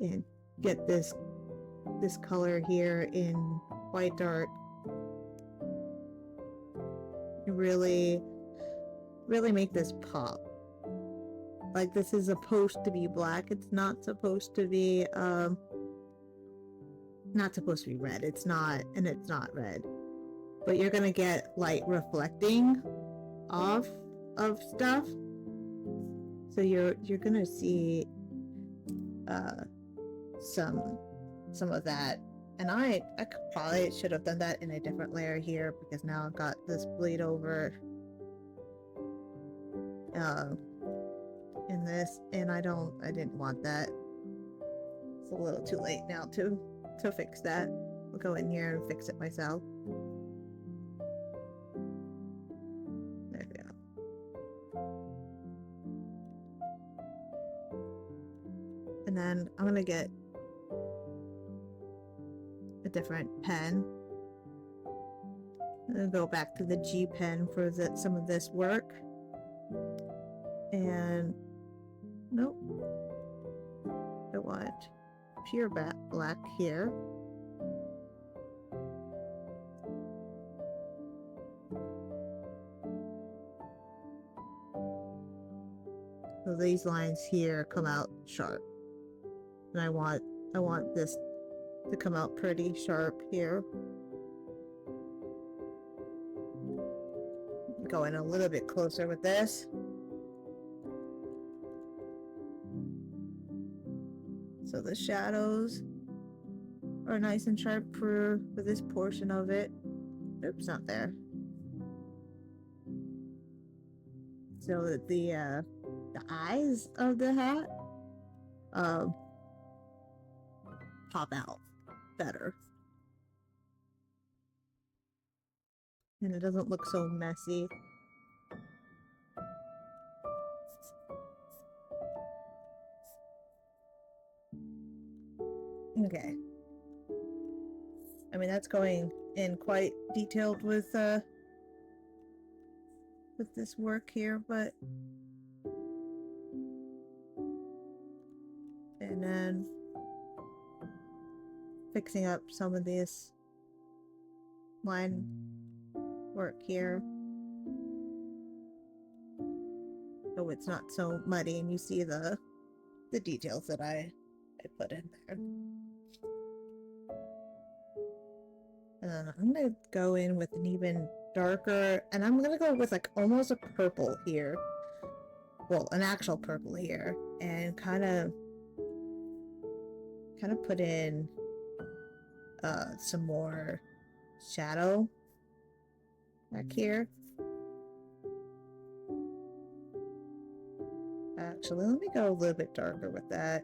And get this color here in quite dark. Really make this pop. Like, this is supposed to be black. It's not supposed to be red. It's not, and it's not red. But you're gonna get light reflecting off of stuff. So you're gonna see some of that. And I probably should have done that in a different layer here, because now I've got this bleed over in this, and I didn't want that. It's a little too late now to fix that. I'll go in here and fix it myself. There we go. And then I'm gonna get a different pen. I'm gonna go back to the G pen for some of this work. And nope, I want pure black here. So these lines here come out sharp, and I want this to come out pretty sharp here. Go in a little bit closer with this. So the shadows are nice and sharp for this portion of it. Oops, not there. So that the eyes of the hat pop out better. And it doesn't look so messy. Okay. I mean, that's going in quite detailed with this work here, but and then fixing up some of this line work here so it's not so muddy and you see the details that I put in there. And then I'm gonna go in with an even darker, and I'm gonna go with like almost a purple here, well, an actual purple here, and kind of put in some more shadow back here. Actually, let me go a little bit darker with that.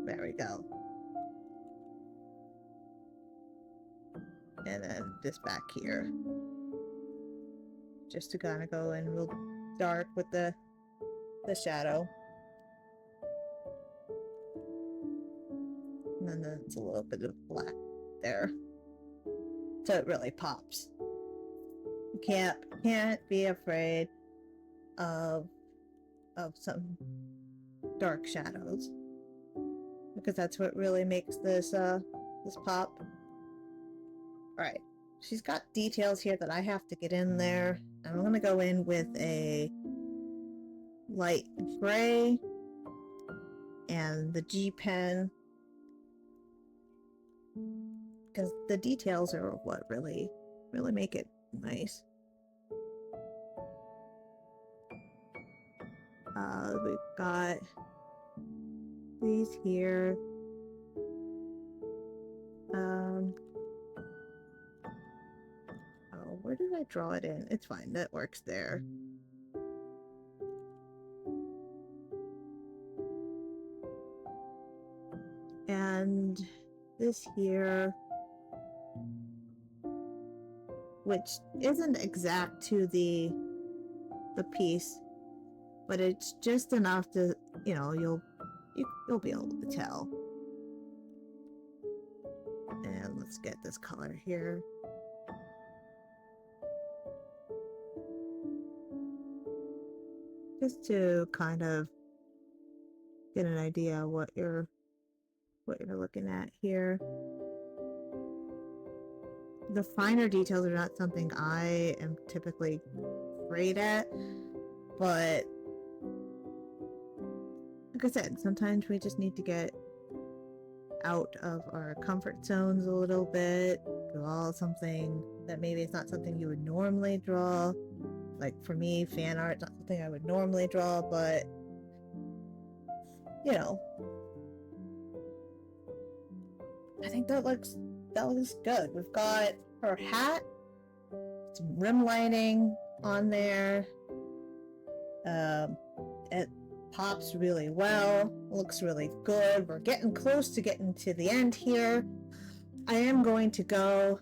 There we go. And then this back here, just to kind of go in real dark with the shadow. And then it's a little bit of black there, so it really pops. You can't be afraid of some dark shadows, because that's what really makes this pop. All right, she's got details here that I have to get in there. I'm gonna go in with a light gray and the G pen, because the details are what really make it nice. We've got these here. Oh, where did I draw it in? It's fine, that works there. And this here, which isn't exact to the piece, but it's just enough to, you know, you'll be able to tell. And let's get this color here. Just to kind of get an idea what you're looking at here. The finer details are not something I am typically great at, but like I said, sometimes we just need to get out of our comfort zones a little bit, draw something that maybe it's not something you would normally draw. Like for me, fan art, not something I would normally draw, but you know, I think that looks good. We've got her hat, some rim lighting on there. It pops really well, looks really good. We're getting close to getting to the end here. I am going to go.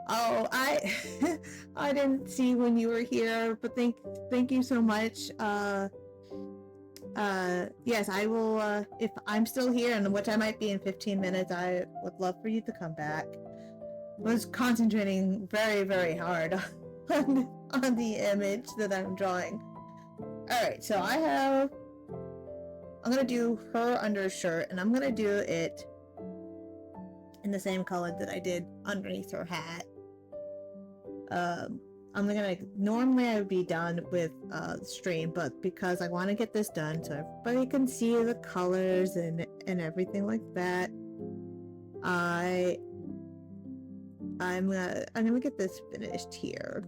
Oh, I didn't see when you were here, but thank you so much. Yes, I will, if I'm still here, and which I might be in 15 minutes, I would love for you to come back. I was concentrating very, very hard on the image that I'm drawing. Alright, so I'm gonna do her undershirt, and I'm gonna do it in the same color that I did underneath her hat. Normally I would be done with the stream, but because I want to get this done so everybody can see the colors and everything like that, I'm gonna get this finished here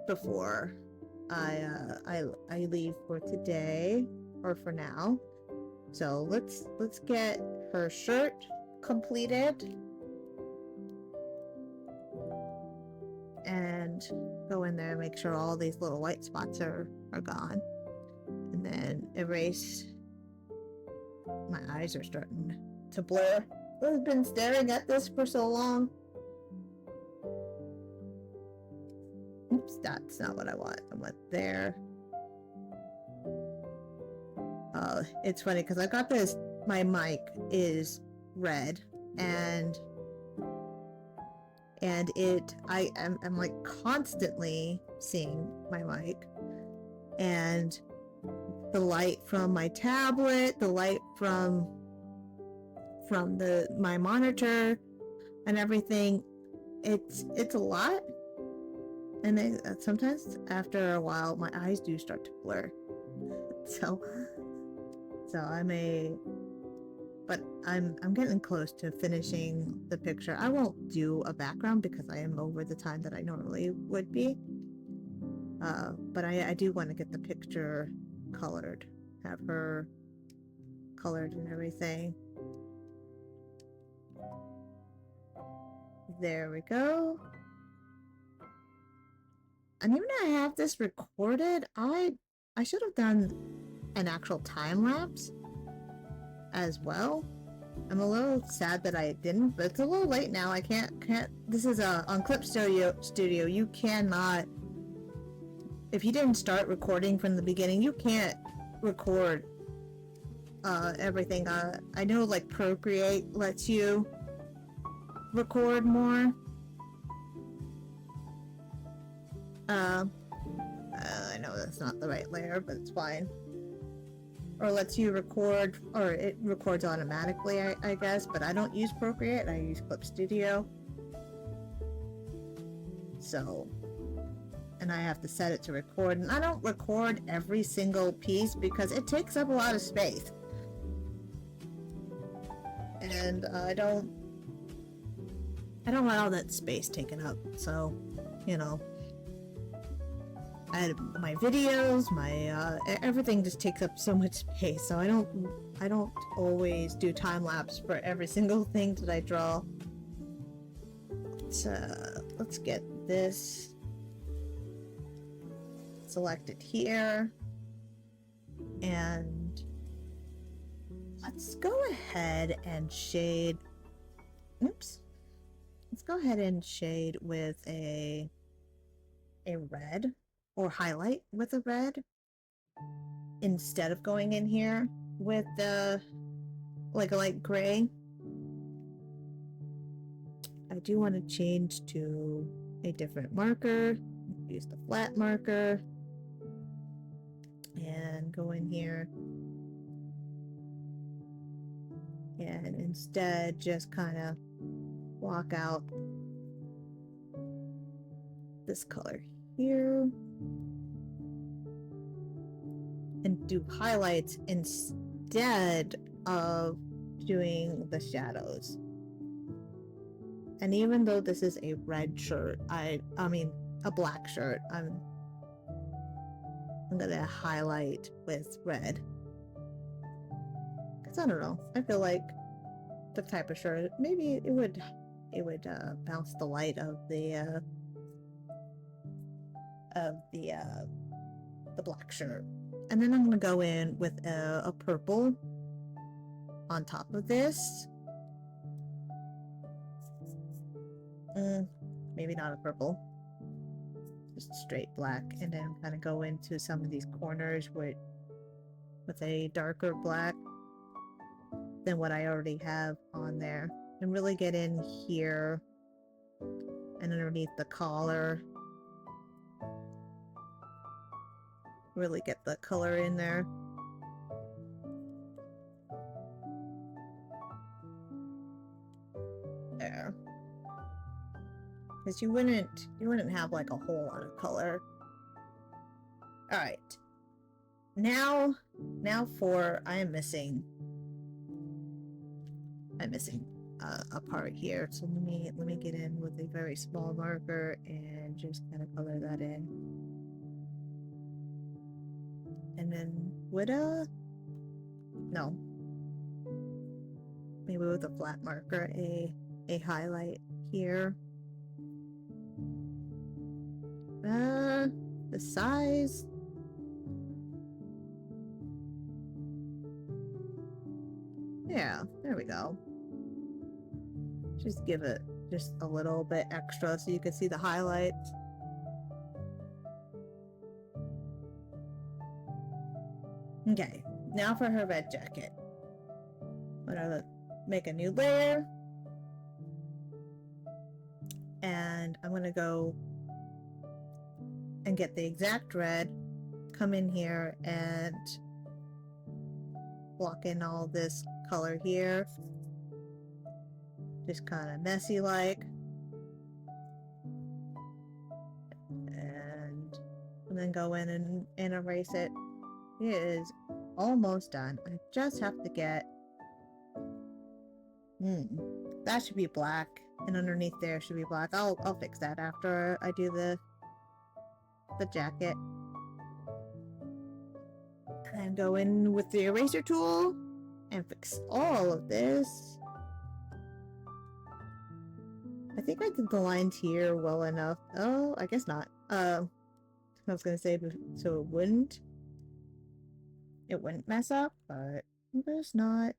before I leave for today, or for now. So let's get her shirt completed and go in there and make sure all these little white spots are gone, and then erase. My eyes are starting to blur. I've been staring at this for so long. Oops, that's not what I want. I want there. It's funny because I got this, my mic is red, and I'm like constantly seeing my mic, and the light from my tablet, the light from my monitor and everything, it's a lot, and sometimes after a while my eyes do start to blur. So I'm getting close to finishing the picture. I won't do a background because I am over the time that I normally would be. But I do want to get the picture colored, have her colored and everything. There we go. And even though I have this recorded, I should have done an actual time lapse as well. I'm a little sad that I didn't, but it's a little late now. I can't. This is on Clip Studio. You cannot. If you didn't start recording from the beginning, you can't record everything. I know like Procreate lets you record more. I know that's not the right layer, but it's fine. Or lets you record, or it records automatically, I guess, but I don't use Procreate, I use Clip Studio. So, and I have to set it to record. And I don't record every single piece because it takes up a lot of space. And I don't want all that space taken up. So, you know, my videos, my everything just takes up so much space. So I don't always do time lapse for every single thing that I draw. Let's get this selected here, and let's go ahead and shade. Oops. Let's go ahead and shade with a red, or highlight with a red, instead of going in here with like a light gray. I do want to change to a different marker. Use the flat marker and go in here and instead just kind of block out this color here and do highlights instead of doing the shadows. And even though this is a red shirt, I mean a black shirt, I'm gonna highlight with red. Cause I don't know, I feel like the type of shirt, maybe it would bounce the light of the black shirt. And then I'm gonna go in with a purple on top of this. Maybe not a purple, just straight black, and then kind of go into some of these corners with a darker black than what I already have on there, and really get in here and underneath the collar, really get the color in there. There. Because you wouldn't have like a whole lot of color. All right. Now for I'm missing a part here. So let me get in with a very small marker and just kind of color that in. And then with maybe with a flat marker, a highlight here. The size. Yeah, there we go. Just give it just a little bit extra so you can see the highlights. Okay, now for her red jacket. I'm gonna make a new layer. And I'm gonna go and get the exact red, come in here and block in all this color here, just kind of messy like, and then go in and erase it. It is almost done. I just have to get that should be black, and underneath there should be black. I'll fix that after I do the jacket. And go in with the eraser tool and fix all of this. I think I did the lines here well enough. Oh, I guess not. I was gonna say so it wouldn't mess up, but it's not.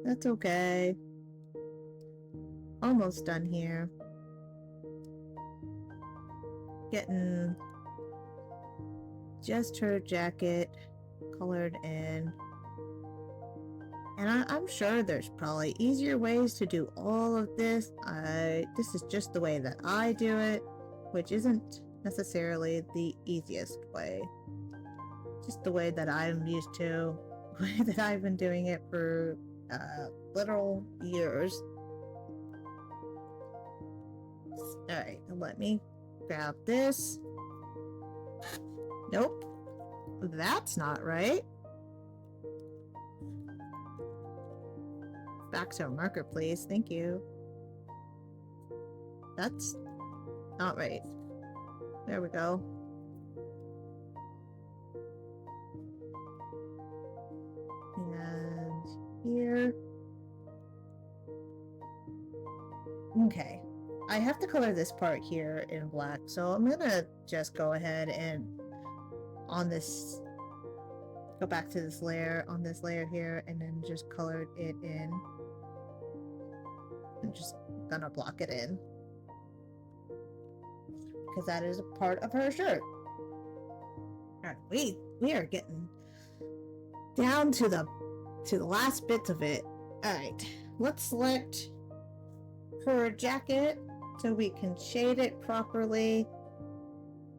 That's okay. Almost done here. Getting just her jacket colored in. And I'm sure there's probably easier ways to do all of this. This is just the way that I do it, which isn't necessarily the easiest way. Just the way that I'm used to, the way that I've been doing it for literal years. Alright, let me grab this. Nope. That's not right. Back to our marker, please. Thank you. That's not right. There we go. And here. Okay. I have to color this part here in black, so I'm gonna just go ahead and on this, go back to this layer, on this layer here, and then just color it in. I'm just gonna block it in because that is a part of her shirt. Alright, we are getting down to the last bits of it. Alright, let's select her jacket so we can shade it properly,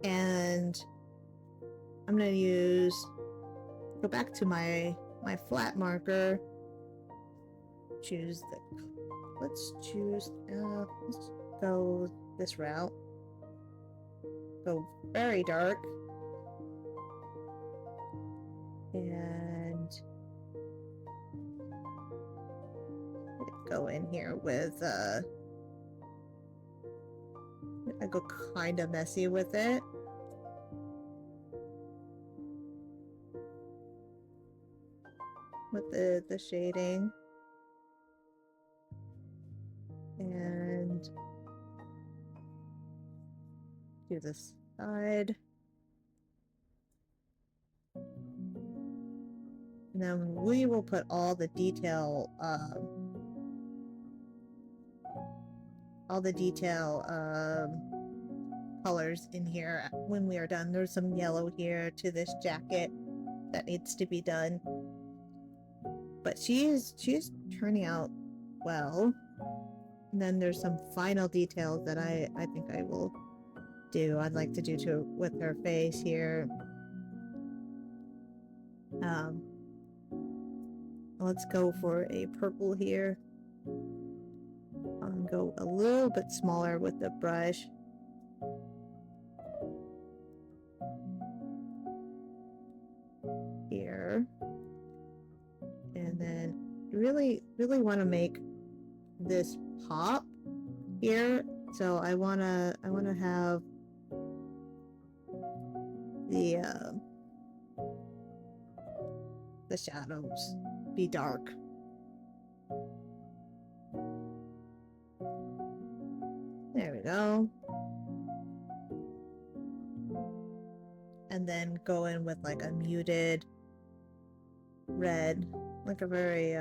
and I'm gonna go back to my flat marker, let's go this route, go very dark, and go in here with I go kind of messy with it. With the shading. And do this side. And then we will put all the detail colors in here when we are done. There's some yellow here to this jacket that needs to be done, but she's turning out well. And then there's some final details that I think I will do. I'd like to do with her face here. Let's go for a purple here. I'll go a little bit smaller with the brush. Here. And then really want to make this pop here. So I wanna have the shadows be dark. There we go. And then go in with like a muted red, like a very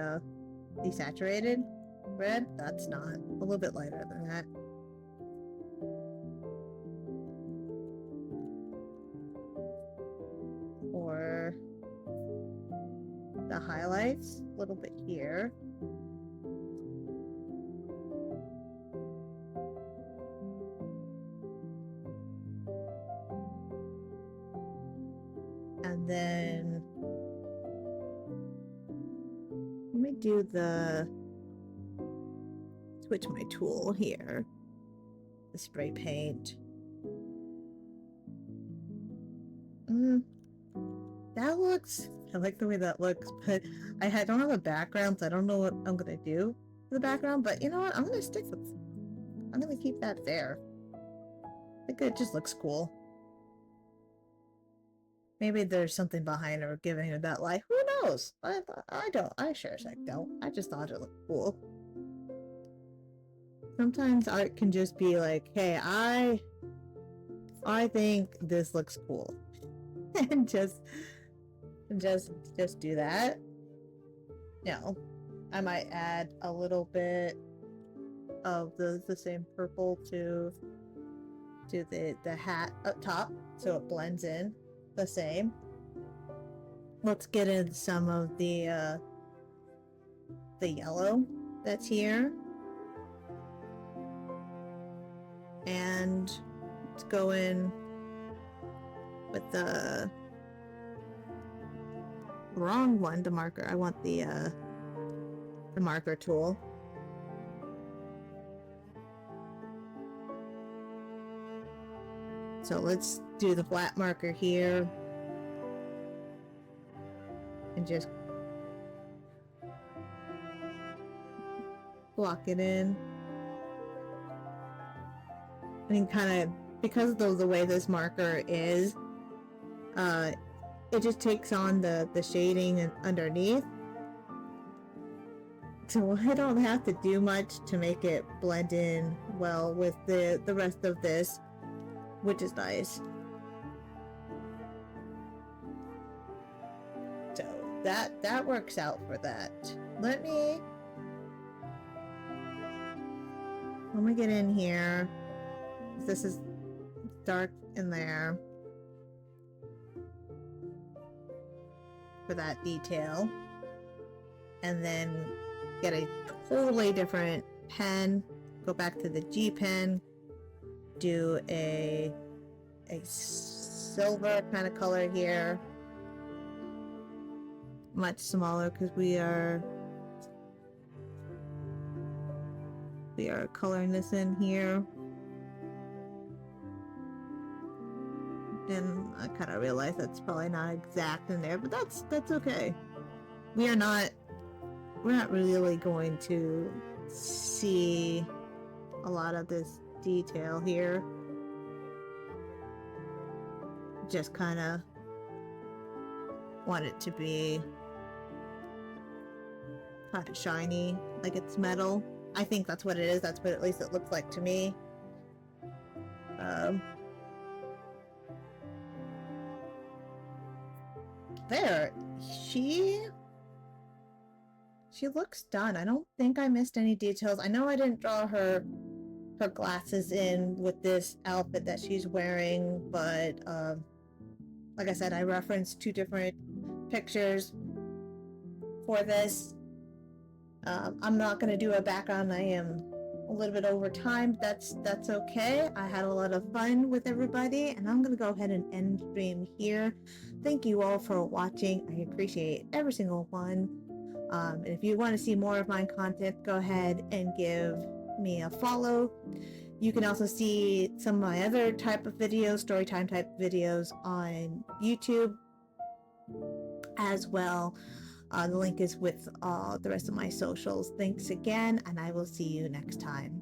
desaturated red. That's not, a little bit lighter than that. Or the highlights, a little bit here. And then let me do switch my tool here, the spray paint. That looks, I like the way that looks, but I don't have a background, so I don't know what I'm gonna do for the background, but you know what, I'm gonna keep that there. I think it just looks cool. Maybe there's something behind her giving her that light. Who knows? I sure as heck don't. I just thought it looked cool. Sometimes art can just be like, hey, I think this looks cool. And just do that. No. I might add a little bit of the same purple to the hat up top so it blends in the same. Let's get in some of the yellow that's here, and let's go in with the wrong one, the marker. I want the marker tool. So let's do the flat marker here and just block it in. I mean, kind of, because of the way this marker is, it just takes on the shading underneath. So I don't have to do much to make it blend in well with the rest of this, which is nice. So that works out for that. Let me get in here. This is dark in there for that detail, and then get a totally different pen, go back to the G pen, do a silver kind of color here, much smaller because we are coloring this in here. And I kind of realize that's probably not exact in there, but that's okay. We're not really going to see a lot of this detail here. Just kind of want it to be kind of shiny, like it's metal. I think that's what it is. That's what at least it looks like to me. There, she looks done. I don't think I missed any details. I know I didn't draw her glasses in with this outfit that she's wearing, but like I said, I referenced 2 different pictures for this. I'm not going to do a background. I am a little bit over time. That's okay. I had a lot of fun with everybody, and I'm going to go ahead and end stream here. Thank you all for watching. I appreciate every single one. And if you want to see more of my content, go ahead and give me a follow. You can also see some of my other type of videos, storytime type videos on YouTube as well. The link is with the rest of my socials. Thanks again, and I will see you next time.